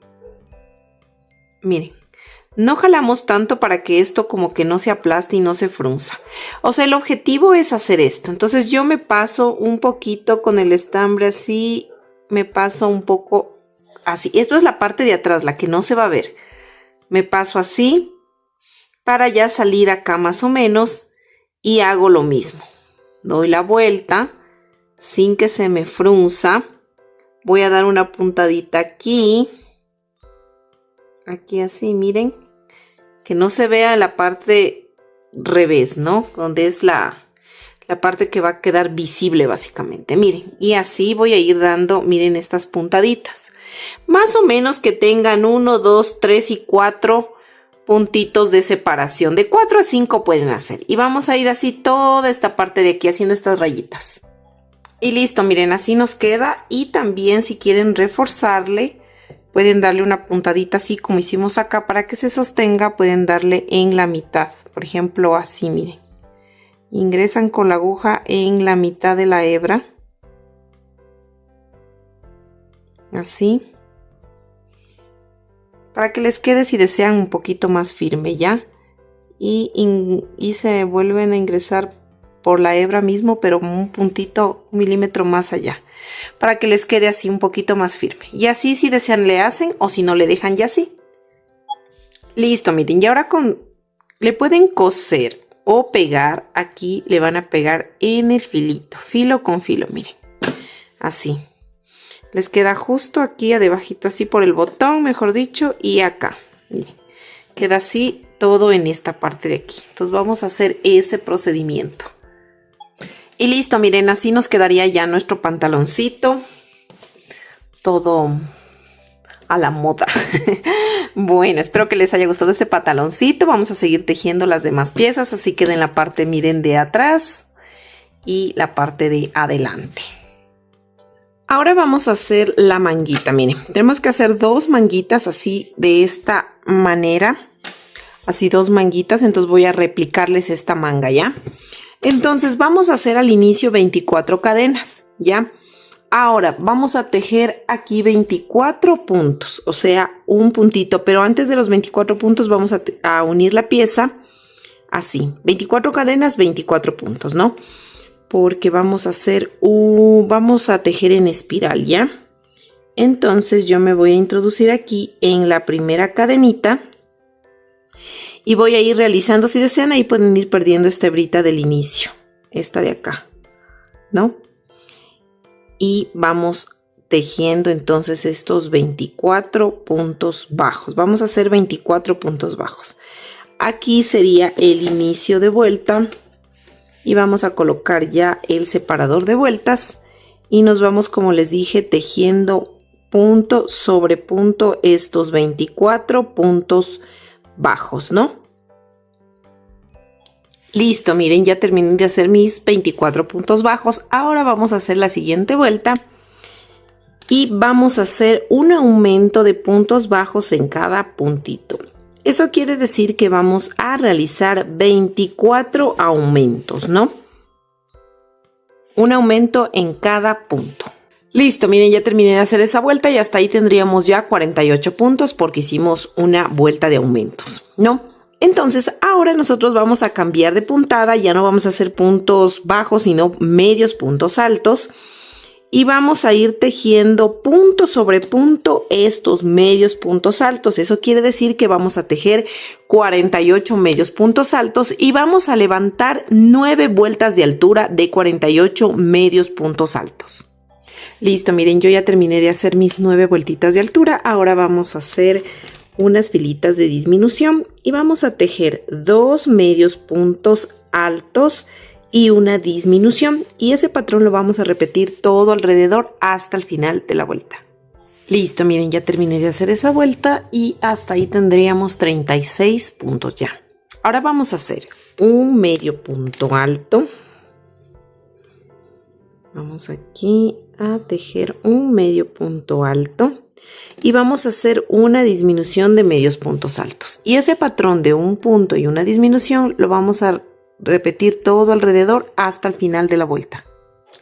Miren. No jalamos tanto para que esto como que no se aplaste y no se frunza. O sea, el objetivo es hacer esto. Entonces yo me paso un poquito con el estambre así, me paso un poco así. Esto es la parte de atrás, la que no se va a ver. Me paso así para ya salir acá más o menos y hago lo mismo. Doy la vuelta sin que se me frunza. Voy a dar una puntadita aquí. Aquí así, miren. Que no se vea la parte revés, ¿no? Donde es la parte que va a quedar visible básicamente. Miren, y así voy a ir dando, miren estas puntaditas. Más o menos que tengan 1, 2, 3 y 4 puntitos de separación. De 4 a 5 pueden hacer. Y vamos a ir así toda esta parte de aquí haciendo estas rayitas. Y listo, miren, así nos queda. Y también si quieren reforzarle, pueden darle una puntadita así como hicimos acá para que se sostenga. Pueden darle en la mitad, por ejemplo así, miren. Ingresan con la aguja en la mitad de la hebra. Así. Para que les quede si desean un poquito más firme ya. Y se vuelven a ingresar por la hebra mismo, pero un puntito, 1 milímetro más allá. Para que les quede así un poquito más firme. Y así si desean le hacen o si no le dejan ya así. Listo, miren. Y ahora le pueden coser o pegar. Aquí le van a pegar en el filito. Filo con filo, miren. Así. Les queda justo aquí adebajito, así por el botón, mejor dicho. Y acá. Miren. Queda así todo en esta parte de aquí. Entonces vamos a hacer ese procedimiento. Y listo, miren, así nos quedaría ya nuestro pantaloncito. Todo a la moda. Bueno, espero que les haya gustado este pantaloncito. Vamos a seguir tejiendo las demás piezas. Así queda en la parte, miren, de atrás y la parte de adelante. Ahora vamos a hacer la manguita. Miren, tenemos que hacer 2 manguitas así de esta manera. Así 2 manguitas. Entonces voy a replicarles esta manga, ¿ya? Entonces vamos a hacer al inicio 24 cadenas, ¿ya? Ahora vamos a tejer aquí 24 puntos, o sea, un puntito, pero antes de los 24 puntos vamos a unir la pieza así, 24 cadenas, 24 puntos, ¿no? Porque vamos a hacer vamos a tejer en espiral, ¿ya? Entonces yo me voy a introducir aquí en la primera cadenita. Y voy a ir realizando, si desean, ahí pueden ir perdiendo esta hebrita del inicio. Esta de acá, ¿no? Y vamos tejiendo entonces estos 24 puntos bajos. Vamos a hacer 24 puntos bajos. Aquí sería el inicio de vuelta. Y vamos a colocar ya el separador de vueltas. Y nos vamos, como les dije, tejiendo punto sobre punto estos 24 puntos bajos, ¿no? Listo, miren, ya terminé de hacer mis 24 puntos bajos. Ahora vamos a hacer la siguiente vuelta y vamos a hacer un aumento de puntos bajos en cada puntito. Eso quiere decir que vamos a realizar 24 aumentos, ¿no? Un aumento en cada punto. Listo, miren, ya terminé de hacer esa vuelta y hasta ahí tendríamos ya 48 puntos porque hicimos una vuelta de aumentos, ¿no? Entonces ahora nosotros vamos a cambiar de puntada, ya no vamos a hacer puntos bajos sino medios puntos altos y vamos a ir tejiendo punto sobre punto estos medios puntos altos. Eso quiere decir que vamos a tejer 48 medios puntos altos y vamos a levantar 9 vueltas de altura de 48 medios puntos altos. Listo, miren, yo ya terminé de hacer mis 9 vueltitas de altura. Ahora vamos a hacer unas filitas de disminución y vamos a tejer 2 medios puntos altos y una disminución, y ese patrón lo vamos a repetir todo alrededor hasta el final de la vuelta. Listo, miren, ya terminé de hacer esa vuelta y hasta ahí tendríamos 36 puntos ya. Ahora vamos a hacer un medio punto alto. Vamos aquí a tejer un medio punto alto y vamos a hacer una disminución de medios puntos altos, y ese patrón de un punto y una disminución lo vamos a repetir todo alrededor hasta el final de la vuelta.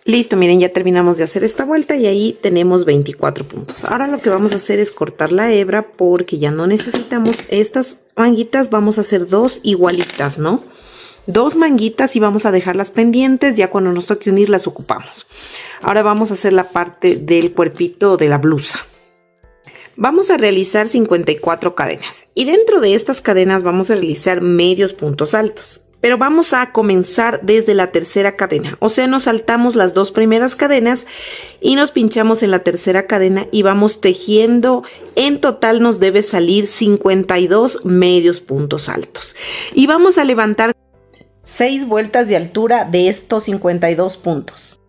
Listo, miren, ya terminamos de hacer esta vuelta y ahí tenemos 24 puntos. Ahora lo que vamos a hacer es cortar la hebra porque ya no necesitamos estas manguitas vamos a hacer dos igualitas, ¿no? Dos manguitas y vamos a dejarlas pendientes, ya cuando nos toque unir las ocupamos. Ahora vamos a hacer la parte del cuerpito de la blusa. Vamos a realizar 54 cadenas y dentro de estas cadenas vamos a realizar medios puntos altos. Pero vamos a comenzar desde la tercera cadena, o sea, nos saltamos las dos primeras cadenas y nos pinchamos en la tercera cadena y vamos tejiendo. En total nos debe salir 52 medios puntos altos y vamos a levantar 6 vueltas de altura de estos 52 puntos.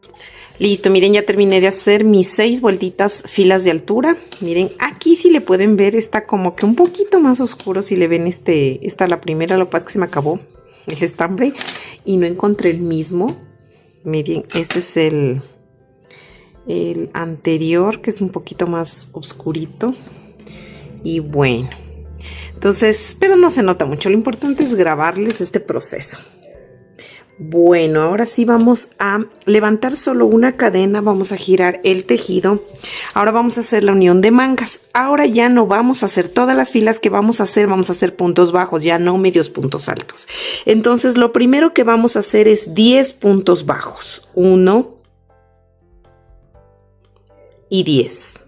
Listo, miren, ya terminé de hacer mis 6 vueltitas filas de altura. Miren, aquí si le pueden ver está como que un poquito más oscuro. Si le ven esta la primera, lo que pasa es que se me acabó el estambre y no encontré el mismo. Miren, este es el anterior, que es un poquito más oscurito. Y bueno, entonces, pero no se nota mucho. Lo importante es grabarles este proceso. Bueno, ahora sí vamos a levantar solo una cadena, vamos a girar el tejido. Ahora vamos a hacer la unión de mangas. Ahora ya no vamos a hacer todas las filas que vamos a hacer puntos bajos, ya no medios puntos altos. Entonces lo primero que vamos a hacer es 10 puntos bajos. 1 y 10.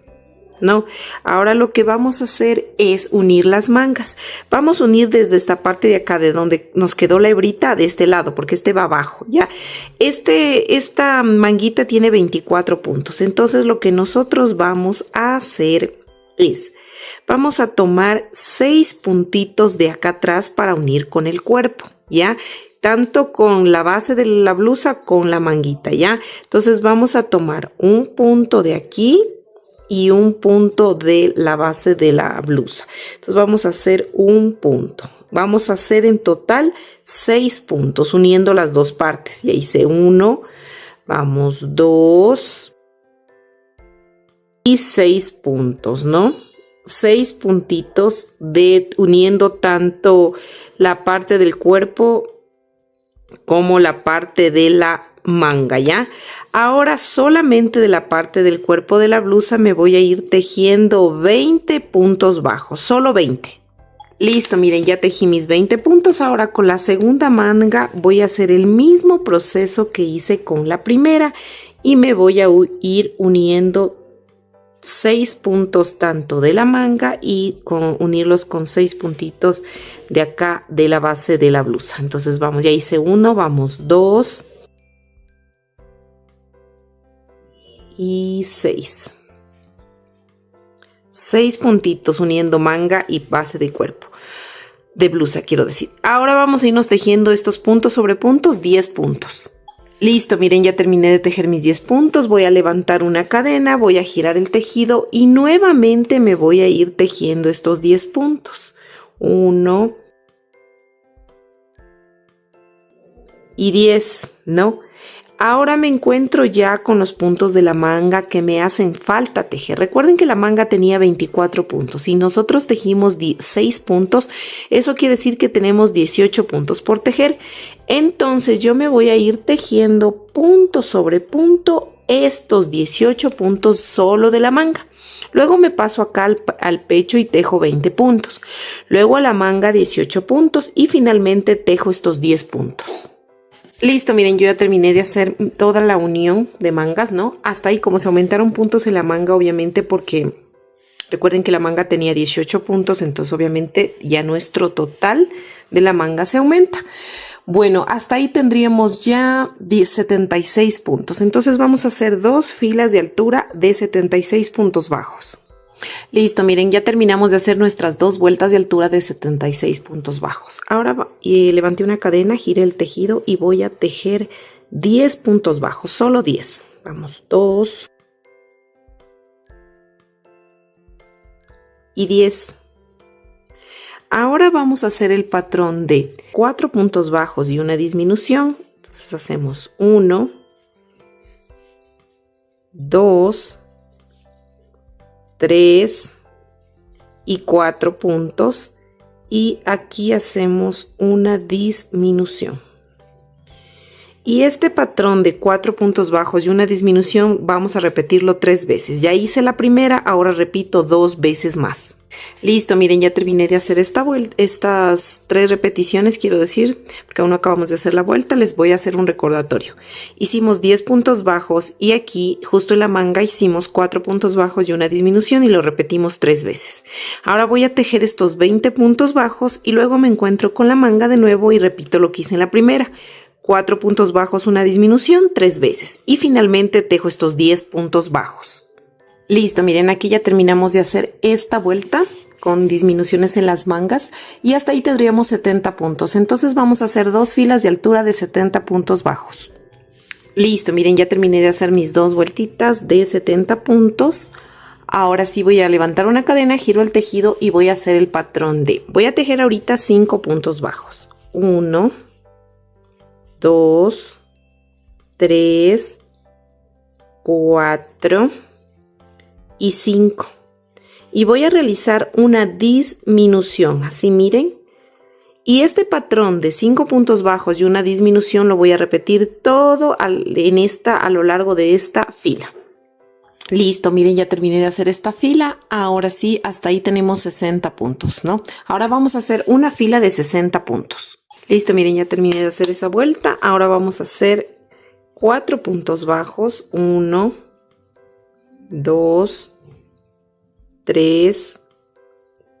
¿No? Ahora lo que vamos a hacer es unir las mangas. Vamos a unir desde esta parte de acá, de donde nos quedó la hebrita, de este lado, porque este va abajo, ¿ya? Esta manguita tiene 24 puntos. Entonces lo que nosotros vamos a hacer es, vamos a tomar 6 puntitos de acá atrás para unir con el cuerpo, ¿ya? Tanto con la base de la blusa con la manguita, ¿ya? Entonces vamos a tomar un punto de aquí y un punto de la base de la blusa. Entonces vamos a hacer un punto. Vamos a hacer en total 6 puntos uniendo las dos partes. Ya hice 1, vamos 2 y 6 puntos, ¿no? 6 puntitos de uniendo tanto la parte del cuerpo como la parte de la manga, ¿ya? Ahora solamente de la parte del cuerpo de la blusa me voy a ir tejiendo 20 puntos bajos, solo 20. Listo, miren, ya tejí mis 20 puntos. Ahora con la segunda manga voy a hacer el mismo proceso que hice con la primera y me voy a ir uniendo 6 puntos tanto de la manga y unirlos con 6 puntitos de acá de la base de la blusa. Entonces vamos, ya hice 1, vamos 2 y 6. 6 puntitos uniendo manga y base de cuerpo de blusa, quiero decir. Ahora vamos a irnos tejiendo estos puntos sobre puntos, 10 puntos. Listo, miren, ya terminé de tejer mis 10 puntos. Voy a levantar una cadena, voy a girar el tejido y nuevamente me voy a ir tejiendo estos 10 puntos. 1 y 10, ¿no? Ahora me encuentro ya con los puntos de la manga que me hacen falta tejer. Recuerden que la manga tenía 24 puntos y nosotros tejimos 6 puntos. Eso quiere decir que tenemos 18 puntos por tejer. Entonces yo me voy a ir tejiendo punto sobre punto estos 18 puntos solo de la manga. Luego me paso acá al pecho y tejo 20 puntos. Luego a la manga 18 puntos y finalmente tejo estos 10 puntos. Listo, miren, yo ya terminé de hacer toda la unión de mangas, ¿no? Hasta ahí, como se aumentaron puntos en la manga, obviamente, porque recuerden que la manga tenía 18 puntos, entonces obviamente ya nuestro total de la manga se aumenta. Bueno, hasta ahí tendríamos ya 76 puntos. Entonces vamos a hacer 2 filas de altura de 76 puntos bajos. Listo, miren, ya terminamos de hacer nuestras 2 vueltas de altura de 76 puntos bajos. Ahora levanté una cadena, giré el tejido y voy a tejer 10 puntos bajos, solo 10. Vamos, 2 y 10. Ahora vamos a hacer el patrón de 4 puntos bajos y una disminución. Entonces hacemos 1, 2, 3 y 4 puntos y aquí hacemos una disminución. Y este patrón de 4 puntos bajos y una disminución vamos a repetirlo 3 veces. Ya hice la primera, ahora repito 2 veces más. Listo, miren, ya terminé de hacer esta vuelta, estas 3 repeticiones, quiero decir, porque aún no acabamos de hacer la vuelta. Les voy a hacer un recordatorio. Hicimos 10 puntos bajos y aquí, justo en la manga, hicimos 4 puntos bajos y una disminución y lo repetimos 3 veces. Ahora voy a tejer estos 20 puntos bajos y luego me encuentro con la manga de nuevo y repito lo que hice en la primera. 4 puntos bajos, una disminución, 3 veces. Y finalmente tejo estos 10 puntos bajos. Listo, miren, aquí ya terminamos de hacer esta vuelta con disminuciones en las mangas y hasta ahí tendríamos 70 puntos. Entonces vamos a hacer 2 filas de altura de 70 puntos bajos. Listo, miren, ya terminé de hacer mis 2 vueltitas de 70 puntos. Ahora sí voy a levantar una cadena, giro el tejido y voy a hacer el patrón de... Voy a tejer ahorita 5 puntos bajos. 1, 2, 3, 4... y 5 y voy a realizar una disminución, así miren, y este patrón de 5 puntos bajos y una disminución lo voy a repetir todo a lo largo de esta fila. Listo, miren, ya terminé de hacer esta fila. Ahora sí, hasta ahí tenemos 60 puntos, ¿no? Ahora vamos a hacer una fila de 60 puntos. Listo, miren, ya terminé de hacer esa vuelta. Ahora vamos a hacer 4 puntos bajos, 1, 2, 3,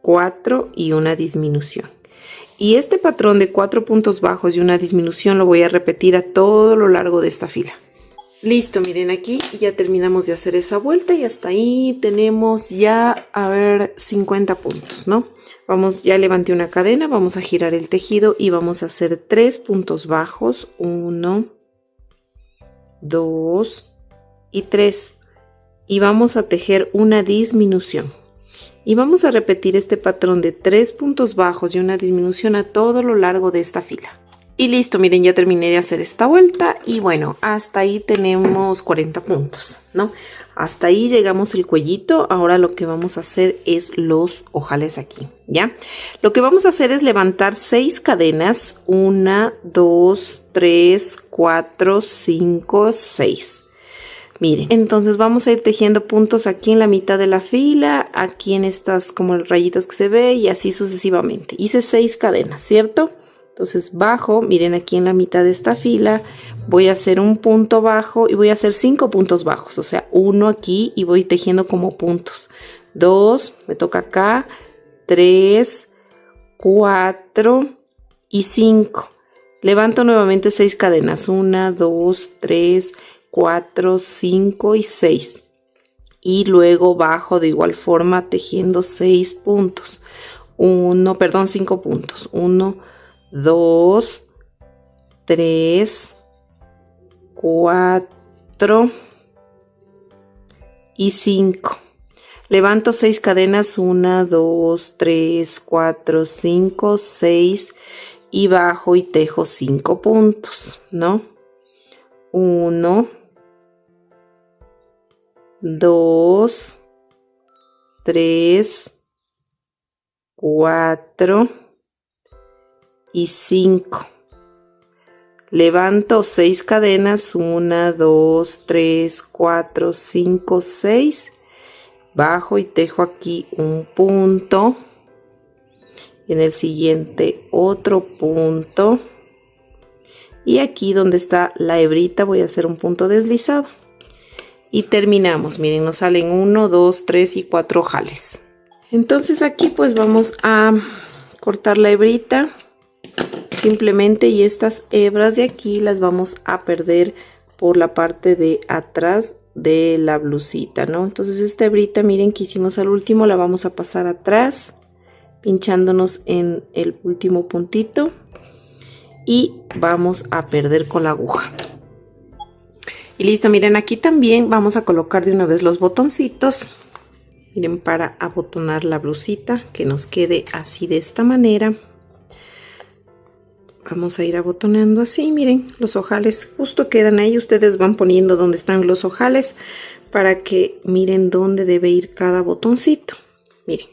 4 y una disminución. Y este patrón de 4 puntos bajos y una disminución lo voy a repetir a todo lo largo de esta fila. Listo, miren, aquí ya terminamos de hacer esa vuelta y hasta ahí tenemos ya, a ver, 50 puntos, ¿no? Vamos, ya levanté una cadena, vamos a girar el tejido y vamos a hacer 3 puntos bajos, 1, 2 y 3. Y vamos a tejer una disminución y vamos a repetir este patrón de 3 puntos bajos y una disminución a todo lo largo de esta fila. Y listo, miren, ya terminé de hacer esta vuelta y bueno, hasta ahí tenemos 40 puntos, ¿no? Hasta ahí llegamos el cuellito. Ahora lo que vamos a hacer es los ojales aquí, ¿ya? Lo que vamos a hacer es levantar 6 cadenas, 1, 2, 3, 4, 5, 6. Miren, entonces vamos a ir tejiendo puntos aquí en la mitad de la fila, aquí en estas como rayitas que se ve y así sucesivamente. Hice 6 cadenas, ¿cierto? Entonces bajo, miren aquí en la mitad de esta fila, voy a hacer un punto bajo y voy a hacer 5 puntos bajos, o sea, 1 aquí y voy tejiendo como puntos. 2, me toca acá, 3, 4 y 5. Levanto nuevamente 6 cadenas, 1, 2, 3, 4, 5 y 6 y luego bajo de igual forma tejiendo 6 puntos, 5 puntos, 1, 2, 3, 4 y 5. Levanto 6 cadenas, 1, 2, 3, 4, 5, 6 y bajo y tejo 5 puntos, ¿no? 1, 2, 3, 4 y 5. Levanto 6 cadenas, 1, 2, 3, 4, 5, 6. Bajo y tejo aquí un punto. En el siguiente otro punto. Y aquí donde está la hebrita voy a hacer un punto deslizado. Y terminamos. Miren, nos salen 1, 2, 3 y 4 ojales. Entonces aquí pues vamos a cortar la hebrita. Simplemente, y estas hebras de aquí las vamos a perder por la parte de atrás de la blusita, ¿no? Entonces esta hebrita, miren, que hicimos al último, la vamos a pasar atrás, pinchándonos en el último puntito y vamos a perder con la aguja. Y listo, miren, aquí también vamos a colocar de una vez los botoncitos, miren, para abotonar la blusita, que nos quede así de esta manera. Vamos a ir abotonando así, miren, los ojales justo quedan ahí. Ustedes van poniendo donde están los ojales para que miren dónde debe ir cada botoncito. Miren,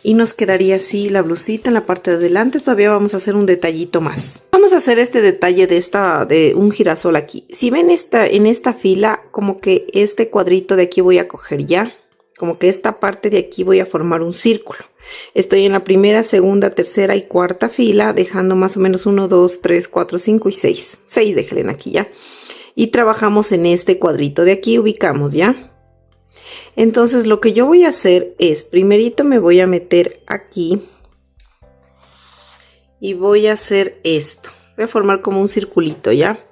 y nos quedaría así la blusita en la parte de adelante. Todavía vamos a hacer un detallito más. Vamos a hacer este detalle de un girasol aquí. Si ven en esta fila, como que este cuadrito de aquí voy a coger ya. como que esta parte de aquí voy a formar un círculo. Estoy en la primera, segunda, tercera y cuarta fila, dejando más o menos 1, 2, 3, 4, 5 y 6. 6 déjenle aquí ya. Y trabajamos en este cuadrito de aquí, ubicamos ya. Entonces lo que yo voy a hacer es, primerito me voy a meter aquí. Y voy a hacer esto. Voy a formar como un circulito ya.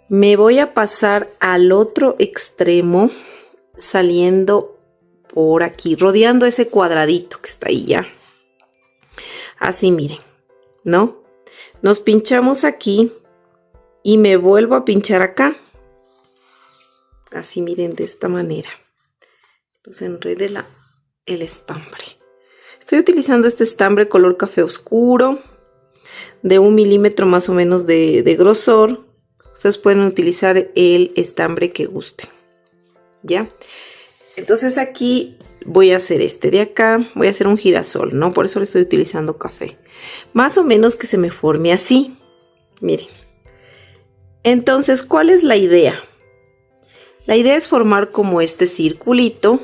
Me voy a pasar al otro extremo, saliendo por aquí, rodeando ese cuadradito que está ahí ya. Así miren, ¿no? Nos pinchamos aquí y me vuelvo a pinchar acá. Así miren, de esta manera. Pues enrede el estambre. Estoy utilizando este estambre color café oscuro, de 1 milímetro más o menos de grosor. Ustedes pueden utilizar el estambre que gusten, ¿ya? Entonces aquí voy a hacer este de acá, voy a hacer un girasol, ¿no? Por eso le estoy utilizando café. Más o menos que se me forme así, miren. Entonces, ¿cuál es la idea? La idea es formar como este circulito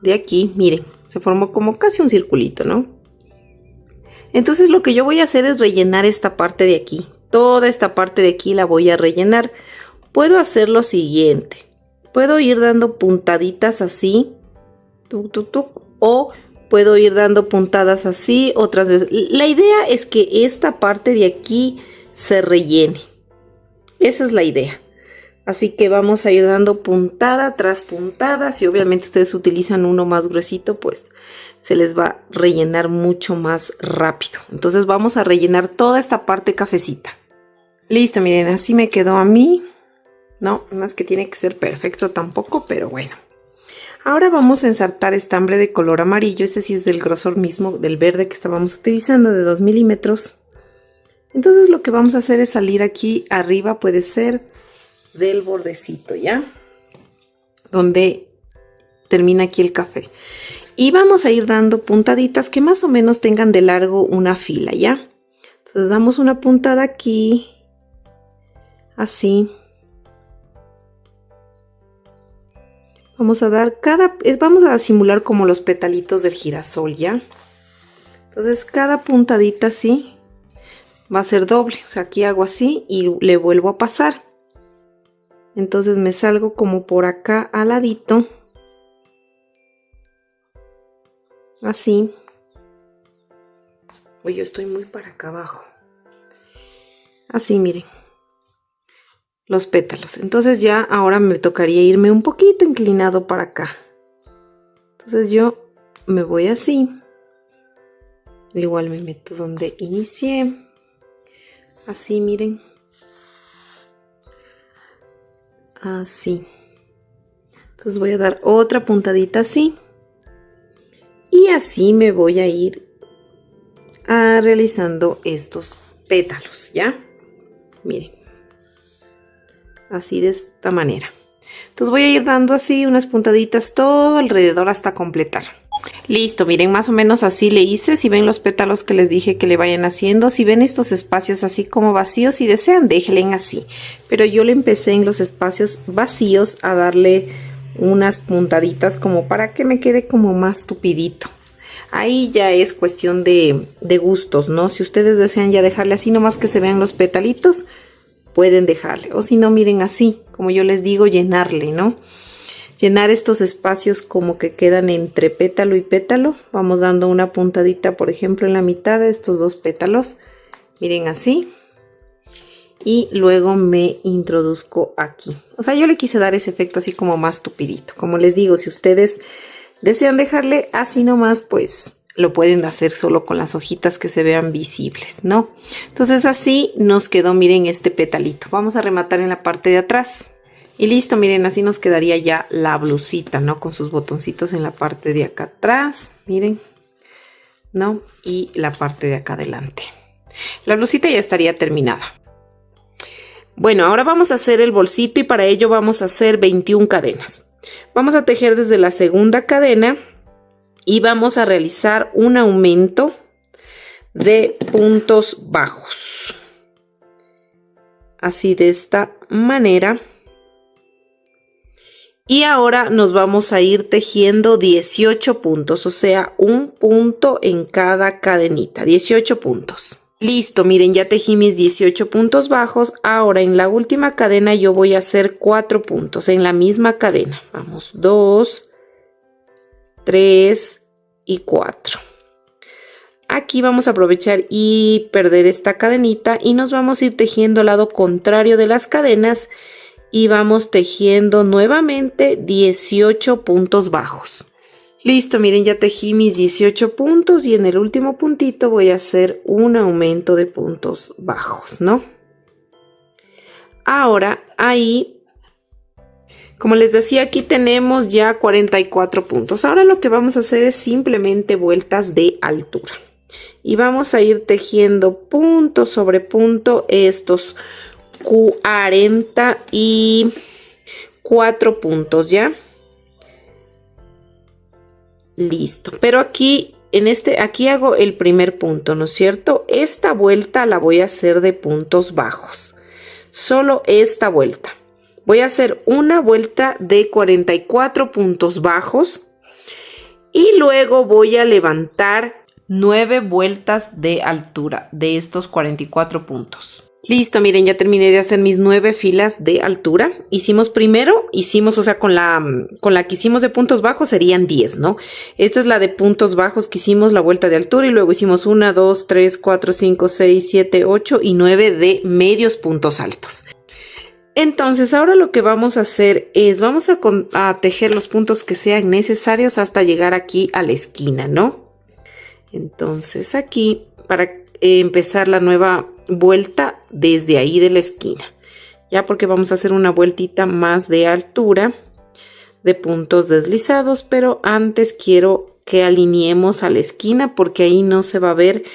de aquí, miren, se formó como casi un circulito, ¿no? Entonces lo que yo voy a hacer es rellenar esta parte de aquí. Toda esta parte de aquí la voy a rellenar. Puedo hacer lo siguiente. Puedo ir dando puntaditas así. Tuc, tuc, tuc, o puedo ir dando puntadas así otras veces. La idea es que esta parte de aquí se rellene. Esa es la idea. Así que vamos a ir dando puntada tras puntada. Si obviamente ustedes utilizan uno más gruesito, pues se les va a rellenar mucho más rápido. Entonces vamos a rellenar toda esta parte cafecita. Listo, miren, así me quedó a mí. No es que tiene que ser perfecto tampoco, pero bueno. Ahora vamos a ensartar estambre de color amarillo. Este sí es del grosor mismo del verde que estábamos utilizando, de 2 milímetros. Entonces lo que vamos a hacer es salir aquí arriba, puede ser del bordecito, ¿ya? Donde termina aquí el café. Y vamos a ir dando puntaditas que más o menos tengan de largo una fila, ¿ya? Entonces damos una puntada aquí, así. Vamos a dar vamos a simular como los petalitos del girasol, ¿ya? Entonces cada puntadita así va a ser doble. O sea, aquí hago así y le vuelvo a pasar. Entonces me salgo como por acá al ladito. Así. Uy, yo estoy muy para acá abajo. Así, miren. Los pétalos. Entonces ya ahora me tocaría irme un poquito inclinado para acá. Entonces yo me voy así. Igual me meto donde inicié. Así, miren. Así. Entonces voy a dar otra puntadita así. Y así me voy a ir realizando estos pétalos, ¿ya? Miren. Así de esta manera. Entonces voy a ir dando así unas puntaditas todo alrededor hasta completar. Listo, miren, más o menos así le hice. Si ven los pétalos que les dije que le vayan haciendo, si ven estos espacios así como vacíos, si desean, déjenle así. Pero yo le empecé en los espacios vacíos a darle unas puntaditas como para que me quede como más tupidito. Ahí ya es cuestión de gustos, ¿no? Si ustedes desean ya dejarle así nomás que se vean los petalitos, pueden dejarle. O si no, miren así, como yo les digo, llenarle, ¿no? Llenar estos espacios como que quedan entre pétalo y pétalo. Vamos dando una puntadita, por ejemplo, en la mitad de estos dos pétalos. Miren así. Y luego me introduzco aquí. O sea, yo le quise dar ese efecto así como más tupidito. Como les digo, si ustedes desean dejarle así nomás, pues lo pueden hacer solo con las hojitas que se vean visibles, ¿no? Entonces así nos quedó, miren, este petalito. Vamos a rematar en la parte de atrás. Y listo, miren, así nos quedaría ya la blusita, ¿no? Con sus botoncitos en la parte de acá atrás, miren, ¿no? Y la parte de acá adelante. La blusita ya estaría terminada. Bueno, ahora vamos a hacer el bolsito y para ello vamos a hacer 21 cadenas. Vamos a tejer desde la segunda cadena y vamos a realizar un aumento de puntos bajos. Así de esta manera. Y ahora nos vamos a ir tejiendo 18 puntos, o sea, un punto en cada cadenita, 18 puntos. Listo, miren, ya tejí mis 18 puntos bajos. Ahora en la última cadena yo voy a hacer 4 puntos en la misma cadena. Vamos, 2, 3 y 4. Aquí vamos a aprovechar y perder esta cadenita y nos vamos a ir tejiendo al lado contrario de las cadenas. Y vamos tejiendo nuevamente 18 puntos bajos. Listo, miren, ya tejí mis 18 puntos y en el último puntito voy a hacer un aumento de puntos bajos, ¿no? Ahora ahí, como les decía, aquí tenemos ya 44 puntos. Ahora lo que vamos a hacer es simplemente vueltas de altura. Y vamos a ir tejiendo punto sobre punto estos 44 puntos, ¿ya? Listo, pero aquí aquí hago el primer punto, ¿no es cierto? Esta vuelta la voy a hacer de puntos bajos, solo esta vuelta. Voy a hacer una vuelta de 44 puntos bajos y luego voy a levantar 9 vueltas de altura de estos 44 puntos. Listo, miren, ya terminé de hacer mis 9 filas de altura. O sea, con la que hicimos de puntos bajos serían 10, ¿no? Esta es la de puntos bajos que hicimos la vuelta de altura y luego hicimos 1, 2, 3, 4, 5, 6, 7, 8 y 9 de medios puntos altos. Entonces, ahora lo que vamos a hacer es, vamos a tejer los puntos que sean necesarios hasta llegar aquí a la esquina, ¿no? Entonces, aquí, para empezar la nueva vuelta desde ahí de la esquina, ya porque vamos a hacer una vueltita más de altura de puntos deslizados, pero antes quiero que alineemos a la esquina porque ahí no se va a ver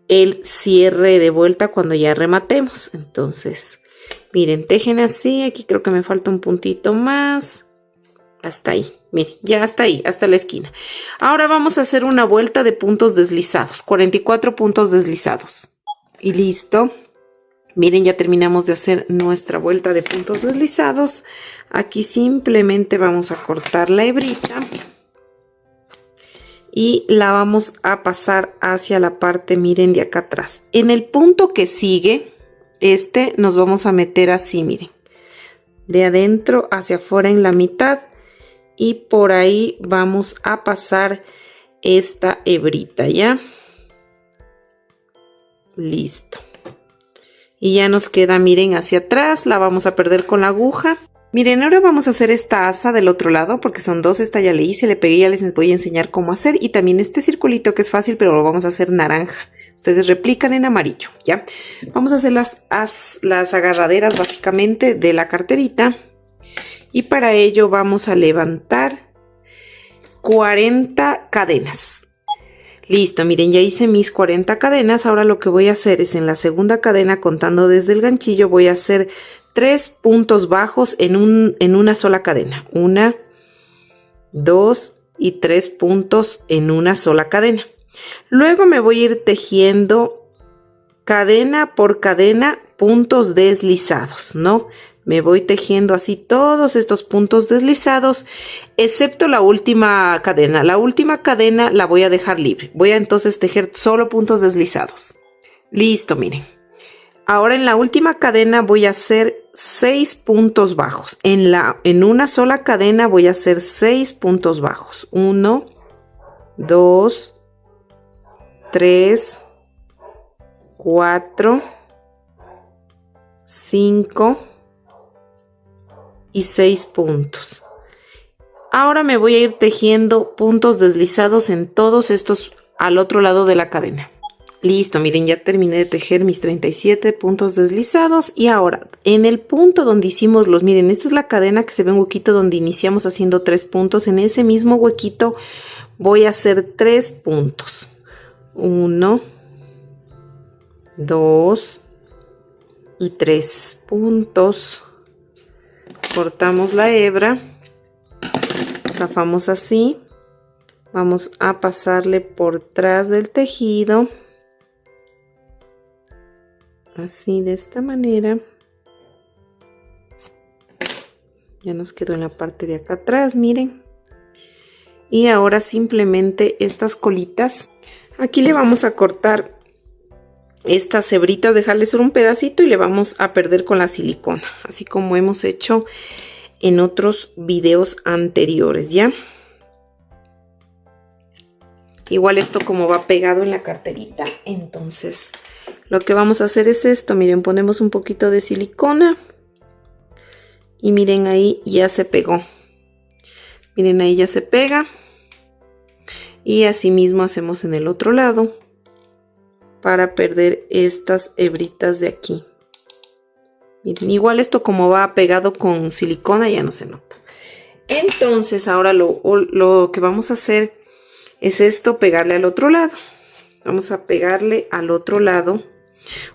el cierre de vuelta cuando ya rematemos. Entonces, miren, tejen así. Aquí creo que me falta un puntito más. Hasta ahí, miren, ya hasta ahí, hasta la esquina. Ahora vamos a hacer una vuelta de puntos deslizados, 44 puntos deslizados. Y listo. Miren, ya terminamos de hacer nuestra vuelta de puntos deslizados. Aquí simplemente vamos a cortar la hebrita y la vamos a pasar hacia la parte, miren, de acá atrás. En el punto que sigue, nos vamos a meter así, miren, de adentro hacia afuera en la mitad. Y por ahí vamos a pasar esta hebrita, ¿ya? Listo. Y ya nos queda, miren, hacia atrás. La vamos a perder con la aguja. Miren, ahora vamos a hacer esta asa del otro lado porque son dos. Esta ya le hice, le pegué, ya les voy a enseñar cómo hacer. Y también este circulito que es fácil, pero lo vamos a hacer naranja. Ustedes replican en amarillo, ¿ya? Vamos a hacer las agarraderas básicamente de la carterita. Y para ello vamos a levantar 40 cadenas. Listo, miren, ya hice mis 40 cadenas. Ahora lo que voy a hacer es en la segunda cadena, contando desde el ganchillo, voy a hacer 3 puntos bajos en una sola cadena. 1, 2 y 3 puntos en una sola cadena. Luego me voy a ir tejiendo cadena por cadena puntos deslizados, ¿no? Me voy tejiendo así todos estos puntos deslizados, excepto la última cadena. La última cadena la voy a dejar libre. Voy a entonces tejer solo puntos deslizados. Listo, miren. Ahora en la última cadena voy a hacer 6 puntos bajos. En una sola cadena voy a hacer 6 puntos bajos. 1, 2, 3, 4, 5 y 6 puntos. Ahora me voy a ir tejiendo puntos deslizados en todos estos al otro lado de la cadena. Listo, miren, ya terminé de tejer mis 37 puntos deslizados y ahora en el punto donde hicimos miren, esta es la cadena que se ve un huequito donde iniciamos haciendo 3 puntos. En ese mismo huequito voy a hacer 3 puntos. 1, 2 y 3 puntos. Cortamos la hebra, zafamos así, vamos a pasarle por detrás del tejido, así de esta manera, Ya nos quedó en la parte de acá atrás, miren. Y ahora simplemente estas colitas, aquí le vamos a cortar estas hebritas, dejarle solo un pedacito y le vamos a perder con la silicona, así como hemos hecho en otros videos anteriores, ¿ya? Igual esto como va pegado en la carterita, entonces lo que vamos a hacer es esto, miren, ponemos un poquito de silicona y miren ahí ya se pegó, miren ahí ya se pega y así mismo hacemos en el otro lado para perder estas hebritas de aquí. Miren, igual esto como va pegado con silicona ya no se nota. Entonces ahora lo que vamos a hacer es esto, pegarle al otro lado. Vamos a pegarle al otro lado,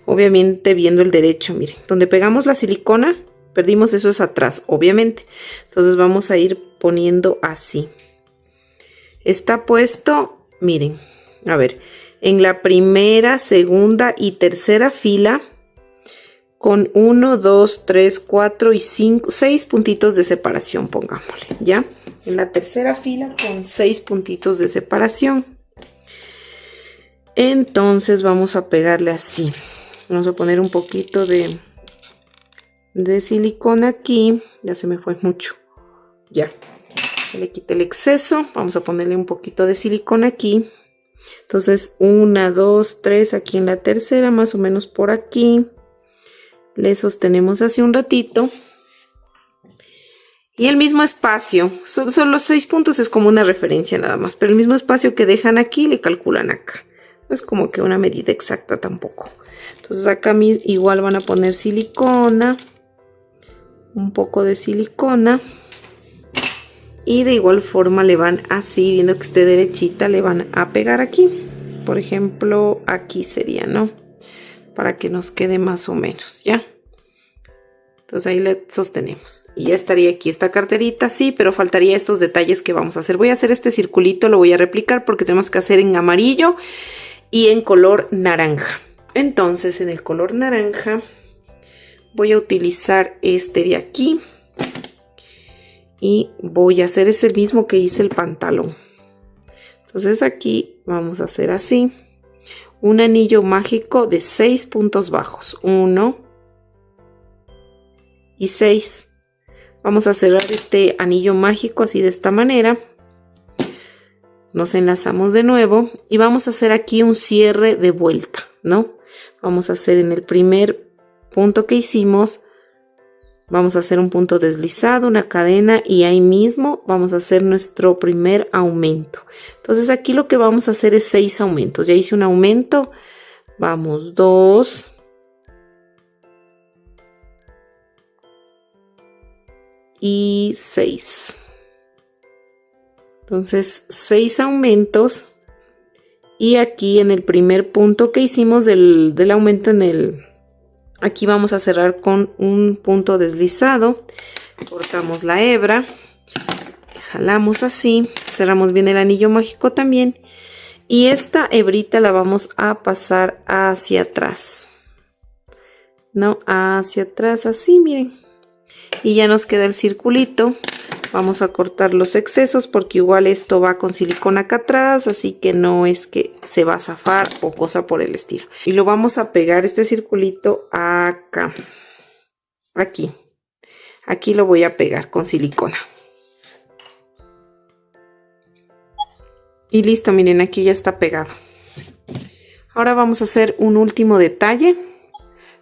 obviamente viendo el derecho, miren. Donde pegamos la silicona, perdimos eso es atrás, obviamente. Entonces vamos a ir poniendo así. Está puesto, miren, a ver, en la primera, segunda y tercera fila con 1, 2, 3, 4 y 5, 6 puntitos de separación, pongámosle, ¿ya? En la tercera fila con 6 puntitos de separación. Entonces vamos a pegarle así. Vamos a poner un poquito de silicona aquí. Ya se me fue mucho. Ya. Le quité el exceso. Vamos a ponerle un poquito de silicona aquí. Entonces 1, 2, 3 aquí en la tercera, más o menos por aquí. Le sostenemos así un ratito. Y el mismo espacio, son los 6 puntos, es como una referencia nada más. Pero el mismo espacio que dejan aquí, le calculan acá. No es como que una medida exacta tampoco. Entonces acá igual van a poner silicona. Un poco de silicona. Y de igual forma le van así, viendo que esté derechita, le van a pegar aquí. Por ejemplo, aquí sería, ¿no? Para que nos quede más o menos, ¿ya? Entonces ahí le sostenemos. Y ya estaría aquí esta carterita, sí, pero faltaría estos detalles que vamos a hacer. Voy a hacer este circulito, lo voy a replicar porque tenemos que hacer en amarillo y en color naranja. Entonces en el color naranja voy a utilizar este de aquí. Y voy a hacer ese mismo que hice el pantalón. Entonces aquí vamos a hacer así. Un anillo mágico de 6 puntos bajos. 1 y 6. Vamos a cerrar este anillo mágico así de esta manera. Nos enlazamos de nuevo. Y vamos a hacer aquí un cierre de vuelta, ¿no? Vamos a hacer en el primer punto que hicimos. Vamos a hacer un punto deslizado, una cadena y ahí mismo vamos a hacer nuestro primer aumento. Entonces aquí lo que vamos a hacer es 6 aumentos. Ya hice un aumento. Vamos 2. Y 6. Entonces 6 aumentos. Y aquí en el primer punto que hicimos del aumento aquí vamos a cerrar con un punto deslizado. Cortamos la hebra. Jalamos así. Cerramos bien el anillo mágico también. Y esta hebrita la vamos a pasar hacia atrás. No, hacia atrás así, miren. Y ya nos queda el circulito. Vamos a cortar los excesos porque igual esto va con silicona acá atrás, así que no es que se va a zafar o cosa por el estilo. Y lo vamos a pegar este circulito acá. Aquí. Aquí lo voy a pegar con silicona. Y listo, miren, aquí ya está pegado. Ahora vamos a hacer un último detalle.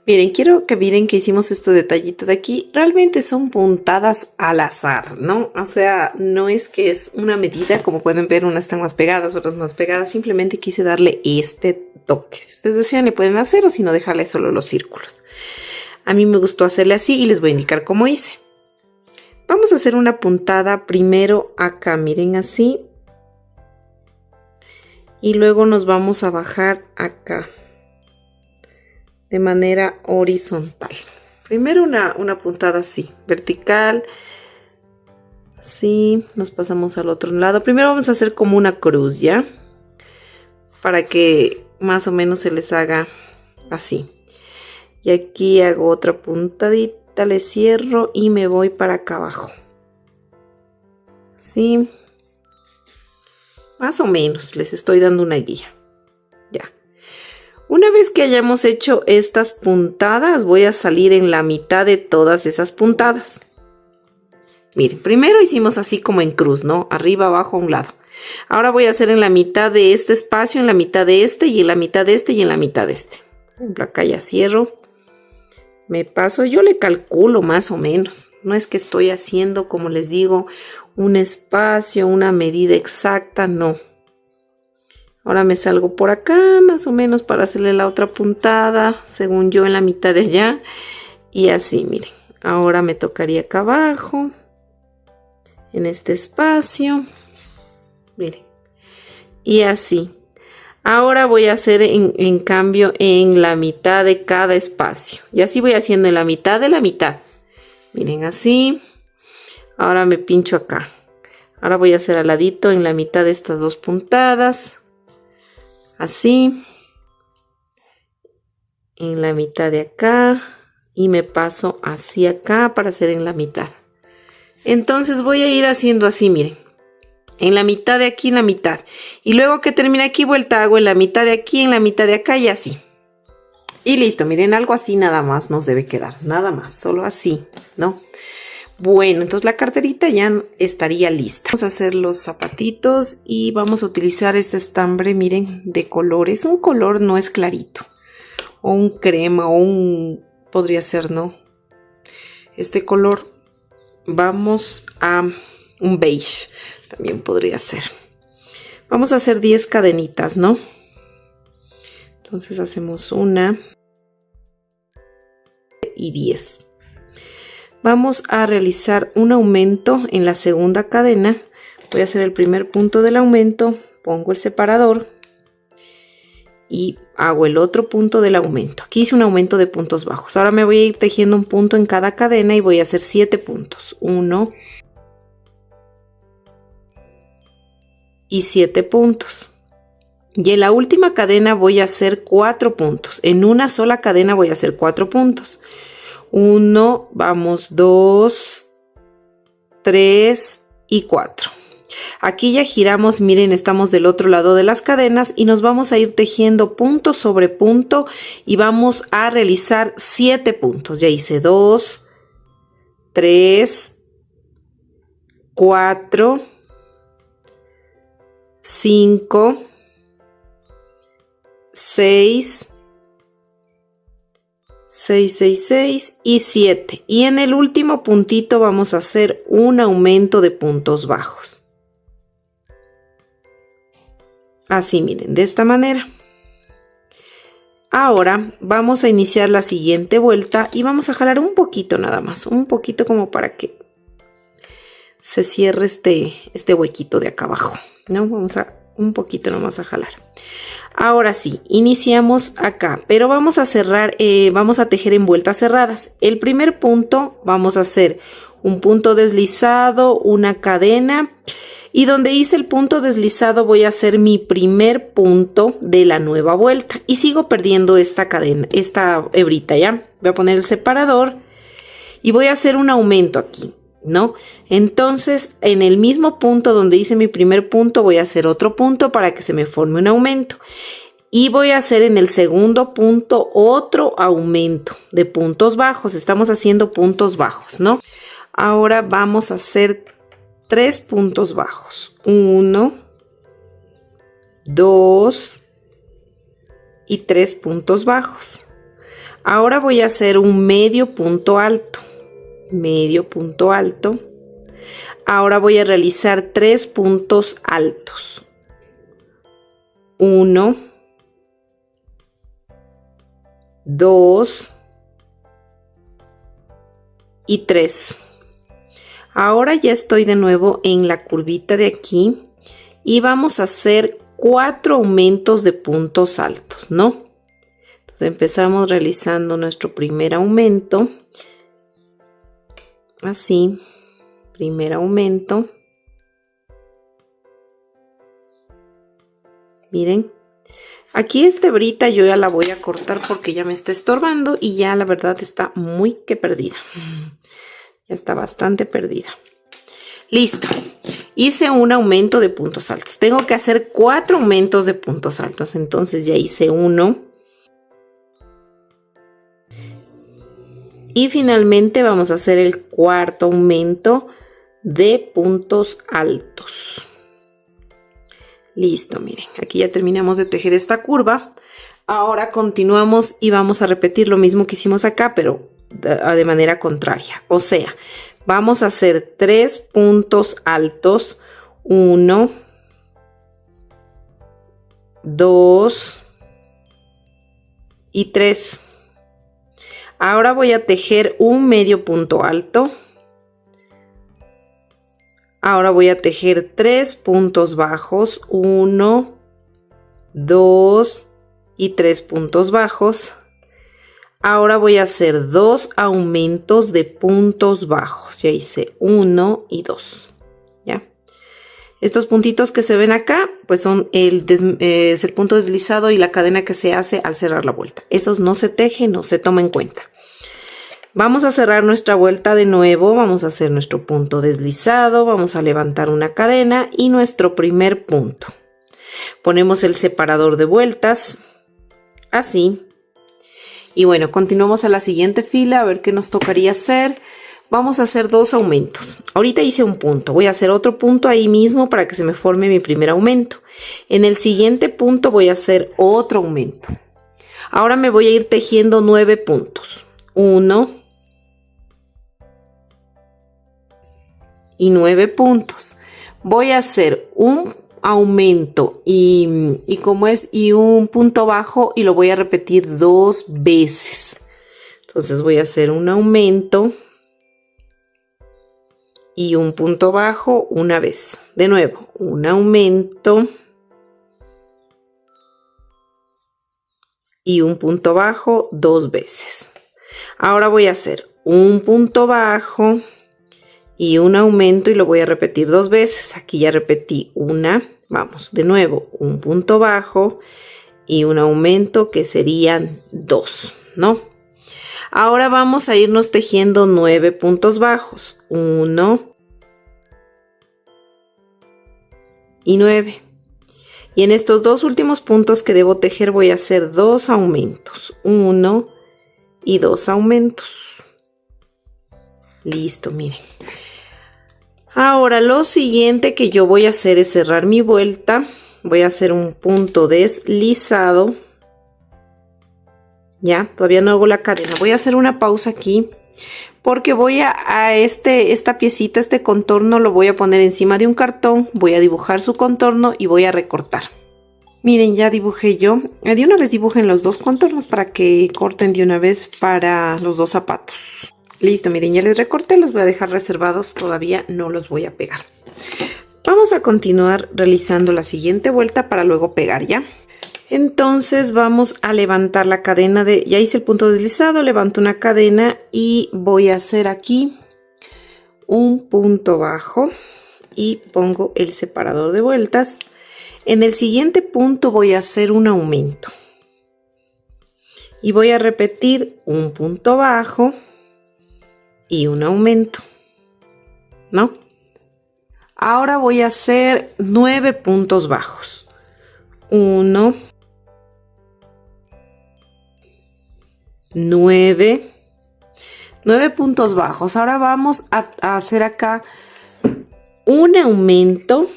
Miren, quiero que miren que hicimos estos detallitos de aquí. Realmente son puntadas al azar, ¿no? O sea, no es que es una medida. Como pueden ver, unas están más pegadas, otras más pegadas. Simplemente quise darle este toque. Si ustedes desean, le pueden hacer o si no, dejarle solo los círculos. A mí me gustó hacerle así y les voy a indicar cómo hice. Vamos a hacer una puntada primero acá, miren así. Y luego nos vamos a bajar acá. De manera horizontal. Primero una puntada así, vertical. Así, nos pasamos al otro lado. Primero vamos a hacer como una cruz, ¿ya? Para que más o menos se les haga así. Y aquí hago otra puntadita ahorita le cierro y me voy para acá abajo. ¿Sí? Más o menos les estoy dando una guía. Ya. Una vez que hayamos hecho estas puntadas, voy a salir en la mitad de todas esas puntadas. Miren, primero hicimos así como en cruz, ¿no? Arriba, abajo, a un lado. Ahora voy a hacer en la mitad de este espacio, en la mitad de este, y en la mitad de este, y en la mitad de este. Por ejemplo, acá ya cierro. Me paso, yo le calculo más o menos. No es que estoy haciendo, como les digo, un espacio, una medida exacta, no. Ahora me salgo por acá, más o menos, para hacerle la otra puntada, según yo, en la mitad de allá. Y así, miren. Ahora me tocaría acá abajo, en este espacio. Miren. Y así. Ahora voy a hacer en cambio en la mitad de cada espacio. Y así voy haciendo en la mitad de la mitad. Miren, así. Ahora me pincho acá. Ahora voy a hacer al ladito en la mitad de estas dos puntadas. Así. En la mitad de acá. Y me paso así acá para hacer en la mitad. Entonces voy a ir haciendo así, miren. En la mitad de aquí, en la mitad. Y luego que termine aquí, vuelta hago en la mitad de aquí, en la mitad de acá y así. Y listo, miren, algo así nada más nos debe quedar. Nada más, solo así, ¿no? Bueno, entonces la carterita ya estaría lista. Vamos a hacer los zapatitos y vamos a utilizar este estambre, miren, de colores. Un color no es clarito. O un crema, o un... podría ser, ¿no? Este color, vamos a un beige. También podría ser. Vamos a hacer 10 cadenitas, ¿no? Entonces hacemos 1 y 10. Vamos a realizar un aumento en la segunda cadena. Voy a hacer el primer punto del aumento, pongo el separador y hago el otro punto del aumento. Aquí hice un aumento de puntos bajos. Ahora me voy a ir tejiendo un punto en cada cadena y voy a hacer 7 puntos. 1 y 7 puntos. Y en la última cadena voy a hacer 4 puntos. En una sola cadena voy a hacer 4 puntos. 1, vamos, 2, 3 y 4. Aquí ya giramos, miren, estamos del otro lado de las cadenas y nos vamos a ir tejiendo punto sobre punto y vamos a realizar 7 puntos. Ya hice 2, 3, 4, 5, 6, 6, 6, 6 y 7. Y en el último puntito vamos a hacer un aumento de puntos bajos. Así, miren, de esta manera. Ahora vamos a iniciar la siguiente vuelta y vamos a jalar un poquito nada más. Un poquito como para que se cierre este huequito de acá abajo, ¿no? Vamos a un poquito nomás a jalar. Ahora sí, iniciamos acá, pero vamos a cerrar, vamos a tejer en vueltas cerradas. El primer punto vamos a hacer un punto deslizado, una cadena, y donde hice el punto deslizado voy a hacer mi primer punto de la nueva vuelta y sigo perdiendo esta cadena, esta hebrita, ¿ya? Voy a poner el separador y voy a hacer un aumento aquí, ¿no? Entonces, en el mismo punto donde hice mi primer punto, voy a hacer otro punto para que se me forme un aumento. Y voy a hacer en el segundo punto otro aumento de puntos bajos. Estamos haciendo puntos bajos, ¿no? Ahora vamos a hacer 3 puntos bajos. 1, 2 y 3 puntos bajos. Ahora voy a hacer un medio punto alto. Medio punto alto. Ahora voy a realizar 3 puntos altos. 1, 2 y 3. Ahora ya estoy de nuevo en la curvita de aquí y vamos a hacer 4 aumentos de puntos altos, ¿no? Entonces empezamos realizando nuestro primer aumento. Así, primer aumento. Miren, Aquí esta hebrita yo ya la voy a cortar porque ya me está estorbando y ya la verdad está muy que perdida. Ya está bastante perdida. Listo. Hice un aumento de puntos altos. Tengo que hacer 4 aumentos de puntos altos. Entonces ya hice uno. Y finalmente vamos a hacer el cuarto aumento de puntos altos. Listo, miren, aquí ya terminamos de tejer esta curva. Ahora continuamos y vamos a repetir lo mismo que hicimos acá, pero de manera contraria. O sea, vamos a hacer 3 puntos altos. 1, 2 y 3. Ahora voy a tejer un medio punto alto. Ahora voy a tejer 3 puntos bajos. 1, 2 y 3 puntos bajos. Ahora voy a hacer 2 aumentos de puntos bajos. Ya hice 1 y 2. ¿Ya? Estos puntitos que se ven acá, pues son es el punto deslizado y la cadena que se hace al cerrar la vuelta. Esos no se tejen, no se toma en cuenta. Vamos a cerrar nuestra vuelta de nuevo, vamos a hacer nuestro punto deslizado, vamos a levantar una cadena y nuestro primer punto. Ponemos el separador de vueltas, así. Y bueno, continuamos a la siguiente fila, a ver qué nos tocaría hacer. Vamos a hacer 2 aumentos. Ahorita hice un punto, voy a hacer otro punto ahí mismo para que se me forme mi primer aumento. En el siguiente punto voy a hacer otro aumento. Ahora me voy a ir tejiendo 9 puntos. 1 y 9 puntos. Voy a hacer un aumento y un punto bajo y lo voy a repetir 2 veces. Entonces voy a hacer un aumento y un punto bajo una vez. De nuevo, un aumento y un punto bajo 2 veces. Ahora voy a hacer un punto bajo y un aumento y lo voy a repetir 2 veces. Aquí ya repetí una. Vamos, de nuevo, un punto bajo y un aumento que serían 2, ¿no? Ahora vamos a irnos tejiendo 9 puntos bajos. 1 y 9. Y en estos 2 últimos puntos que debo tejer voy a hacer 2 aumentos. 1 y 2 aumentos. Listo, miren. Ahora lo siguiente que yo voy a hacer es cerrar mi vuelta. Voy a hacer un punto deslizado. Ya, todavía no hago la cadena. Voy a hacer una pausa aquí porque voy esta piecita, este contorno lo voy a poner encima de un cartón. Voy a dibujar su contorno y voy a recortar. Miren, ya dibujé yo. De una vez dibujen los 2 contornos para que corten de una vez para los 2 zapatos. Listo, miren, ya les recorté, los voy a dejar reservados, todavía no los voy a pegar. Vamos a continuar realizando la siguiente vuelta para luego pegar, ¿ya? Entonces vamos a levantar la cadena ya hice el punto deslizado, levanto una cadena y voy a hacer aquí un punto bajo y pongo el separador de vueltas. En el siguiente punto voy a hacer un aumento y voy a repetir un punto bajo y un aumento, ¿no? Ahora voy a hacer 9 puntos bajos. 1, 9 puntos bajos. Ahora vamos a hacer acá un aumento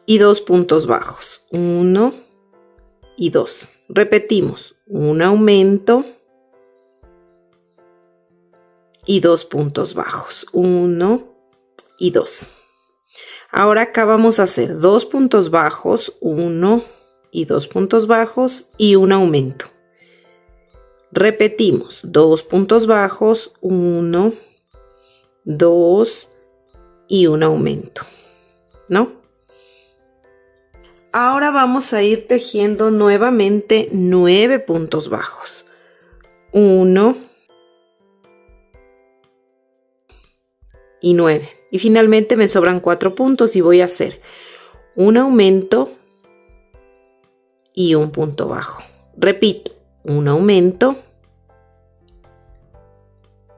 y 2 puntos bajos. 1 y 2. Repetimos, un aumento y 2 puntos bajos. 1 y 2. Ahora acá vamos a hacer 2 puntos bajos, 1 y 2 puntos bajos y un aumento. Repetimos, 2 puntos bajos, 1, 2 y un aumento, ¿no? Ahora vamos a ir tejiendo nuevamente 9 puntos bajos. 1 y 9. Y finalmente me sobran 4 puntos y voy a hacer un aumento y un punto bajo. Repito, un aumento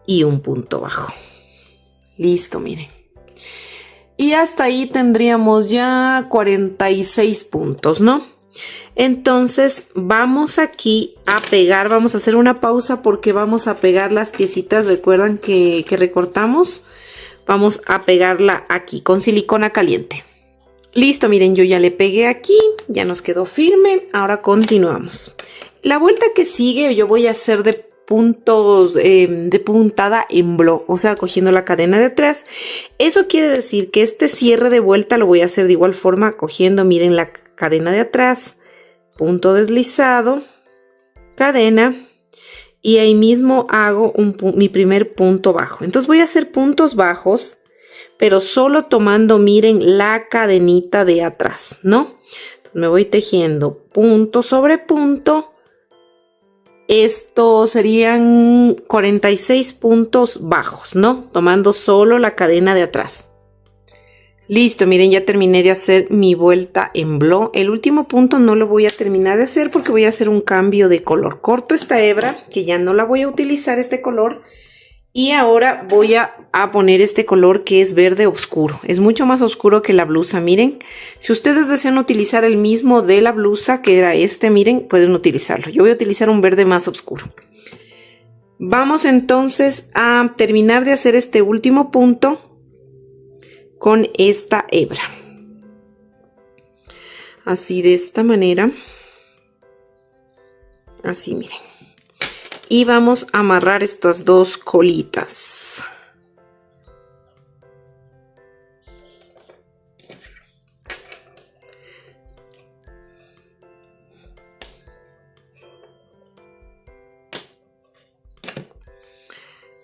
y un punto bajo. Listo, miren. Y hasta ahí tendríamos ya 46 puntos, ¿no? Entonces vamos aquí a pegar, vamos a hacer una pausa porque vamos a pegar las piecitas, recuerdan que recortamos, vamos a pegarla aquí con silicona caliente. Listo, miren, yo ya le pegué aquí, ya nos quedó firme, ahora continuamos. La vuelta que sigue yo voy a hacer de puntos de puntada en bloc, o sea, cogiendo la cadena de atrás. Eso quiere decir que este cierre de vuelta lo voy a hacer de igual forma, cogiendo, miren, la cadena de atrás, punto deslizado, cadena, y ahí mismo hago mi primer punto bajo. Entonces voy a hacer puntos bajos, pero solo tomando, miren, la cadenita de atrás, ¿no? Entonces me voy tejiendo punto sobre punto. Estos serían 46 puntos bajos, ¿no? Tomando solo la cadena de atrás. Listo, miren, ya terminé de hacer mi vuelta en bloc. El último punto no lo voy a terminar de hacer porque voy a hacer un cambio de color. Corto esta hebra, que ya no la voy a utilizar este color. Y ahora voy a poner este color que es verde oscuro. Es mucho más oscuro que la blusa, miren. Si ustedes desean utilizar el mismo de la blusa, que era este, miren, pueden utilizarlo. Yo voy a utilizar un verde más oscuro. Vamos entonces a terminar de hacer este último punto con esta hebra. Así, de esta manera. Así, miren. Y vamos a amarrar estas dos colitas.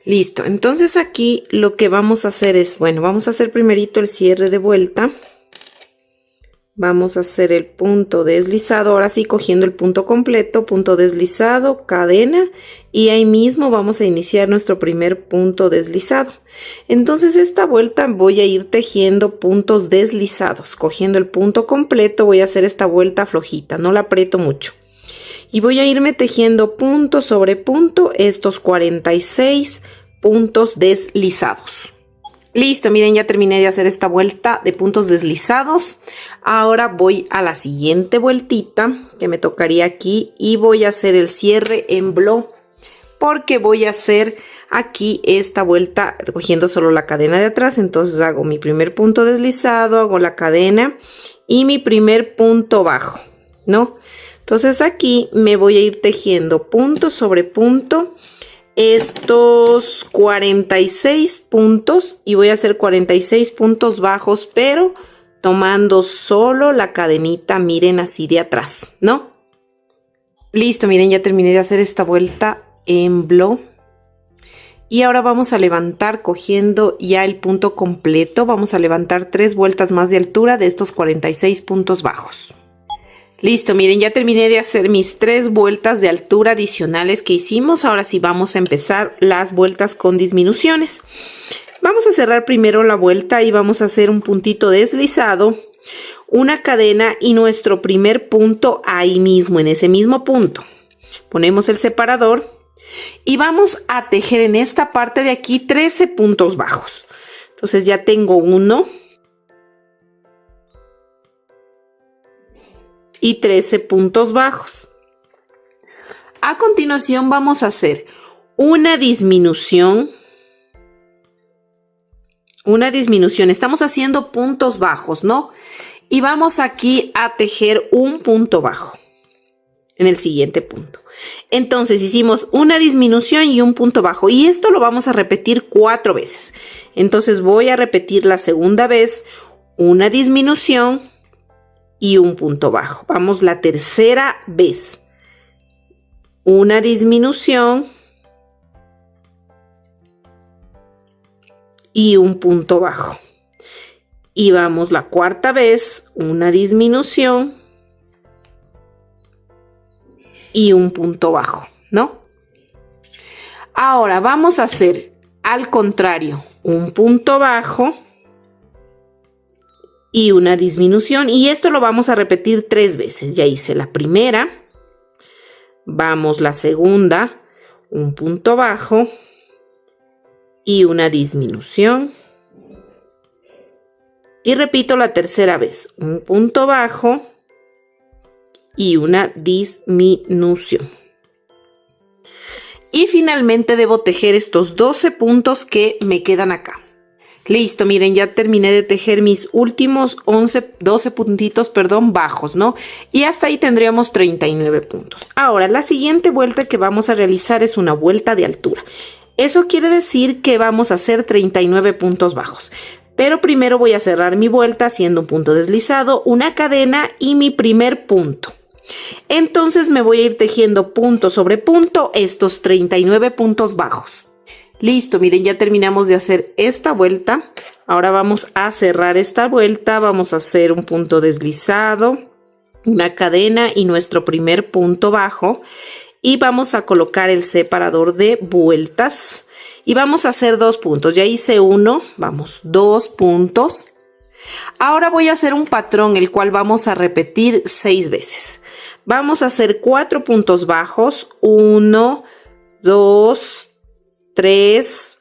Listo, entonces aquí lo que vamos a hacer es, bueno, vamos a hacer primerito el cierre de vuelta. Vamos a hacer el punto deslizado, ahora sí cogiendo el punto completo, punto deslizado, cadena, y ahí mismo vamos a iniciar nuestro primer punto deslizado. Entonces esta vuelta voy a ir tejiendo puntos deslizados, cogiendo el punto completo, voy a hacer esta vuelta flojita, no la aprieto mucho. Y voy a irme tejiendo punto sobre punto estos 46 puntos deslizados. Listo, miren, ya terminé de hacer esta vuelta de puntos deslizados. Ahora voy a la siguiente vueltita que me tocaría aquí y voy a hacer el cierre en bloc porque voy a hacer aquí esta vuelta cogiendo solo la cadena de atrás. Entonces hago mi primer punto deslizado, hago la cadena y mi primer punto bajo, ¿no? Entonces aquí me voy a ir tejiendo punto sobre punto estos 46 puntos y voy a hacer 46 puntos bajos, pero tomando solo la cadenita, miren, así de atrás, ¿no? Listo, miren, ya terminé de hacer esta vuelta en bloc. Y ahora vamos a levantar cogiendo ya el punto completo. Vamos a levantar 3 vueltas más de altura de estos 46 puntos bajos. Listo, miren, ya terminé de hacer mis 3 vueltas de altura adicionales que hicimos. Ahora sí vamos a empezar las vueltas con disminuciones. Vamos a cerrar primero la vuelta y vamos a hacer un puntito deslizado, una cadena y nuestro primer punto ahí mismo, en ese mismo punto. Ponemos el separador y vamos a tejer en esta parte de aquí 13 puntos bajos. Entonces ya tengo 1 y 13 puntos bajos. A continuación vamos a hacer una disminución. Estamos haciendo puntos bajos, ¿no? Y vamos aquí a tejer un punto bajo en el siguiente punto. Entonces hicimos una disminución y un punto bajo y esto lo vamos a repetir 4 veces. Entonces voy a repetir la segunda vez, una disminución y un punto bajo. Vamos la tercera vez, una disminución y un punto bajo. Y vamos la cuarta vez, una disminución y un punto bajo, ¿no? Ahora vamos a hacer al contrario, un punto bajo y una disminución, y esto lo vamos a repetir 3 veces. Ya hice la primera, vamos la segunda, un punto bajo y una disminución, y repito la tercera vez, un punto bajo y una disminución. Y finalmente debo tejer estos 12 puntos que me quedan acá. Listo, miren, ya terminé de tejer mis últimos 12 puntitos, perdón, bajos, ¿no? Y hasta ahí tendríamos 39 puntos. Ahora, la siguiente vuelta que vamos a realizar es una vuelta de altura. Eso quiere decir que vamos a hacer 39 puntos bajos. Pero primero voy a cerrar mi vuelta haciendo un punto deslizado, una cadena y mi primer punto. Entonces me voy a ir tejiendo punto sobre punto estos 39 puntos bajos. Listo, miren, ya terminamos de hacer esta vuelta. Ahora vamos a cerrar esta vuelta, vamos a hacer un punto deslizado, una cadena y nuestro primer punto bajo. Y vamos a colocar el separador de vueltas y vamos a hacer 2 puntos. Ya hice uno, vamos, 2 puntos. Ahora voy a hacer un patrón el cual vamos a repetir 6 veces. Vamos a hacer 4 puntos bajos, 1, 2, 3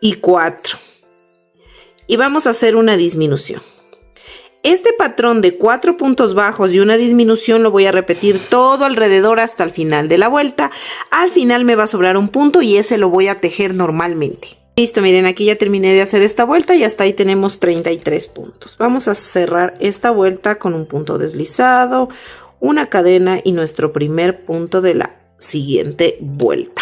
y 4. Y vamos a hacer una disminución. Este patrón de 4 puntos bajos y una disminución lo voy a repetir todo alrededor hasta el final de la vuelta. Al final me va a sobrar un punto y ese lo voy a tejer normalmente. Listo, miren, aquí ya terminé de hacer esta vuelta y hasta ahí tenemos 33 puntos. Vamos a cerrar esta vuelta con un punto deslizado, una cadena y nuestro primer punto de la siguiente vuelta.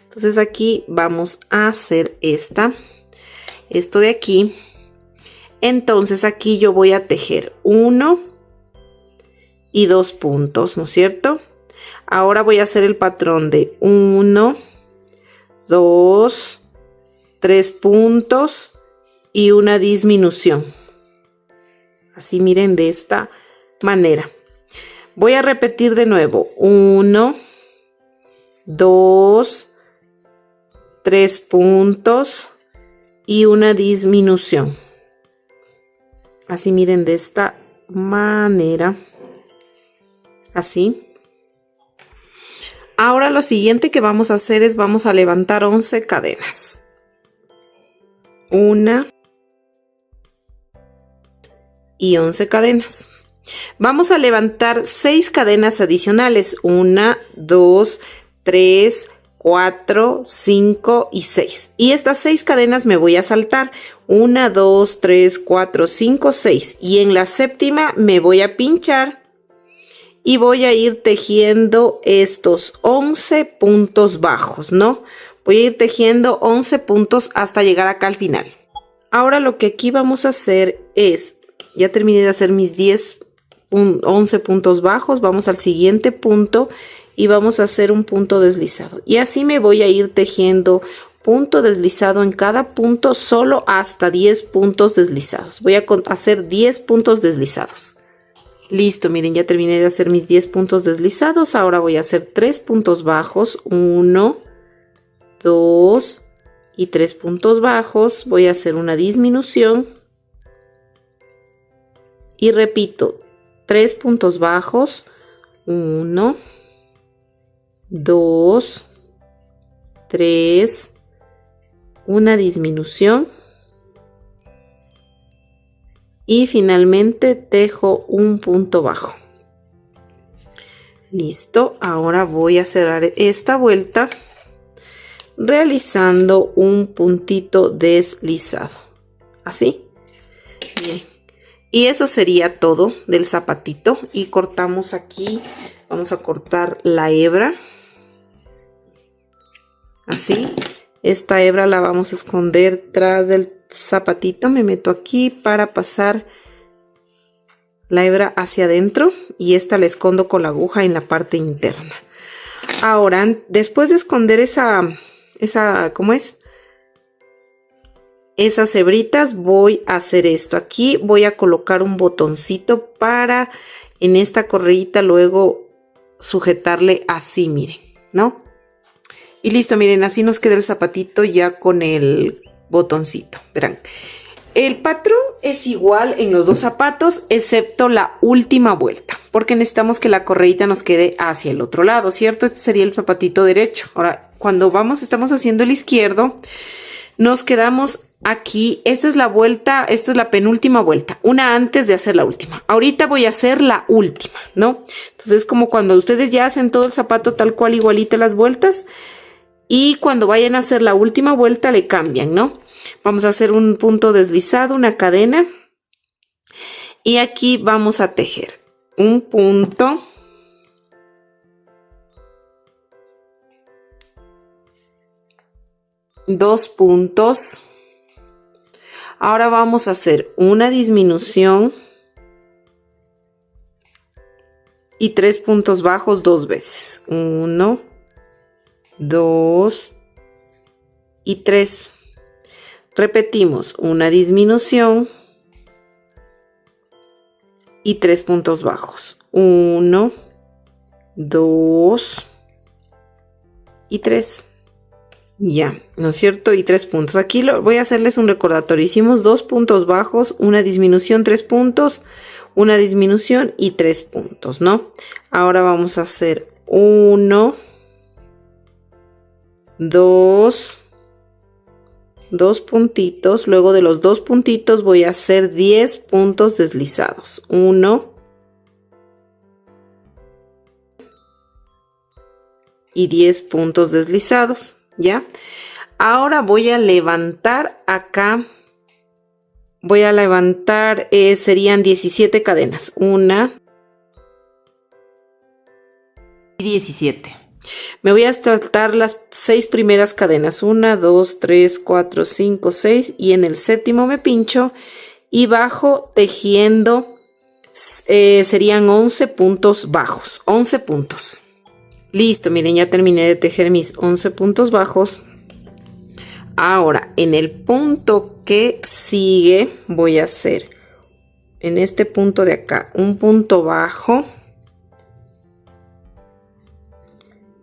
Entonces aquí vamos a hacer esto de aquí. Entonces aquí yo voy a tejer 1 y 2 puntos, ¿no es cierto? Ahora voy a hacer el patrón de 1, 2, 3 puntos y una disminución. Así miren, de esta manera. Voy a repetir de nuevo 1, 2, 3 puntos y una disminución. Así miren, de esta manera. Así. Ahora lo siguiente que vamos a hacer es vamos a levantar 11 cadenas. 1 y 11 cadenas. Vamos a levantar 6 cadenas adicionales. 1, 2, 3, 4, 5 y 6. Y estas 6 cadenas me voy a saltar. 1, 2, 3, 4, 5, 6. Y en la séptima me voy a pinchar. Y voy a ir tejiendo estos 11 puntos bajos, ¿no? Voy a ir tejiendo 11 puntos hasta llegar acá al final. Ahora lo que aquí vamos a hacer es, ya terminé de hacer mis 11 puntos bajos, vamos al siguiente punto y vamos a hacer un punto deslizado. Y así me voy a ir tejiendo punto deslizado en cada punto, solo hasta 10 puntos deslizados. Voy a hacer 10 puntos deslizados. Listo, miren, ya terminé de hacer mis 10 puntos deslizados. Ahora voy a hacer 3 puntos bajos, 1, 2 y 3 puntos bajos. Voy a hacer una disminución y repito, 3 puntos bajos, 1, 2, 3, una disminución y finalmente tejo un punto bajo. Listo, ahora voy a cerrar esta vuelta realizando un puntito deslizado, así. Bien. Y eso sería todo del zapatito y cortamos aquí, vamos a cortar la hebra, así. Esta hebra la vamos a esconder tras del zapatito, me meto aquí para pasar la hebra hacia adentro y esta la escondo con la aguja en la parte interna. Ahora, después de esconder ¿cómo es? Esas hebritas, voy a hacer esto. Aquí voy a colocar un botoncito para en esta correíta luego sujetarle así, miren, ¿no? Y listo, miren, así nos queda el zapatito ya con el botoncito. Verán, el patrón es igual en los dos zapatos, excepto la última vuelta, porque necesitamos que la correíta nos quede hacia el otro lado, ¿cierto? Este sería el zapatito derecho. Ahora, cuando estamos haciendo el izquierdo, nos quedamos aquí. Esta es la vuelta, esta es la penúltima vuelta, una antes de hacer la última. Ahorita voy a hacer la última, ¿no? Entonces es como cuando ustedes ya hacen todo el zapato tal cual, igualita las vueltas, y cuando vayan a hacer la última vuelta le cambian, ¿no? Vamos a hacer un punto deslizado, una cadena, y aquí vamos a tejer un punto, dos puntos. Ahora vamos a hacer una disminución y 3 puntos bajos 2 veces. 1, 2 y 3. Repetimos una disminución y 3 puntos bajos. 1, 2 y 3. Ya, ¿no es cierto? Y 3 puntos. Aquí voy a hacerles un recordatorio. Hicimos 2 puntos bajos, una disminución, 3 puntos, una disminución y 3 puntos, ¿no? Ahora vamos a hacer 1, 2 puntitos. Luego de los 2 puntitos voy a hacer 10 puntos deslizados. 1 y 10 puntos deslizados. ¿Ya? Ahora voy a levantar acá. Voy a levantar, serían 17 cadenas. 1 y 17. Me voy a saltar las 6 primeras cadenas. 1, 2, 3, 4, 5, 6. Y en el séptimo me pincho y bajo tejiendo. Serían 11 puntos bajos. 11 puntos. Listo, miren, ya terminé de tejer mis 11 puntos bajos. Ahora, en el punto que sigue, voy a hacer en este punto de acá un punto bajo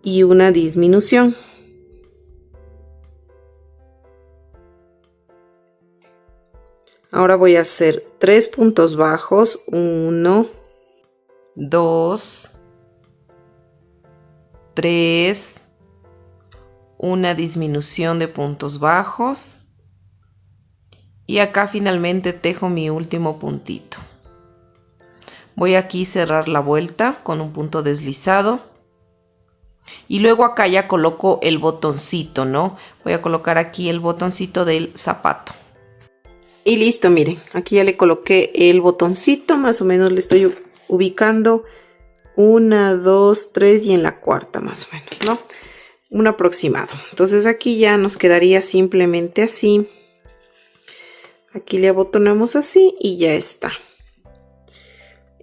y una disminución. Ahora voy a hacer 3 puntos bajos. 1, 2, 3, una disminución de puntos bajos y acá finalmente tejo mi último puntito. Voy aquí a cerrar la vuelta con un punto deslizado y luego acá ya coloco el botoncito, ¿no? Voy a colocar aquí el botoncito del zapato. Y listo, miren, aquí ya le coloqué el botoncito, más o menos le estoy ubicando 1, 2, 3 y en la cuarta más o menos, ¿no? Un aproximado. Entonces aquí ya nos quedaría simplemente así. Aquí le abotonamos así y ya está.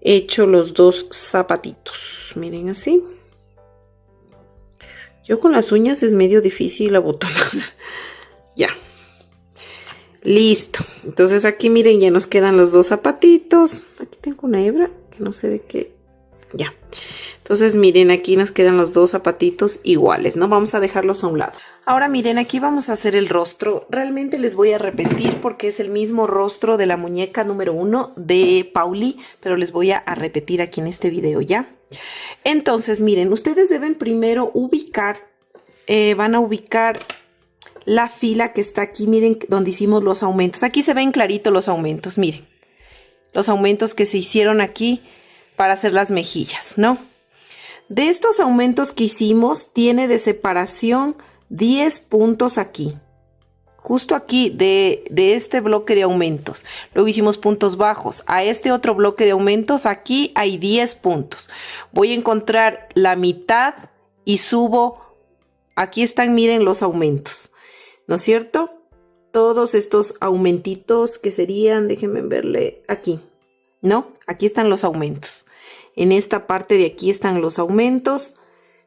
Hecho los 2 zapatitos. Miren así. Yo con las uñas es medio difícil abotonar. Ya. Listo. Entonces aquí miren, ya nos quedan los 2 zapatitos. Aquí tengo una hebra que no sé de qué. Ya. Entonces miren, aquí nos quedan los 2 zapatitos iguales, ¿no? Vamos a dejarlos a un lado. Ahora miren, aquí vamos a hacer el rostro. Realmente les voy a repetir porque es el mismo rostro de la muñeca número 1 de Pauli, pero les voy a repetir aquí en este video, ¿ya? Entonces miren, ustedes deben primero ubicar, van a ubicar la fila que está aquí, miren, donde hicimos los aumentos. Aquí se ven clarito los aumentos, miren. Los aumentos que se hicieron aquí para hacer las mejillas, ¿no? De estos aumentos que hicimos, tiene de separación 10 puntos aquí. Justo aquí de este bloque de aumentos. Luego hicimos puntos bajos. A este otro bloque de aumentos, aquí hay 10 puntos. Voy a encontrar la mitad y subo. Aquí están, miren los aumentos. ¿No es cierto? Todos estos aumentitos que serían, déjenme verle aquí. ¿No? Aquí están los aumentos. En esta parte de aquí están los aumentos,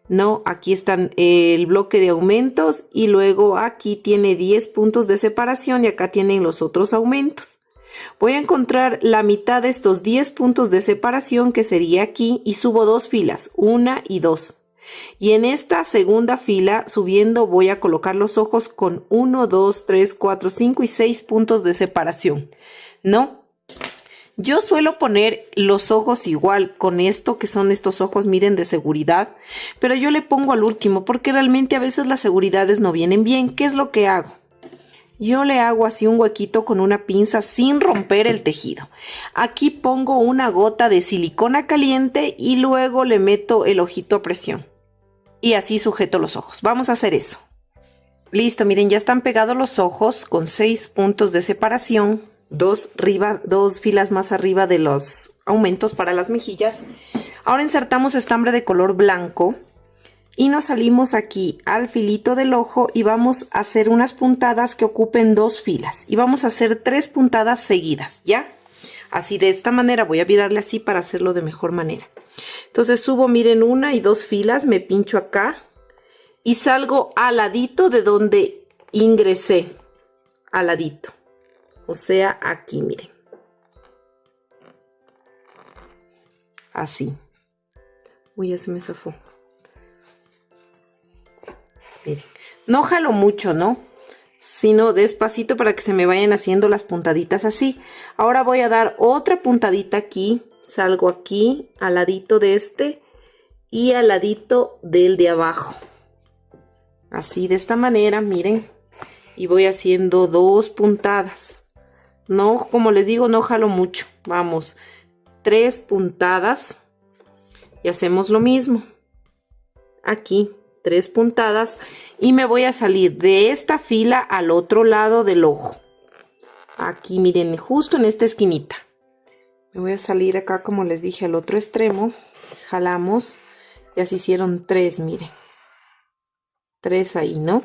¿no? Aquí están el bloque de aumentos y luego aquí tiene 10 puntos de separación y acá tienen los otros aumentos. Voy a encontrar la mitad de estos 10 puntos de separación que sería aquí y subo 2 filas, 1 y 2. Y en esta segunda fila subiendo voy a colocar los ojos con 1, 2, 3, 4, 5 y 6 puntos de separación, ¿no? Yo suelo poner los ojos igual con esto, que son estos ojos, miren, de seguridad, pero yo le pongo al último porque realmente a veces las seguridades no vienen bien. ¿Qué es lo que hago? Yo le hago así un huequito con una pinza sin romper el tejido. Aquí pongo una gota de silicona caliente y luego le meto el ojito a presión. Y así sujeto los ojos. Vamos a hacer eso. Listo, miren, ya están pegados los ojos con 6 puntos de separación. Dos filas más arriba de los aumentos para las mejillas. Ahora insertamos estambre de color blanco. Y nos salimos aquí al filito del ojo y vamos a hacer unas puntadas que ocupen 2 filas. Y vamos a hacer 3 puntadas seguidas, ¿ya? Así, de esta manera, voy a virarle así para hacerlo de mejor manera. Entonces subo, miren, 1 y 2 filas, me pincho acá y salgo al ladito de donde ingresé, al ladito. O sea, aquí, miren. Así. Uy, ya se me zafó. Miren, no jalo mucho, ¿no? Sino despacito para que se me vayan haciendo las puntaditas así. Ahora voy a dar otra puntadita aquí. Salgo aquí, al ladito de este y al ladito del de abajo. Así, de esta manera, miren. Y voy haciendo 2 puntadas. No, como les digo, no jalo mucho. Vamos, 3 puntadas. Y hacemos lo mismo. Aquí. 3 puntadas y me voy a salir de esta fila al otro lado del ojo. Aquí, miren, justo en esta esquinita. Me voy a salir acá, como les dije, al otro extremo. Jalamos. Ya se hicieron 3, miren. 3 ahí, ¿no?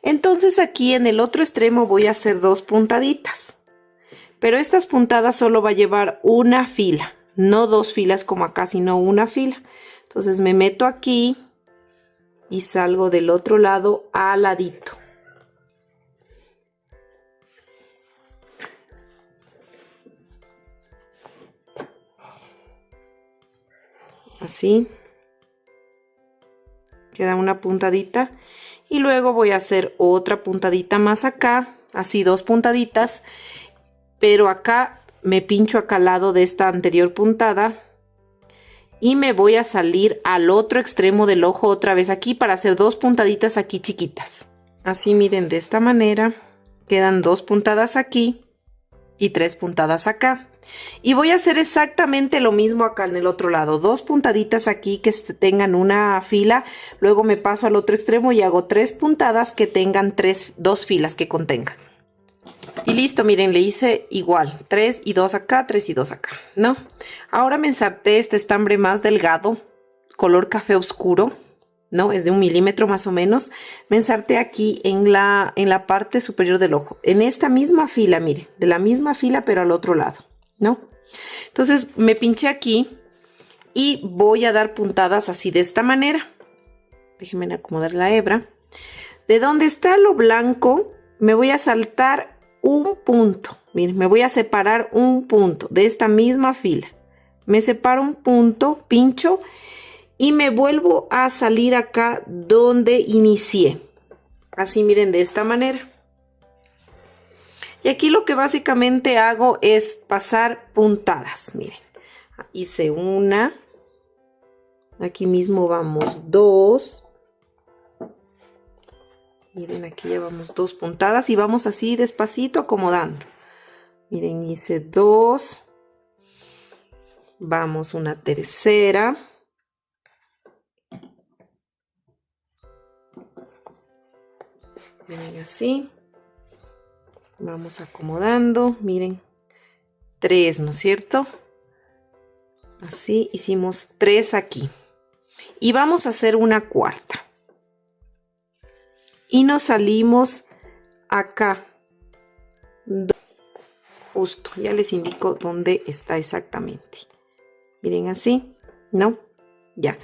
Entonces aquí en el otro extremo voy a hacer 2 puntaditas. Pero estas puntadas solo va a llevar una fila. No 2 filas como acá, sino una fila. Entonces me meto aquí. Y salgo del otro lado al ladito. Así. Queda una puntadita. Y luego voy a hacer otra puntadita más acá. Así 2 puntaditas. Pero acá me pincho acá al lado de esta anterior puntada. Y me voy a salir al otro extremo del ojo otra vez aquí para hacer 2 puntaditas aquí chiquitas. Así, miren, de esta manera quedan 2 puntadas aquí y 3 puntadas acá. Y voy a hacer exactamente lo mismo acá en el otro lado. 2 puntaditas aquí que tengan una fila. Luego me paso al otro extremo y hago 3 puntadas que tengan 2 filas que contengan. Y listo, miren, le hice igual, 3 y 2 acá, 3 y 2 acá, ¿no? Ahora me ensarté este estambre más delgado, color café oscuro, ¿no? Es de 1 milímetro más o menos. Me ensarté aquí en la parte superior del ojo, en esta misma fila, miren, de la misma fila pero al otro lado, ¿no? Entonces me pinché aquí y voy a dar puntadas así de esta manera. Déjenme acomodar la hebra. De donde está lo blanco, me voy a saltar un punto. Miren, me voy a separar un punto de esta misma fila. Me separo un punto, pincho y me vuelvo a salir acá donde inicié. Así, miren, de esta manera. Y aquí lo que básicamente hago es pasar puntadas. Miren, hice una. Aquí mismo vamos 2. Miren, aquí llevamos 2 puntadas y vamos así despacito acomodando. Miren, hice 2. Vamos una tercera. Miren, así. Vamos acomodando. Miren, 3, ¿no es cierto? Así, hicimos 3 aquí. Y vamos a hacer una cuarta. Y nos salimos acá. Justo, ya les indico dónde está exactamente. Miren así, ¿no? Ya.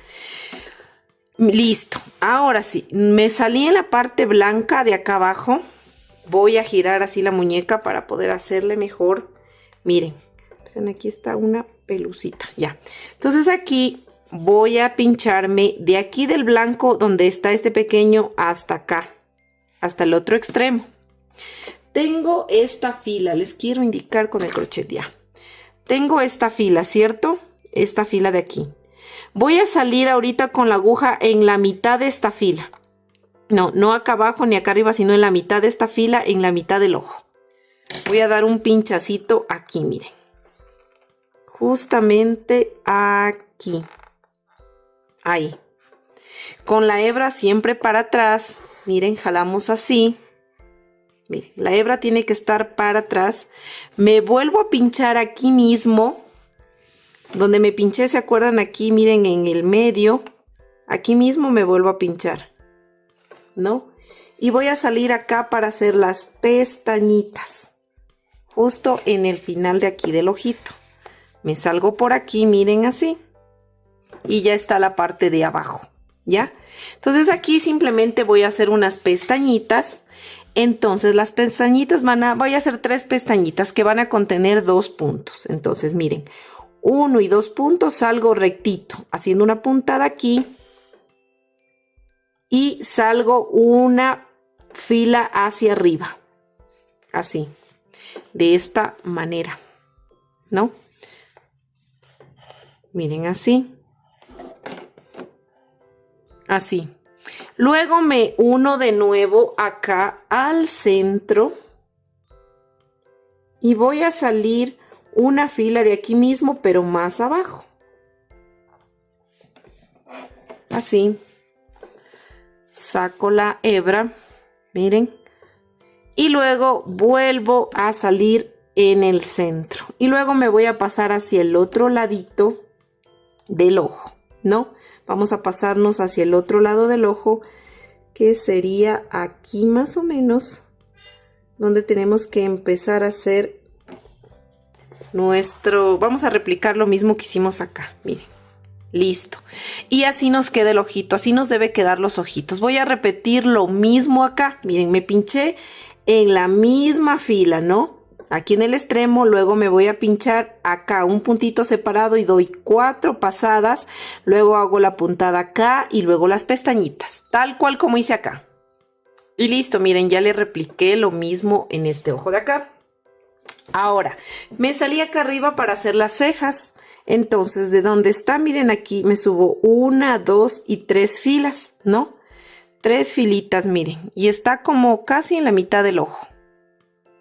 Listo. Ahora sí, me salí en la parte blanca de acá abajo. Voy a girar así la muñeca para poder hacerle mejor. Miren, aquí está una pelucita, ya. Entonces aquí voy a pincharme de aquí del blanco donde está este pequeño hasta acá, hasta el otro extremo. Tengo esta fila, les quiero indicar con el crochet ya. tengo esta fila, ¿cierto? Esta fila de aquí. Voy a salir ahorita con la aguja en la mitad de esta fila. No acá abajo ni acá arriba, sino en la mitad de esta fila, en la mitad del ojo. Voy a dar un pinchacito aquí, miren. Justamente aquí. Ahí. Con la hebra siempre para atrás. Miren, jalamos así. Miren, la hebra tiene que estar para atrás. Me vuelvo a pinchar aquí mismo. Donde me pinché, ¿se acuerdan? Aquí, miren, en el medio. Aquí mismo me vuelvo a pinchar, ¿no? Y voy a salir acá para hacer las pestañitas. Justo en el final de aquí del ojito. Me salgo por aquí, miren así. Y ya está la parte de abajo, ¿ya? Entonces aquí simplemente voy a hacer unas pestañitas. Entonces las pestañitas voy a hacer 3 pestañitas que van a contener 2 puntos. Entonces miren, 1 y 2 puntos, salgo rectito, haciendo una puntada aquí. Y salgo una fila hacia arriba. Así. De esta manera, ¿no? Miren así. Así. Luego me uno de nuevo acá al centro. Y voy a salir una fila de aquí mismo, pero más abajo. Así. Saco la hebra. Miren. Y luego vuelvo a salir en el centro. Y luego me voy a pasar hacia el otro ladito del ojo, ¿no? Vamos a pasarnos hacia el otro lado del ojo, que sería aquí más o menos, donde tenemos que empezar a hacer nuestro... Vamos a replicar lo mismo que hicimos acá, miren. Listo. Y así nos queda el ojito, así nos debe quedar los ojitos. Voy a repetir lo mismo acá. Miren, me pinché en la misma fila, ¿no? Aquí en el extremo, luego me voy a pinchar acá un puntito separado y doy 4 pasadas. Luego hago la puntada acá y luego las pestañitas, tal cual como hice acá. Y listo, miren, ya le repliqué lo mismo en este ojo de acá. Ahora, me salí acá arriba para hacer las cejas. Entonces, de donde está, miren aquí, me subo 1, 2 y 3 filas, ¿no? 3 filitas, miren, y está como casi en la mitad del ojo,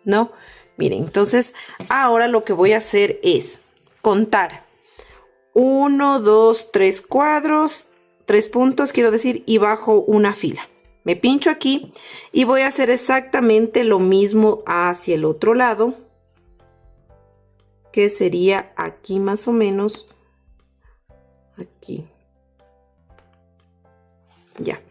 ¿no? Miren, entonces, ahora lo que voy a hacer es contar 1, 2, 3 cuadros, 3 puntos, quiero decir, y bajo una fila. Me pincho aquí y voy a hacer exactamente lo mismo hacia el otro lado, que sería aquí más o menos, aquí, ya,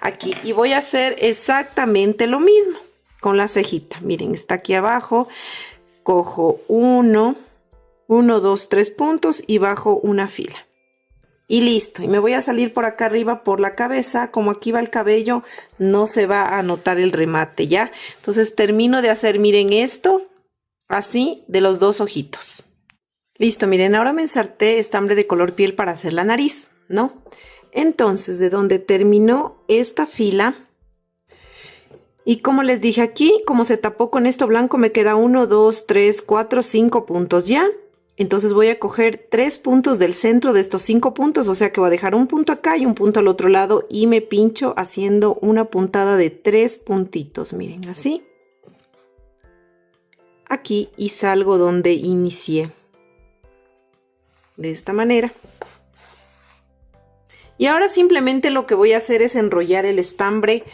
aquí, y voy a hacer exactamente lo mismo con la cejita. Miren, está aquí abajo, cojo 1, 2, 3 puntos y bajo una fila. Y listo, y me voy a salir por acá arriba por la cabeza. Como aquí va el cabello, no se va a notar el remate, ¿ya? Entonces termino de hacer, miren esto, así, de los 2 ojitos. Listo, miren, ahora me ensarté estambre de color piel para hacer la nariz, ¿no? Entonces, de donde terminó esta fila, y como les dije aquí, como se tapó con esto blanco, me queda 1, 2, 3, 4, 5 puntos, ¿ya? Entonces voy a coger 3 puntos del centro de estos 5 puntos, o sea que voy a dejar un punto acá y un punto al otro lado, y me pincho haciendo una puntada de 3 puntitos, miren, así. Aquí, y salgo donde inicié. De esta manera. Y ahora simplemente lo que voy a hacer es enrollar el estambre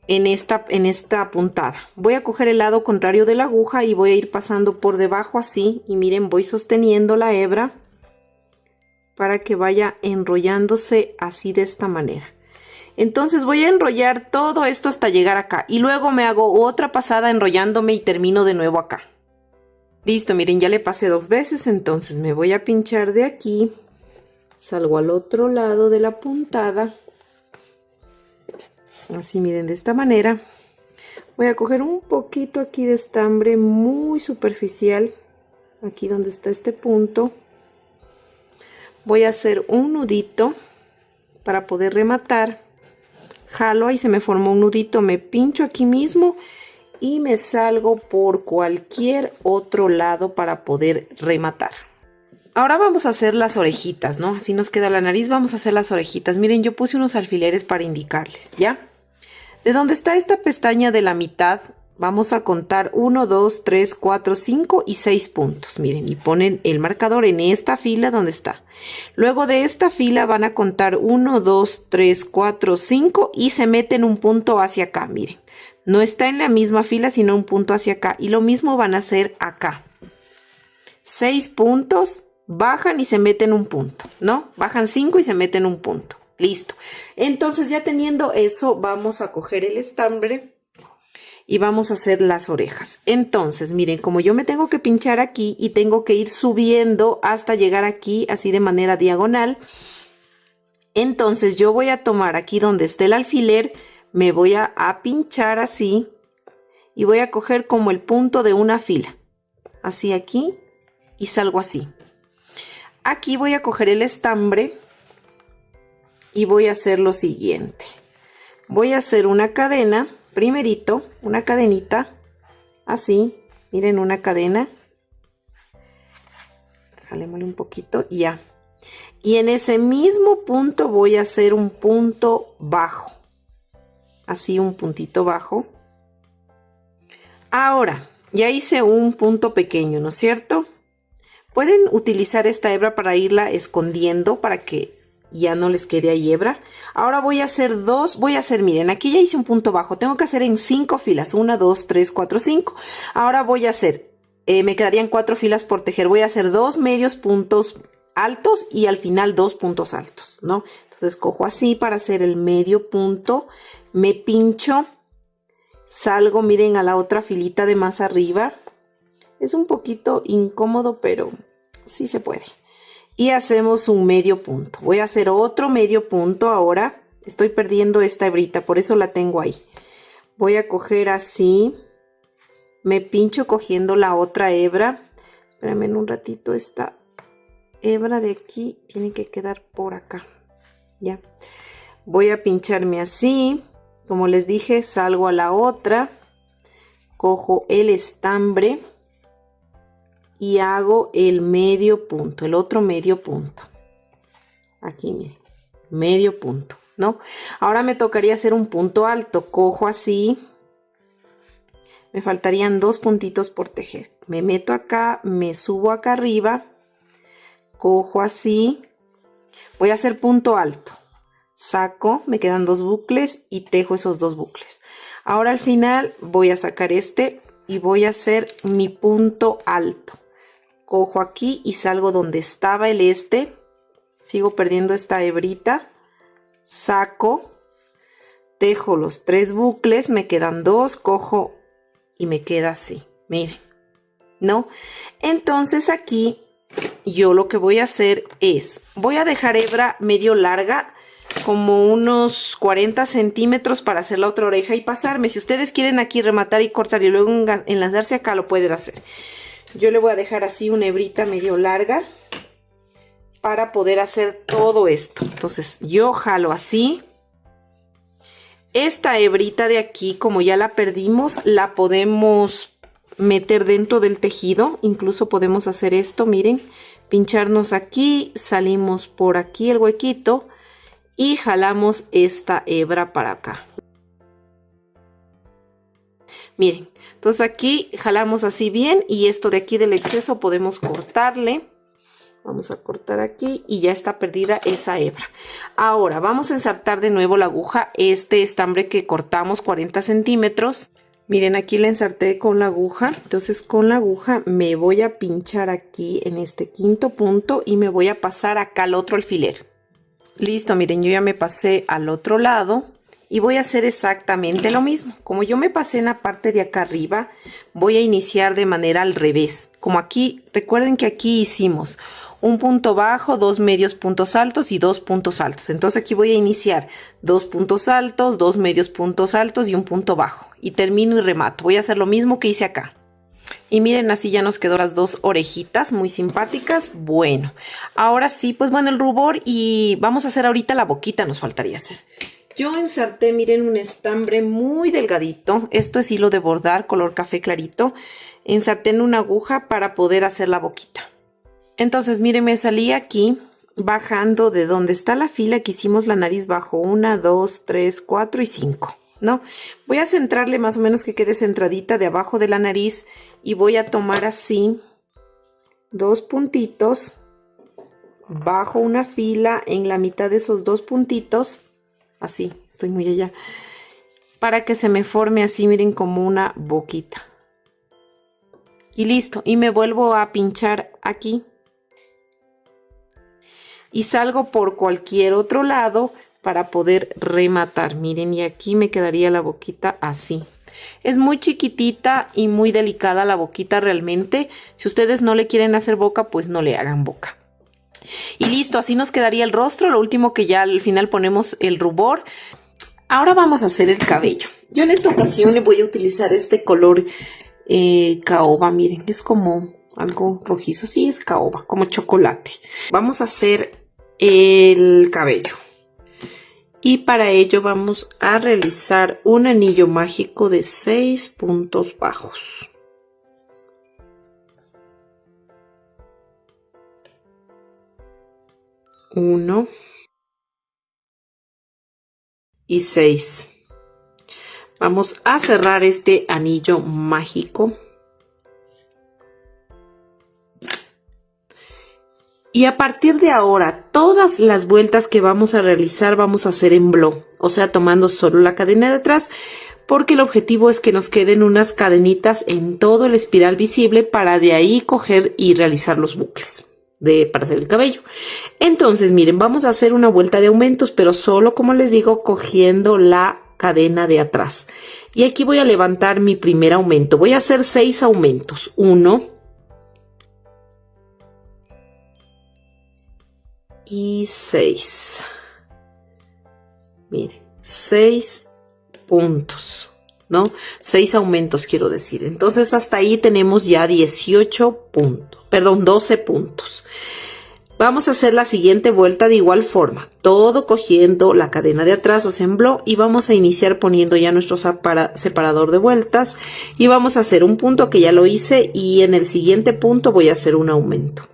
en esta puntada. Voy a coger el lado contrario de la aguja y voy a ir pasando por debajo así, y miren, voy sosteniendo la hebra para que vaya enrollándose así de esta manera. Entonces voy a enrollar todo esto hasta llegar acá, y luego me hago otra pasada enrollándome y termino de nuevo acá. Listo, miren, ya le pasé 2 veces, entonces me voy a pinchar de aquí, salgo al otro lado de la puntada, así, miren, de esta manera. Voy a coger un poquito aquí de estambre muy superficial, aquí donde está este punto. Voy a hacer un nudito para poder rematar. Jalo, ahí se me formó un nudito, me pincho aquí mismo y me salgo por cualquier otro lado para poder rematar. Ahora vamos a hacer las orejitas, ¿no? Así nos queda la nariz, vamos a hacer las orejitas. Miren, yo puse unos alfileres para indicarles, ¿ya? De donde está esta pestaña de la mitad, vamos a contar 1, 2, 3, 4, 5 y 6 puntos. Miren, y ponen el marcador en esta fila donde está. Luego de esta fila van a contar 1, 2, 3, 4, 5 y se meten un punto hacia acá, miren. No está en la misma fila, sino un punto hacia acá. Y lo mismo van a hacer acá. 6 puntos. Bajan y se meten un punto, ¿no? Bajan 5 y se meten un punto. Listo. Entonces, ya teniendo eso, vamos a coger el estambre y vamos a hacer las orejas. Entonces, miren, como yo me tengo que pinchar aquí y tengo que ir subiendo hasta llegar aquí, así de manera diagonal, entonces yo voy a tomar aquí donde esté el alfiler, me voy a pinchar así y voy a coger como el punto de una fila. Así aquí y salgo así. Aquí voy a coger el estambre y voy a hacer lo siguiente. Voy a hacer una cadena, primerito, una cadenita, así, miren, una cadena. Jalémosle un poquito y ya. Y en ese mismo punto voy a hacer un punto bajo. Así, un puntito bajo. Ahora, ya hice un punto pequeño, ¿no es cierto? Pueden utilizar esta hebra para irla escondiendo para que ya no les quede ahí hebra. Ahora voy a hacer miren, aquí ya hice un punto bajo. Tengo que hacer en 5 filas. 1, 2, 3, 4, 5. Ahora voy a hacer, me quedarían 4 filas por tejer. Voy a hacer 2 medios puntos altos y al final 2 puntos altos, ¿no? Entonces cojo así para hacer el medio punto. Me pincho. Salgo, miren, a la otra filita de más arriba. Es un poquito incómodo, pero sí se puede. Y hacemos un medio punto. Voy a hacer otro medio punto ahora. Estoy perdiendo esta hebrita, por eso la tengo ahí. Voy a coger así. Me pincho cogiendo la otra hebra. Espérenme un ratito, esta hebra de aquí tiene que quedar por acá. Ya. Voy a pincharme así. Como les dije, salgo a la otra. Cojo el estambre. Y hago el medio punto, el otro medio punto. Aquí, miren, medio punto, ¿no? Ahora me tocaría hacer un punto alto. Cojo así. Me faltarían 2 puntitos por tejer. Me meto acá, me subo acá arriba. Cojo así. Voy a hacer punto alto. Saco, me quedan 2 bucles y tejo esos 2 bucles. Ahora al final voy a sacar este y voy a hacer mi punto alto. Cojo aquí y salgo donde estaba el sigo perdiendo esta hebrita, saco, tejo los 3 bucles, me quedan 2, cojo y me queda así, miren, ¿no? Entonces aquí yo lo que voy a hacer es, voy a dejar hebra medio larga, como unos 40 centímetros para hacer la otra oreja y pasarme. Si ustedes quieren aquí rematar y cortar y luego enlazarse acá, lo pueden hacer. Yo le voy a dejar así una hebrita medio larga para poder hacer todo esto. Entonces yo jalo así. Esta hebrita de aquí, como ya la perdimos, la podemos meter dentro del tejido. Incluso podemos hacer esto, miren. Pincharnos aquí, salimos por aquí el huequito y jalamos esta hebra para acá. Miren. Entonces aquí jalamos así bien y esto de aquí del exceso podemos cortarle. Vamos a cortar aquí y ya está perdida esa hebra. Ahora vamos a ensartar de nuevo la aguja, este estambre que cortamos 40 centímetros. Miren, aquí la ensarté con la aguja. Entonces con la aguja me voy a pinchar aquí en este 5.º punto y me voy a pasar acá al otro alfiler. Listo, miren, yo ya me pasé al otro lado. Y voy a hacer exactamente lo mismo. Como yo me pasé en la parte de acá arriba, voy a iniciar de manera al revés. Como aquí, recuerden que aquí hicimos un punto bajo, 2 medios puntos altos y 2 puntos altos. Entonces aquí voy a iniciar 2 puntos altos, 2 medios puntos altos y un punto bajo. Y termino y remato. Voy a hacer lo mismo que hice acá. Y miren, así ya nos quedó las 2 orejitas muy simpáticas. Bueno, ahora sí, pues bueno, el rubor y vamos a hacer ahorita la boquita, nos faltaría hacer. Yo ensarté, miren, un estambre muy delgadito. Esto es hilo de bordar, color café clarito. Ensarté en una aguja para poder hacer la boquita. Entonces, miren, me salí aquí bajando de donde está la fila que hicimos la nariz bajo. 1, 2, 3, 4 y 5, ¿no? Voy a centrarle más o menos que quede centradita de abajo de la nariz y voy a tomar así 2 puntitos, bajo una fila en la mitad de esos 2 puntitos, así, estoy muy allá, para que se me forme así, miren, como una boquita. Y listo, y me vuelvo a pinchar aquí. Y salgo por cualquier otro lado para poder rematar. Miren, y aquí me quedaría la boquita así. Es muy chiquitita y muy delicada la boquita realmente. Si ustedes no le quieren hacer boca, pues no le hagan boca. Y listo, así nos quedaría el rostro. Lo último que ya al final ponemos el rubor. Ahora vamos a hacer el cabello. Yo en esta ocasión le voy a utilizar este color caoba. Miren, es como algo rojizo. Sí, es caoba, como chocolate. Vamos a hacer el cabello. Y para ello vamos a realizar un anillo mágico de 6 puntos bajos. 1 y 6. Vamos a cerrar este anillo mágico. Y a partir de ahora, todas las vueltas que vamos a realizar vamos a hacer en blow, o sea, tomando solo la cadena de atrás, porque el objetivo es que nos queden unas cadenitas en todo el espiral visible para de ahí coger y realizar los bucles para hacer el cabello. Entonces, miren, vamos a hacer una vuelta de aumentos, pero solo, como les digo, cogiendo la cadena de atrás. Y aquí voy a levantar mi primer aumento. Voy a hacer 6 aumentos. 1 y 6. Miren, 6 puntos, ¿no? 6 aumentos quiero decir. Entonces hasta ahí tenemos ya 18 puntos, perdón, 12 puntos. Vamos a hacer la siguiente vuelta de igual forma, todo cogiendo la cadena de atrás, o sea, en blow, y vamos a iniciar poniendo ya nuestro separador de vueltas y vamos a hacer un punto que ya lo hice y en el siguiente punto voy a hacer un aumento.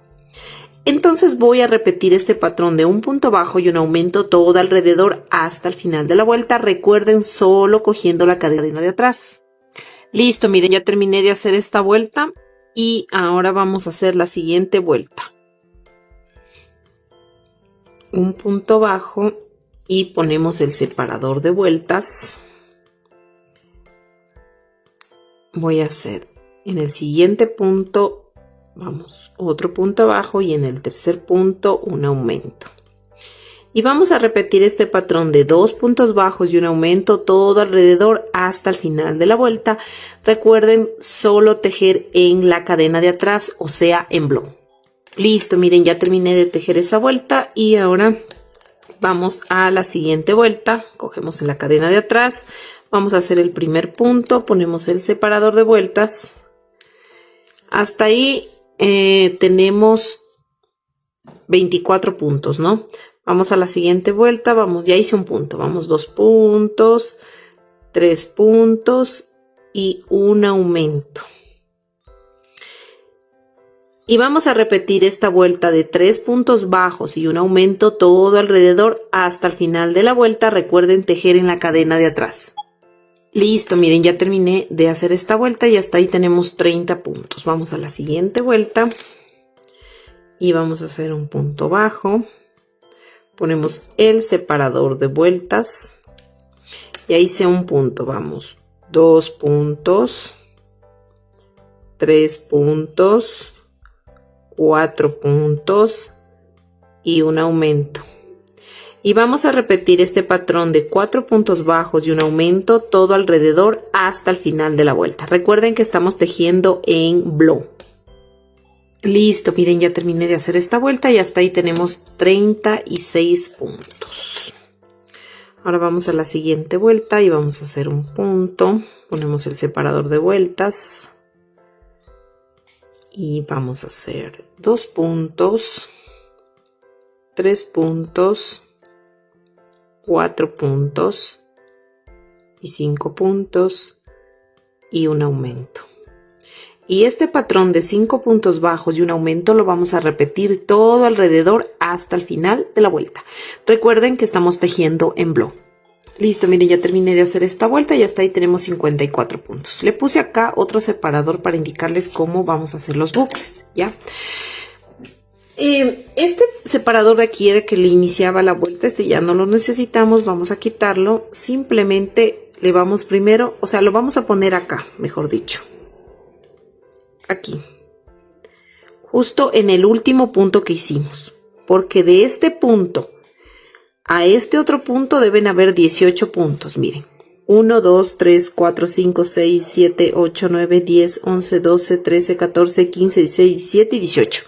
Entonces voy a repetir este patrón de un punto bajo y un aumento todo alrededor hasta el final de la vuelta. Recuerden, solo cogiendo la cadena de atrás. Listo, miren, ya terminé de hacer esta vuelta y ahora vamos a hacer la siguiente vuelta. Un punto bajo y ponemos el separador de vueltas. Voy a hacer en el siguiente punto, vamos, otro punto abajo y en el tercer punto un aumento. Y vamos a repetir este patrón de 2 puntos bajos y un aumento todo alrededor hasta el final de la vuelta. Recuerden solo tejer en la cadena de atrás, o sea, en blow. Listo, miren, ya terminé de tejer esa vuelta y ahora vamos a la siguiente vuelta. Cogemos en la cadena de atrás, vamos a hacer el primer punto, ponemos el separador de vueltas. Hasta ahí tenemos 24 puntos, ¿no? Vamos a la siguiente vuelta, vamos, ya hice un punto, vamos 2 puntos, 3 puntos y un aumento. Y vamos a repetir esta vuelta de 3 puntos bajos y un aumento todo alrededor hasta el final de la vuelta. Recuerden tejer en la cadena de atrás. Listo, miren, ya terminé de hacer esta vuelta y hasta ahí tenemos 30 puntos. Vamos a la siguiente vuelta y vamos a hacer un punto bajo. Ponemos el separador de vueltas y ahí hice un punto. Vamos, 2 puntos, 3 puntos, 4 puntos y un aumento. Y vamos a repetir este patrón de 4 puntos bajos y un aumento todo alrededor hasta el final de la vuelta. Recuerden que estamos tejiendo en blow. Listo, miren, ya terminé de hacer esta vuelta y hasta ahí tenemos 36 puntos. Ahora vamos a la siguiente vuelta y vamos a hacer un punto. Ponemos el separador de vueltas. Y vamos a hacer 2 puntos, 3 puntos, 4 puntos y 5 puntos y un aumento. Y este patrón de 5 puntos bajos y un aumento lo vamos a repetir todo alrededor hasta el final de la vuelta. Recuerden que estamos tejiendo en blow. Listo, miren, ya terminé de hacer esta vuelta y hasta ahí tenemos 54 puntos. Le puse acá otro separador para indicarles cómo vamos a hacer los bucles, ¿ya? Este separador de aquí era que le iniciaba la vuelta, este ya no lo necesitamos, vamos a quitarlo. Simplemente le vamos primero, o sea, lo vamos a poner acá, mejor dicho. Aquí, justo en el último punto que hicimos, porque de este punto a este otro punto deben haber 18 puntos, miren. 1, 2, 3, 4, 5, 6, 7, 8, 9, 10, 11, 12, 13, 14, 15, 16, 17 y 18.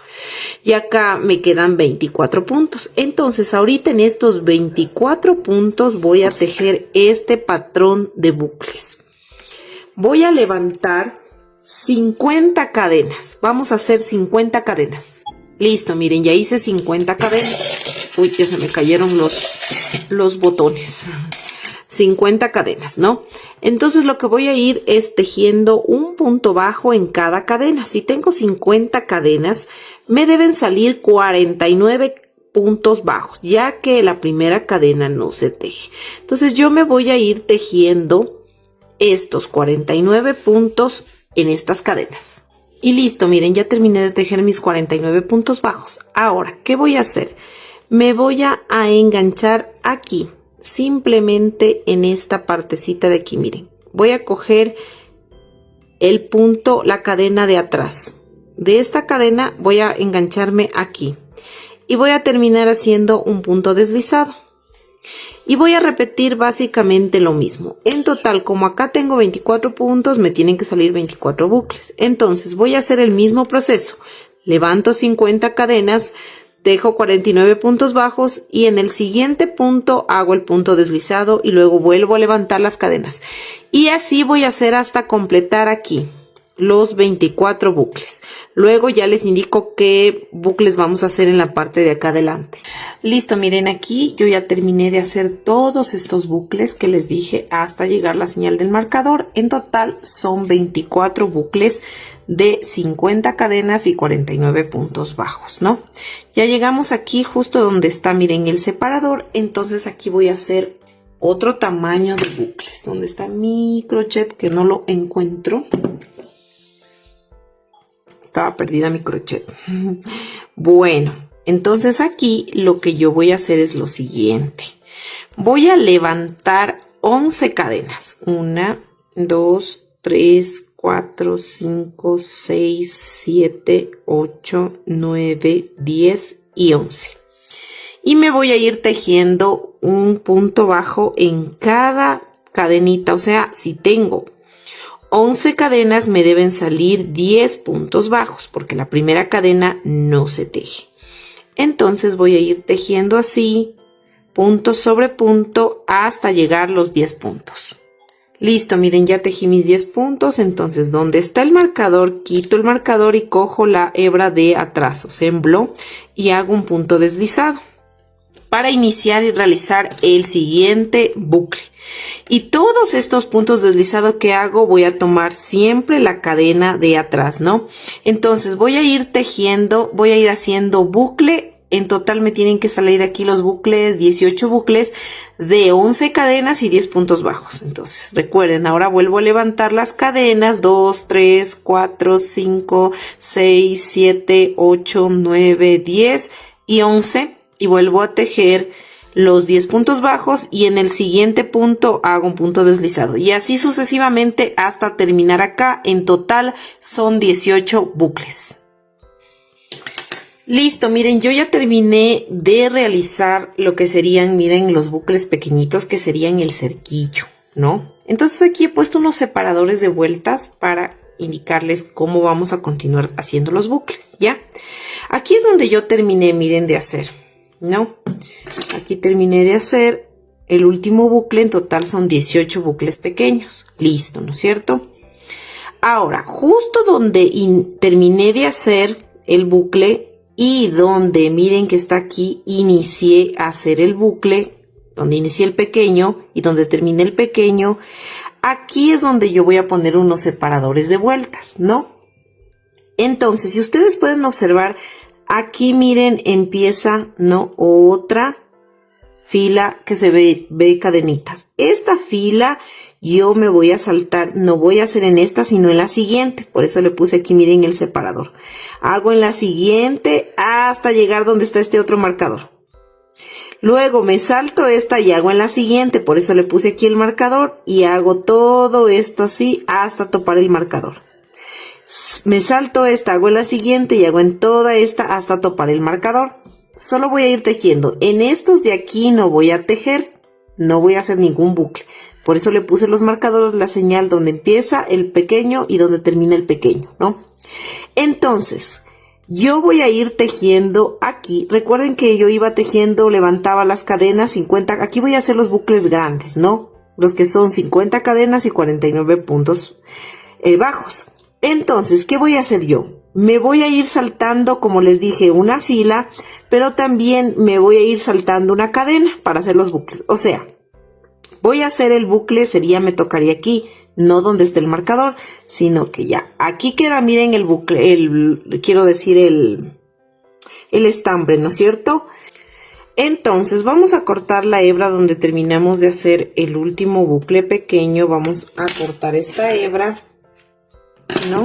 Y acá me quedan 24 puntos. Entonces, ahorita en estos 24 puntos voy a tejer este patrón de bucles. Voy a levantar 50 cadenas. Vamos a hacer 50 cadenas. Listo, miren, ya hice 50 cadenas. Uy, ya se me cayeron los botones. 50 cadenas, ¿no? Entonces lo que voy a ir es tejiendo un punto bajo en cada cadena. Si tengo 50 cadenas, me deben salir 49 puntos bajos, ya que la primera cadena no se teje. Entonces yo me voy a ir tejiendo estos 49 puntos en estas cadenas. Y listo, miren, ya terminé de tejer mis 49 puntos bajos. Ahora, ¿qué voy a hacer? Me voy a enganchar aquí, simplemente en esta partecita de aquí, miren. Voy a coger el punto, la cadena de atrás. De esta cadena voy a engancharme aquí. Y voy a terminar haciendo un punto deslizado. Y voy a repetir básicamente lo mismo. En total, como acá tengo 24 puntos, me tienen que salir 24 bucles. Entonces voy a hacer el mismo proceso. Levanto 50 cadenas, tejo 49 puntos bajos y en el siguiente punto hago el punto deslizado y luego vuelvo a levantar las cadenas. Y así voy a hacer hasta completar aquí los 24 bucles. Luego ya les indico qué bucles vamos a hacer en la parte de acá adelante. Listo, miren, aquí yo ya terminé de hacer todos estos bucles que les dije hasta llegar la señal del marcador. En total son 24 bucles de 50 cadenas y 49 puntos bajos, ¿no? Ya llegamos aquí justo donde está, miren, el separador. Entonces aquí voy a hacer otro tamaño de bucles. ¿Dónde está mi crochet? Que no lo encuentro. Estaba perdida mi crochet. Bueno, entonces aquí lo que yo voy a hacer es lo siguiente. Voy a levantar 11 cadenas. 1, 2, 3, 4, 5, 6, 7, 8, 9, 10 y 11. Y me voy a ir tejiendo un punto bajo en cada cadenita. O sea, si tengo 11 cadenas me deben salir 10 puntos bajos porque la primera cadena no se teje. Entonces voy a ir tejiendo así, punto sobre punto, hasta llegar a los 10 puntos. Listo, miren, ya tejí mis 10 puntos. Entonces, donde está el marcador, quito el marcador y cojo la hebra de atrás, o sea, en blow, y hago un punto deslizado para iniciar y realizar el siguiente bucle. Y todos estos puntos deslizados que hago voy a tomar siempre la cadena de atrás, ¿no? Entonces voy a ir tejiendo, voy a ir haciendo bucle. En total me tienen que salir aquí los bucles, 18 bucles de 11 cadenas y 10 puntos bajos. Entonces recuerden, ahora vuelvo a levantar las cadenas, 2, 3, 4, 5, 6, 7, 8, 9, 10 y 11. Y vuelvo a tejer los 10 puntos bajos y en el siguiente punto hago un punto deslizado y así sucesivamente hasta terminar acá. En total son 18 bucles. Listo, miren, yo ya terminé de realizar lo que serían, miren, los bucles pequeñitos que serían el cerquillo, ¿no? Entonces aquí he puesto unos separadores de vueltas para indicarles cómo vamos a continuar haciendo los bucles, ¿ya? Aquí es donde yo terminé, miren, de hacer, ¿no? Aquí terminé de hacer el último bucle. En total son 18 bucles pequeños. Listo, ¿no es cierto? Ahora, justo donde terminé de hacer el bucle y donde miren que está aquí, inicié a hacer el bucle, donde inicia el pequeño y donde termina el pequeño, aquí es donde yo voy a poner unos separadores de vueltas, ¿no? Entonces, si ustedes pueden observar, aquí miren, empieza, ¿no? Otra fila que se ve cadenitas. Esta fila yo me voy a saltar, no voy a hacer en esta, sino en la siguiente. Por eso le puse aquí, miren, el separador. Hago en la siguiente hasta llegar donde está este otro marcador. Luego me salto esta y hago en la siguiente. Por eso le puse aquí el marcador y hago todo esto así hasta topar el marcador. Me salto esta, hago en la siguiente y hago en toda esta hasta topar el marcador. Solo voy a ir tejiendo. En estos de aquí no voy a tejer, no voy a hacer ningún bucle. Por eso le puse los marcadores, la señal donde empieza el pequeño y donde termina el pequeño, ¿no? Entonces, yo voy a ir tejiendo aquí. Recuerden que yo iba tejiendo, levantaba las cadenas 50. Aquí voy a hacer los bucles grandes, ¿no? Los que son 50 cadenas y 49 puntos bajos. Entonces, ¿qué voy a hacer yo? Me voy a ir saltando, como les dije, una fila, pero también me voy a ir saltando una cadena para hacer los bucles. O sea, voy a hacer el bucle, me tocaría aquí, no donde esté el marcador, sino que ya, aquí queda, miren el bucle, quiero decir el estambre, ¿no es cierto? Entonces, vamos a cortar la hebra donde terminamos de hacer el último bucle pequeño. Vamos a cortar esta hebra, ¿no?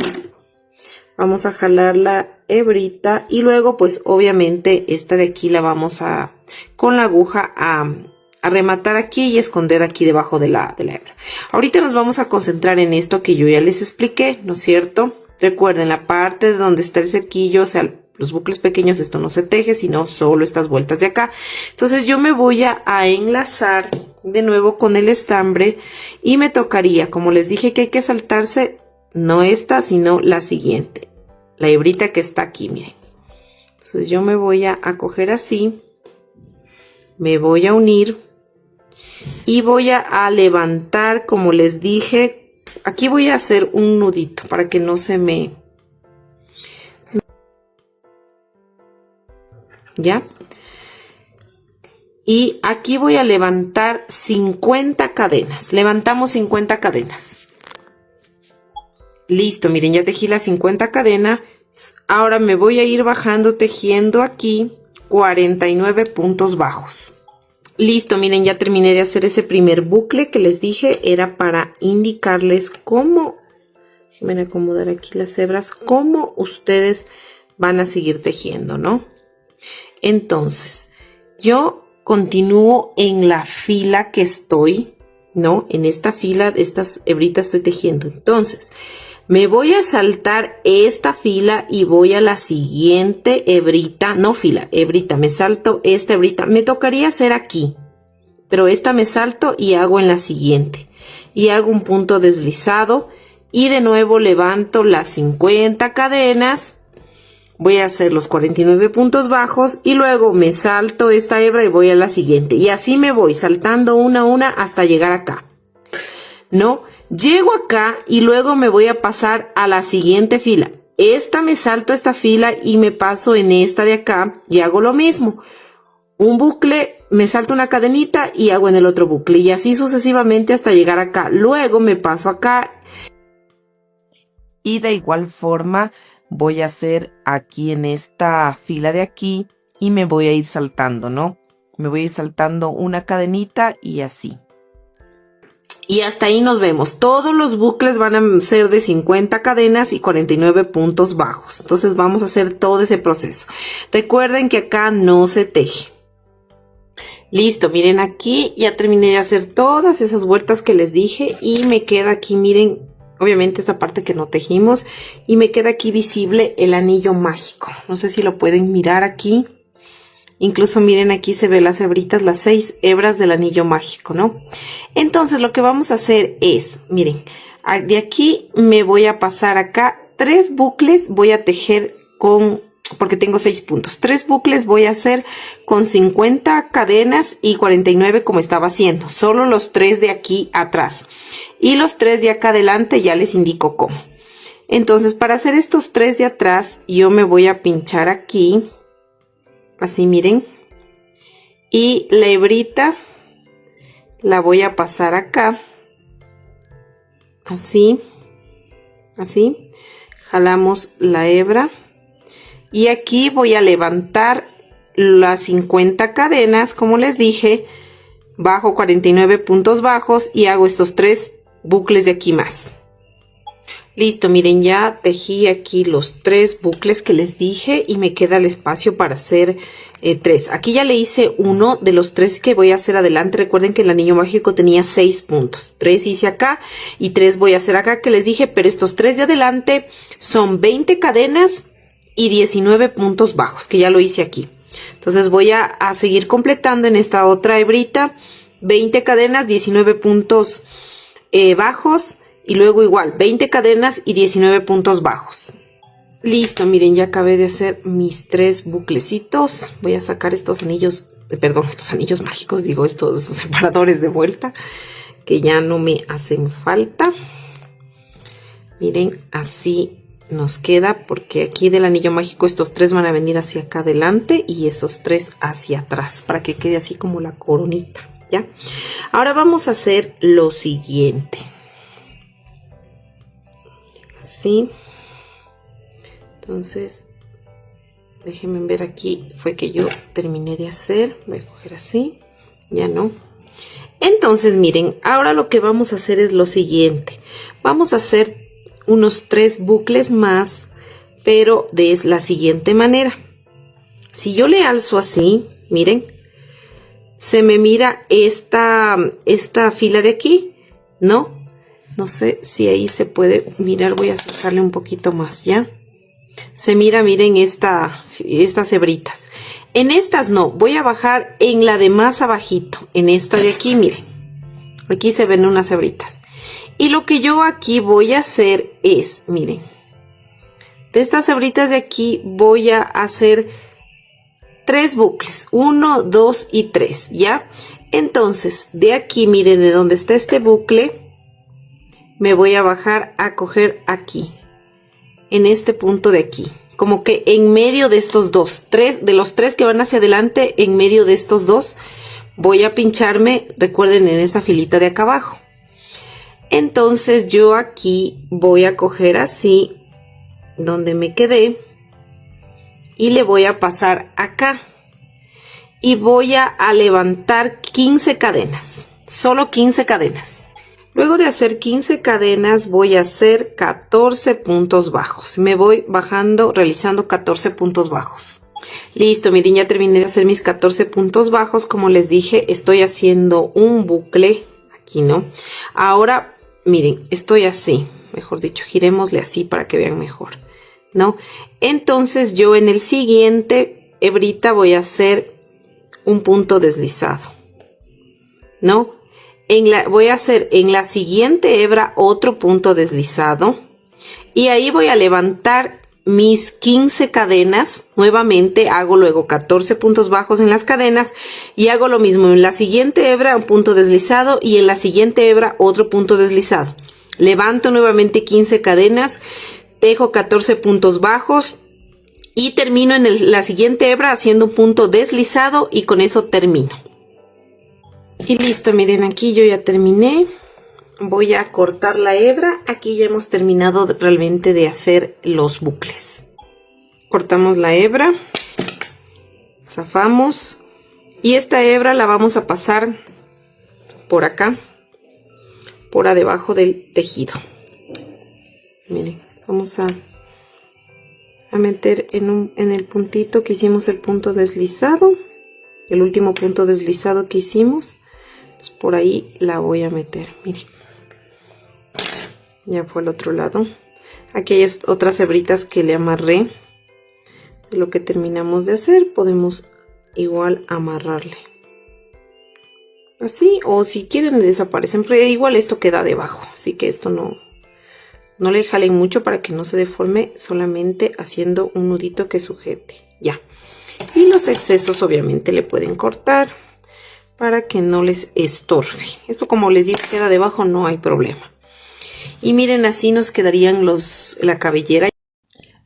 Vamos a jalar la hebrita y luego pues obviamente esta de aquí la vamos a con la aguja a rematar aquí y esconder aquí debajo de la hebra. Ahorita nos vamos a concentrar en esto que yo ya les expliqué, ¿no es cierto? Recuerden, la parte de donde está el cerquillo, o sea, los bucles pequeños, esto no se teje, sino solo estas vueltas de acá. Entonces yo me voy a enlazar de nuevo con el estambre y me tocaría, como les dije, que hay que saltarse no esta, sino la siguiente, la hebrita que está aquí, miren. Entonces yo me voy a coger así, me voy a unir y voy a levantar, como les dije, aquí voy a hacer un nudito para que no se me... ¿Ya? Y aquí voy a levantar 50 cadenas, levantamos 50 cadenas. Listo, miren, ya tejí las 50 cadenas. Ahora me voy a ir bajando tejiendo aquí 49 puntos bajos. Listo, miren, ya terminé de hacer ese primer bucle que les dije. Era para indicarles cómo, déjenme acomodar aquí las hebras, cómo ustedes van a seguir tejiendo, ¿no? Entonces, yo continúo en la fila que estoy, ¿no? En esta fila, estas hebritas estoy tejiendo. Entonces, me voy a saltar esta fila y voy a la siguiente hebrita, no fila, hebrita, me salto esta hebrita, me tocaría hacer aquí, pero esta me salto y hago en la siguiente y hago un punto deslizado y de nuevo levanto las 50 cadenas, voy a hacer los 49 puntos bajos y luego me salto esta hebra y voy a la siguiente y así me voy saltando una a una hasta llegar acá, ¿no? Llego acá y luego me voy a pasar a la siguiente fila. Esta me salto esta fila y me paso en esta de acá y hago lo mismo. Un bucle, me salto una cadenita y hago en el otro bucle y así sucesivamente hasta llegar acá. Luego me paso acá. Y de igual forma voy a hacer aquí en esta fila de aquí y me voy a ir saltando, ¿no? Me voy a ir saltando una cadenita y así. Y hasta ahí nos vemos. Todos los bucles van a ser de 50 cadenas y 49 puntos bajos. Entonces vamos a hacer todo ese proceso. Recuerden que acá no se teje. Listo, miren, aquí ya terminé de hacer todas esas vueltas que les dije y me queda aquí, miren, obviamente esta parte que no tejimos y me queda aquí visible el anillo mágico. No sé si lo pueden mirar aquí. Incluso miren, aquí se ven las hebritas, las 6 hebras del anillo mágico, ¿no? Entonces lo que vamos a hacer es, miren, de aquí me voy a pasar acá 3 bucles, voy a tejer con, porque tengo 6 puntos, 3 bucles voy a hacer con 50 cadenas y 49 como estaba haciendo, solo los 3 de aquí atrás y los 3 de acá adelante ya les indico cómo. Entonces para hacer estos 3 de atrás yo me voy a pinchar aquí. Así miren, y la hebrita la voy a pasar acá, así, así, jalamos la hebra y aquí voy a levantar las 50 cadenas, como les dije, bajo 49 puntos bajos y hago estos 3 bucles de aquí más. Listo, miren, ya tejí aquí los 3 bucles que les dije y me queda el espacio para hacer 3. Aquí ya le hice uno de los 3 que voy a hacer adelante. Recuerden que el anillo mágico tenía 6 puntos. 3 hice acá y 3 voy a hacer acá que les dije, pero estos 3 de adelante son 20 cadenas y 19 puntos bajos, que ya lo hice aquí. Entonces voy a seguir completando en esta otra hebrita, 20 cadenas, 19 puntos bajos. Y luego igual, 20 cadenas y 19 puntos bajos. Listo, miren, ya acabé de hacer mis 3 buclecitos. Voy a sacar estos anillos, estos anillos mágicos, digo, estos separadores de vuelta, que ya no me hacen falta. Miren, así nos queda, porque aquí del anillo mágico estos 3 van a venir hacia acá adelante y esos 3 hacia atrás, para que quede así como la coronita, ¿ya? Ahora vamos a hacer lo siguiente. Así, entonces déjenme ver, aquí fue que yo terminé de hacer. Voy a coger así, ya no. Entonces miren, ahora lo que vamos a hacer es lo siguiente. Vamos a hacer unos 3 bucles más, pero de la siguiente manera. Si yo le alzo así, miren, se me mira esta fila de aquí, ¿no? No sé si ahí se puede mirar, voy a acercarle un poquito más, ¿ya? Se mira, miren, estas hebritas. En estas no, voy a bajar en la de más abajito, en esta de aquí, miren. Aquí se ven unas hebritas. Y lo que yo aquí voy a hacer es, miren, de estas hebritas de aquí voy a hacer 3 bucles, 1, 2 y 3, ¿ya? Entonces, de aquí, miren, de donde está este bucle, me voy a bajar a coger aquí, en este punto de aquí, como que en medio de estos de los 3 que van hacia adelante, en medio de estos 2, voy a pincharme, recuerden, en esta filita de acá abajo. Entonces yo aquí voy a coger así, donde me quedé, y le voy a pasar acá, y voy a levantar 15 cadenas, solo 15 cadenas. Luego de hacer 15 cadenas voy a hacer 14 puntos bajos. Me voy bajando, realizando 14 puntos bajos. Listo, miren, ya terminé de hacer mis 14 puntos bajos. Como les dije, estoy haciendo un bucle aquí, ¿no? Ahora, miren, estoy así. Mejor dicho, girémosle así para que vean mejor, ¿no? Entonces yo en el siguiente hebrita voy a hacer un punto deslizado, ¿no? Voy a hacer en la siguiente hebra otro punto deslizado y ahí voy a levantar mis 15 cadenas. Nuevamente hago luego 14 puntos bajos en las cadenas y hago lo mismo en la siguiente hebra, un punto deslizado, y en la siguiente hebra otro punto deslizado. Levanto nuevamente 15 cadenas, tejo 14 puntos bajos y termino en la siguiente hebra haciendo un punto deslizado, y con eso termino. Y listo, miren, aquí yo ya terminé. Voy a cortar la hebra. Aquí ya hemos terminado realmente de hacer los bucles. Cortamos la hebra, zafamos, y esta hebra la vamos a pasar por acá, por debajo del tejido. Miren, vamos a meter en el puntito que hicimos el punto deslizado, el último punto deslizado que hicimos. Entonces, por ahí la voy a meter, miren, ya fue al otro lado. Aquí hay otras hebritas que le amarré de lo que terminamos de hacer. Podemos igual amarrarle así, o si quieren desaparecen, pero igual esto queda debajo, así que esto no le jalen mucho para que no se deforme, solamente haciendo un nudito que sujete, ya. Y los excesos obviamente le pueden cortar para que no les estorbe. Esto, como les digo, queda debajo, no hay problema. Y miren, así nos quedarían la cabellera.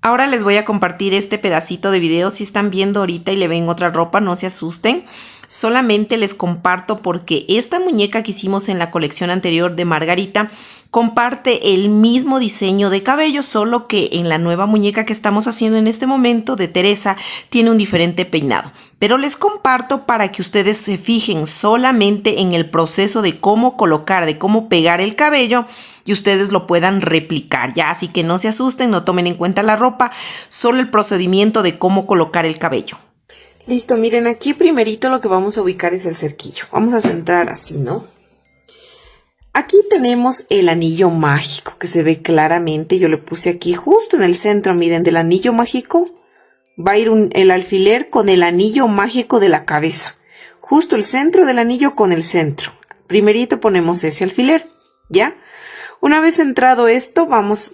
Ahora les voy a compartir este pedacito de video. Si están viendo ahorita y le ven otra ropa, no se asusten. Solamente les comparto porque esta muñeca que hicimos en la colección anterior de Margarita comparte el mismo diseño de cabello, solo que en la nueva muñeca que estamos haciendo en este momento de Teresa tiene un diferente peinado. Pero les comparto para que ustedes se fijen solamente en el proceso de cómo colocar, de cómo pegar el cabello y ustedes lo puedan replicar, ya, así que no se asusten, no tomen en cuenta la ropa, solo el procedimiento de cómo colocar el cabello. Listo, miren, aquí primerito lo que vamos a ubicar es el cerquillo. Vamos a centrar así, ¿no? Aquí tenemos el anillo mágico que se ve claramente. Yo le puse aquí justo en el centro, miren, del anillo mágico. Va a ir el alfiler con el anillo mágico de la cabeza. Justo el centro del anillo con el centro. Primerito ponemos ese alfiler, ¿ya? Una vez entrado esto,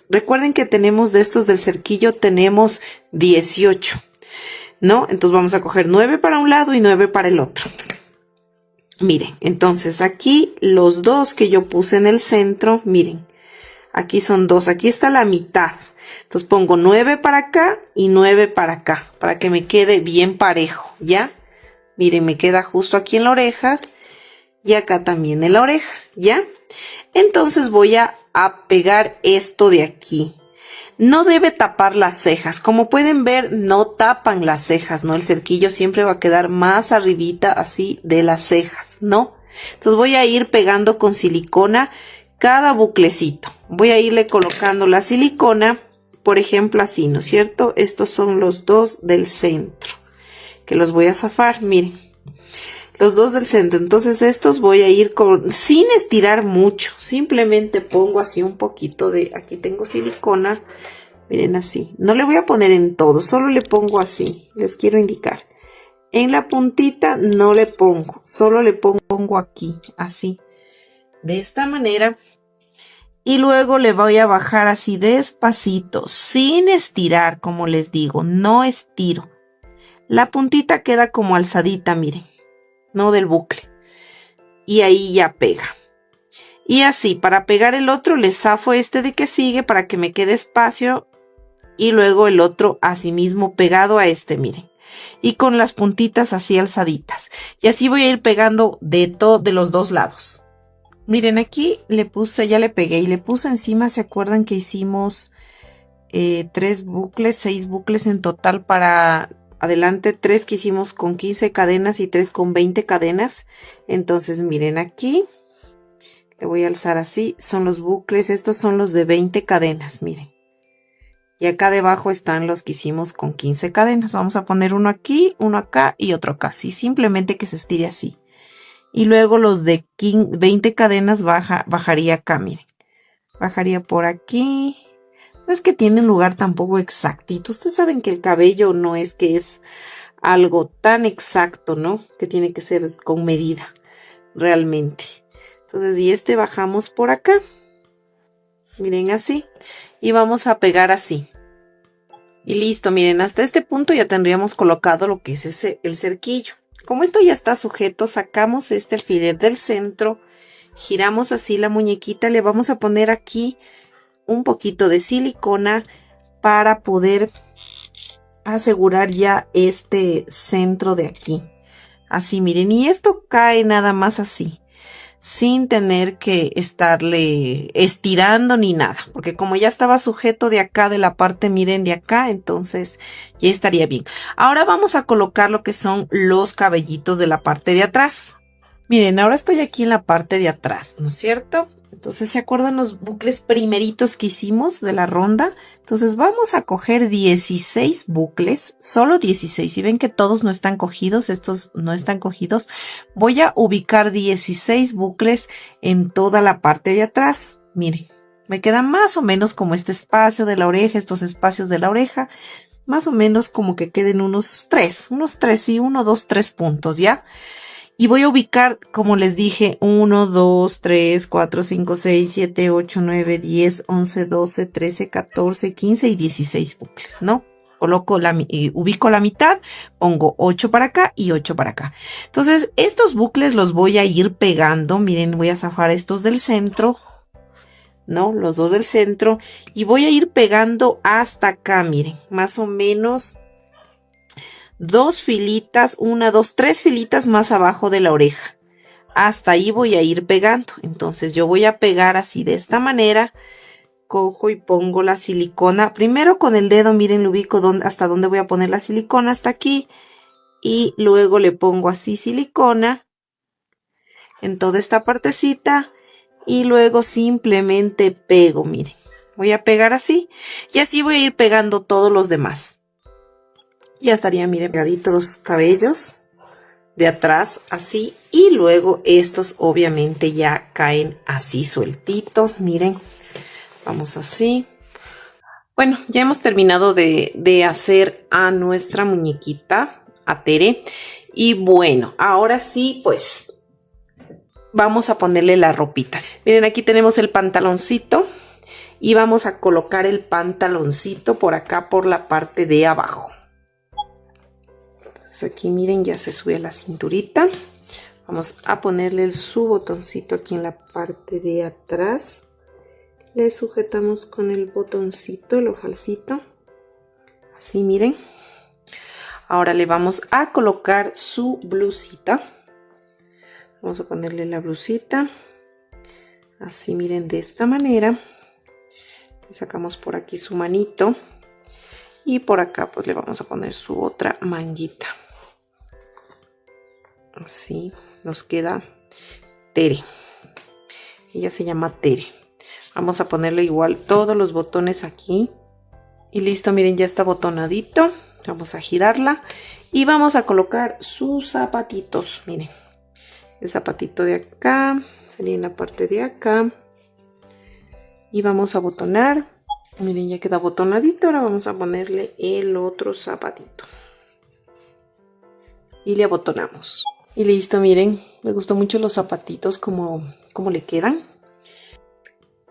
recuerden que tenemos de estos del cerquillo, tenemos 18, ¿no? Entonces vamos a coger 9 para un lado y 9 para el otro. Miren, entonces aquí los dos que yo puse en el centro, miren, aquí son dos, aquí está la mitad. Entonces pongo 9 para acá y 9 para acá, para que me quede bien parejo, ¿ya? Miren, me queda justo aquí en la oreja y acá también en la oreja, ¿ya? Entonces voy a pegar esto de aquí. No debe tapar las cejas. Como pueden ver, no tapan las cejas, ¿no? El cerquillo siempre va a quedar más arribita así de las cejas, ¿no? Entonces voy a ir pegando con silicona cada buclecito. Voy a irle colocando la silicona, por ejemplo, así, ¿no es cierto? Estos son los dos del centro, que los voy a zafar, miren. Los dos del centro. Entonces estos voy a ir sin estirar mucho. Simplemente pongo así un poquito de... Aquí tengo silicona. Miren así. No le voy a poner en todo. Solo le pongo así. Les quiero indicar. En la puntita no le pongo. Solo le pongo aquí. Así. De esta manera. Y luego le voy a bajar así despacito. Sin estirar, como les digo. No estiro. La puntita queda como alzadita, miren. No del bucle, y ahí ya pega. Y así, para pegar el otro le zafo este de que sigue para que me quede espacio, y luego el otro así mismo pegado a este, miren, y con las puntitas así alzaditas, y así voy a ir pegando de los dos lados. Miren, aquí le puse, ya le pegué y le puse encima. ¿Se acuerdan que hicimos 3 bucles, 6 bucles en total para adelante? 3 que hicimos con 15 cadenas y 3 con 20 cadenas. Entonces miren, aquí le voy a alzar así, son los bucles, estos son los de 20 cadenas, miren, y acá debajo están los que hicimos con 15 cadenas. Vamos a poner uno aquí, uno acá y otro acá, así, simplemente que se estire así, y luego los de 20 cadenas bajaría acá, miren, bajaría por aquí. No es que tiene un lugar tampoco exactito. Ustedes saben que el cabello no es que es algo tan exacto, ¿no? Que tiene que ser con medida, realmente. Entonces, y este bajamos por acá. Miren, así. Y vamos a pegar así. Y listo, miren, hasta este punto ya tendríamos colocado lo que es el cerquillo. Como esto ya está sujeto, sacamos este alfiler del centro, giramos así la muñequita, le vamos a poner aquí un poquito de silicona para poder asegurar ya este centro de aquí. Así, miren, y esto cae nada más así, sin tener que estarle estirando ni nada, porque como ya estaba sujeto de acá, de la parte, miren, de acá, entonces ya estaría bien. Ahora vamos a colocar lo que son los cabellitos de la parte de atrás. Miren, ahora estoy aquí en la parte de atrás, ¿no es cierto? Entonces, ¿se acuerdan los bucles primeritos que hicimos de la ronda? Entonces, vamos a coger 16 bucles, solo 16. Si ven que todos no están cogidos, estos no están cogidos, voy a ubicar 16 bucles en toda la parte de atrás. Miren, me queda más o menos como este espacio de la oreja, estos espacios de la oreja, más o menos como que queden unos 3, sí, 1, 2, 3 puntos, ¿ya? Y voy a ubicar, como les dije, 1, 2, 3, 4, 5, 6, 7, 8, 9, 10, 11, 12, 13, 14, 15 y 16 bucles, ¿no? Ubico la mitad, pongo 8 para acá y 8 para acá. Entonces, estos bucles los voy a ir pegando. Miren, voy a zafar estos del centro, ¿no? Los dos del centro. Y voy a ir pegando hasta acá, miren, más o menos 2 filitas, 1, 2, 3 filitas más abajo de la oreja. Hasta ahí voy a ir pegando. Entonces yo voy a pegar así de esta manera. Cojo y pongo la silicona. Primero con el dedo, miren, lo ubico hasta dónde voy a poner la silicona, hasta aquí. Y luego le pongo así silicona en toda esta partecita. Y luego simplemente pego, miren. Voy a pegar así. Y así voy a ir pegando todos los demás. Ya estaría, miren, pegaditos los cabellos de atrás, así. Y luego estos obviamente ya caen así sueltitos, miren. Vamos así. Bueno, ya hemos terminado de hacer a nuestra muñequita, a Tere. Y bueno, ahora sí, pues vamos a ponerle la ropita. Miren, aquí tenemos el pantaloncito. Y vamos a colocar el pantaloncito por acá, por la parte de abajo. Entonces aquí miren, ya se sube la cinturita. Vamos a ponerle su botoncito aquí en la parte de atrás. Le sujetamos con el botoncito, el ojalcito. Así, miren. Ahora le vamos a colocar su blusita. Vamos a ponerle la blusita. Así, miren, de esta manera. Le sacamos por aquí su manito. Y por acá, pues le vamos a poner su otra manguita. Así nos queda Tere. Ella se llama Tere. Vamos a ponerle igual todos los botones aquí. Y listo, miren, ya está botonadito. Vamos a girarla. Y vamos a colocar sus zapatitos. Miren, el zapatito de acá. Sería en la parte de acá. Y vamos a botonar. Miren, ya queda botonadito. Ahora vamos a ponerle el otro zapatito. Y le abotonamos. Y listo, miren. Me gustó mucho los zapatitos como le quedan.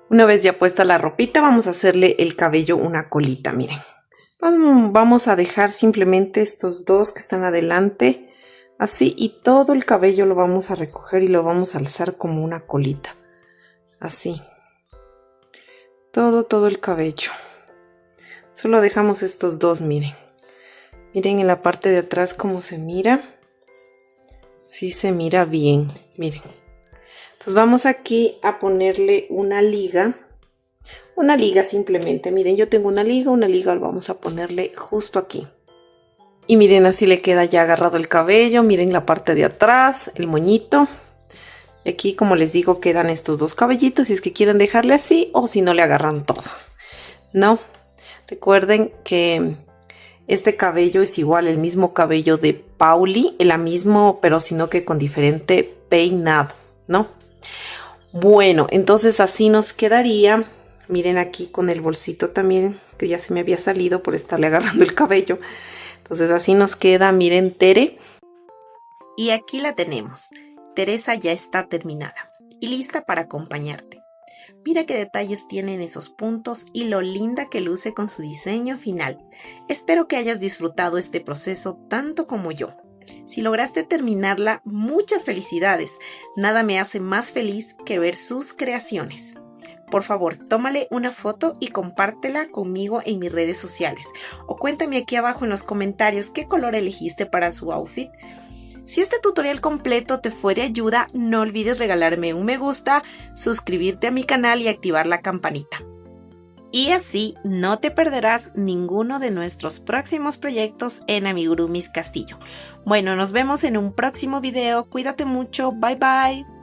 Una vez ya puesta la ropita, vamos a hacerle el cabello una colita, miren. Vamos a dejar simplemente estos dos que están adelante, así, y todo el cabello lo vamos a recoger y lo vamos a alzar como una colita. Así. Todo el cabello. Solo dejamos estos dos, miren. Miren en la parte de atrás cómo se mira. Sí se mira bien, miren. Entonces vamos aquí a ponerle una liga simplemente. Miren, yo tengo una liga vamos a ponerle justo aquí. Y miren, así le queda ya agarrado el cabello. Miren la parte de atrás, el moñito. Y aquí, como les digo, quedan estos dos cabellitos. Si es que quieren dejarle así o si no le agarran todo. No, recuerden que este cabello es igual, el mismo cabello de Pauli. El mismo, pero sino que con diferente peinado, ¿no? Bueno, entonces así nos quedaría. Miren aquí con el bolsito también, que ya se me había salido por estarle agarrando el cabello. Entonces así nos queda, miren, Tere. Y aquí la tenemos. Teresa ya está terminada y lista para acompañarte. Mira qué detalles tienen esos puntos y lo linda que luce con su diseño final. Espero que hayas disfrutado este proceso tanto como yo. Si lograste terminarla, muchas felicidades. Nada me hace más feliz que ver sus creaciones. Por favor, tómale una foto y compártela conmigo en mis redes sociales. O cuéntame aquí abajo en los comentarios qué color elegiste para su outfit. Si este tutorial completo te fue de ayuda, no olvides regalarme un me gusta, suscribirte a mi canal y activar la campanita. Y así no te perderás ninguno de nuestros próximos proyectos en Amigurumis Castillo. Bueno, nos vemos en un próximo video. Cuídate mucho. Bye bye.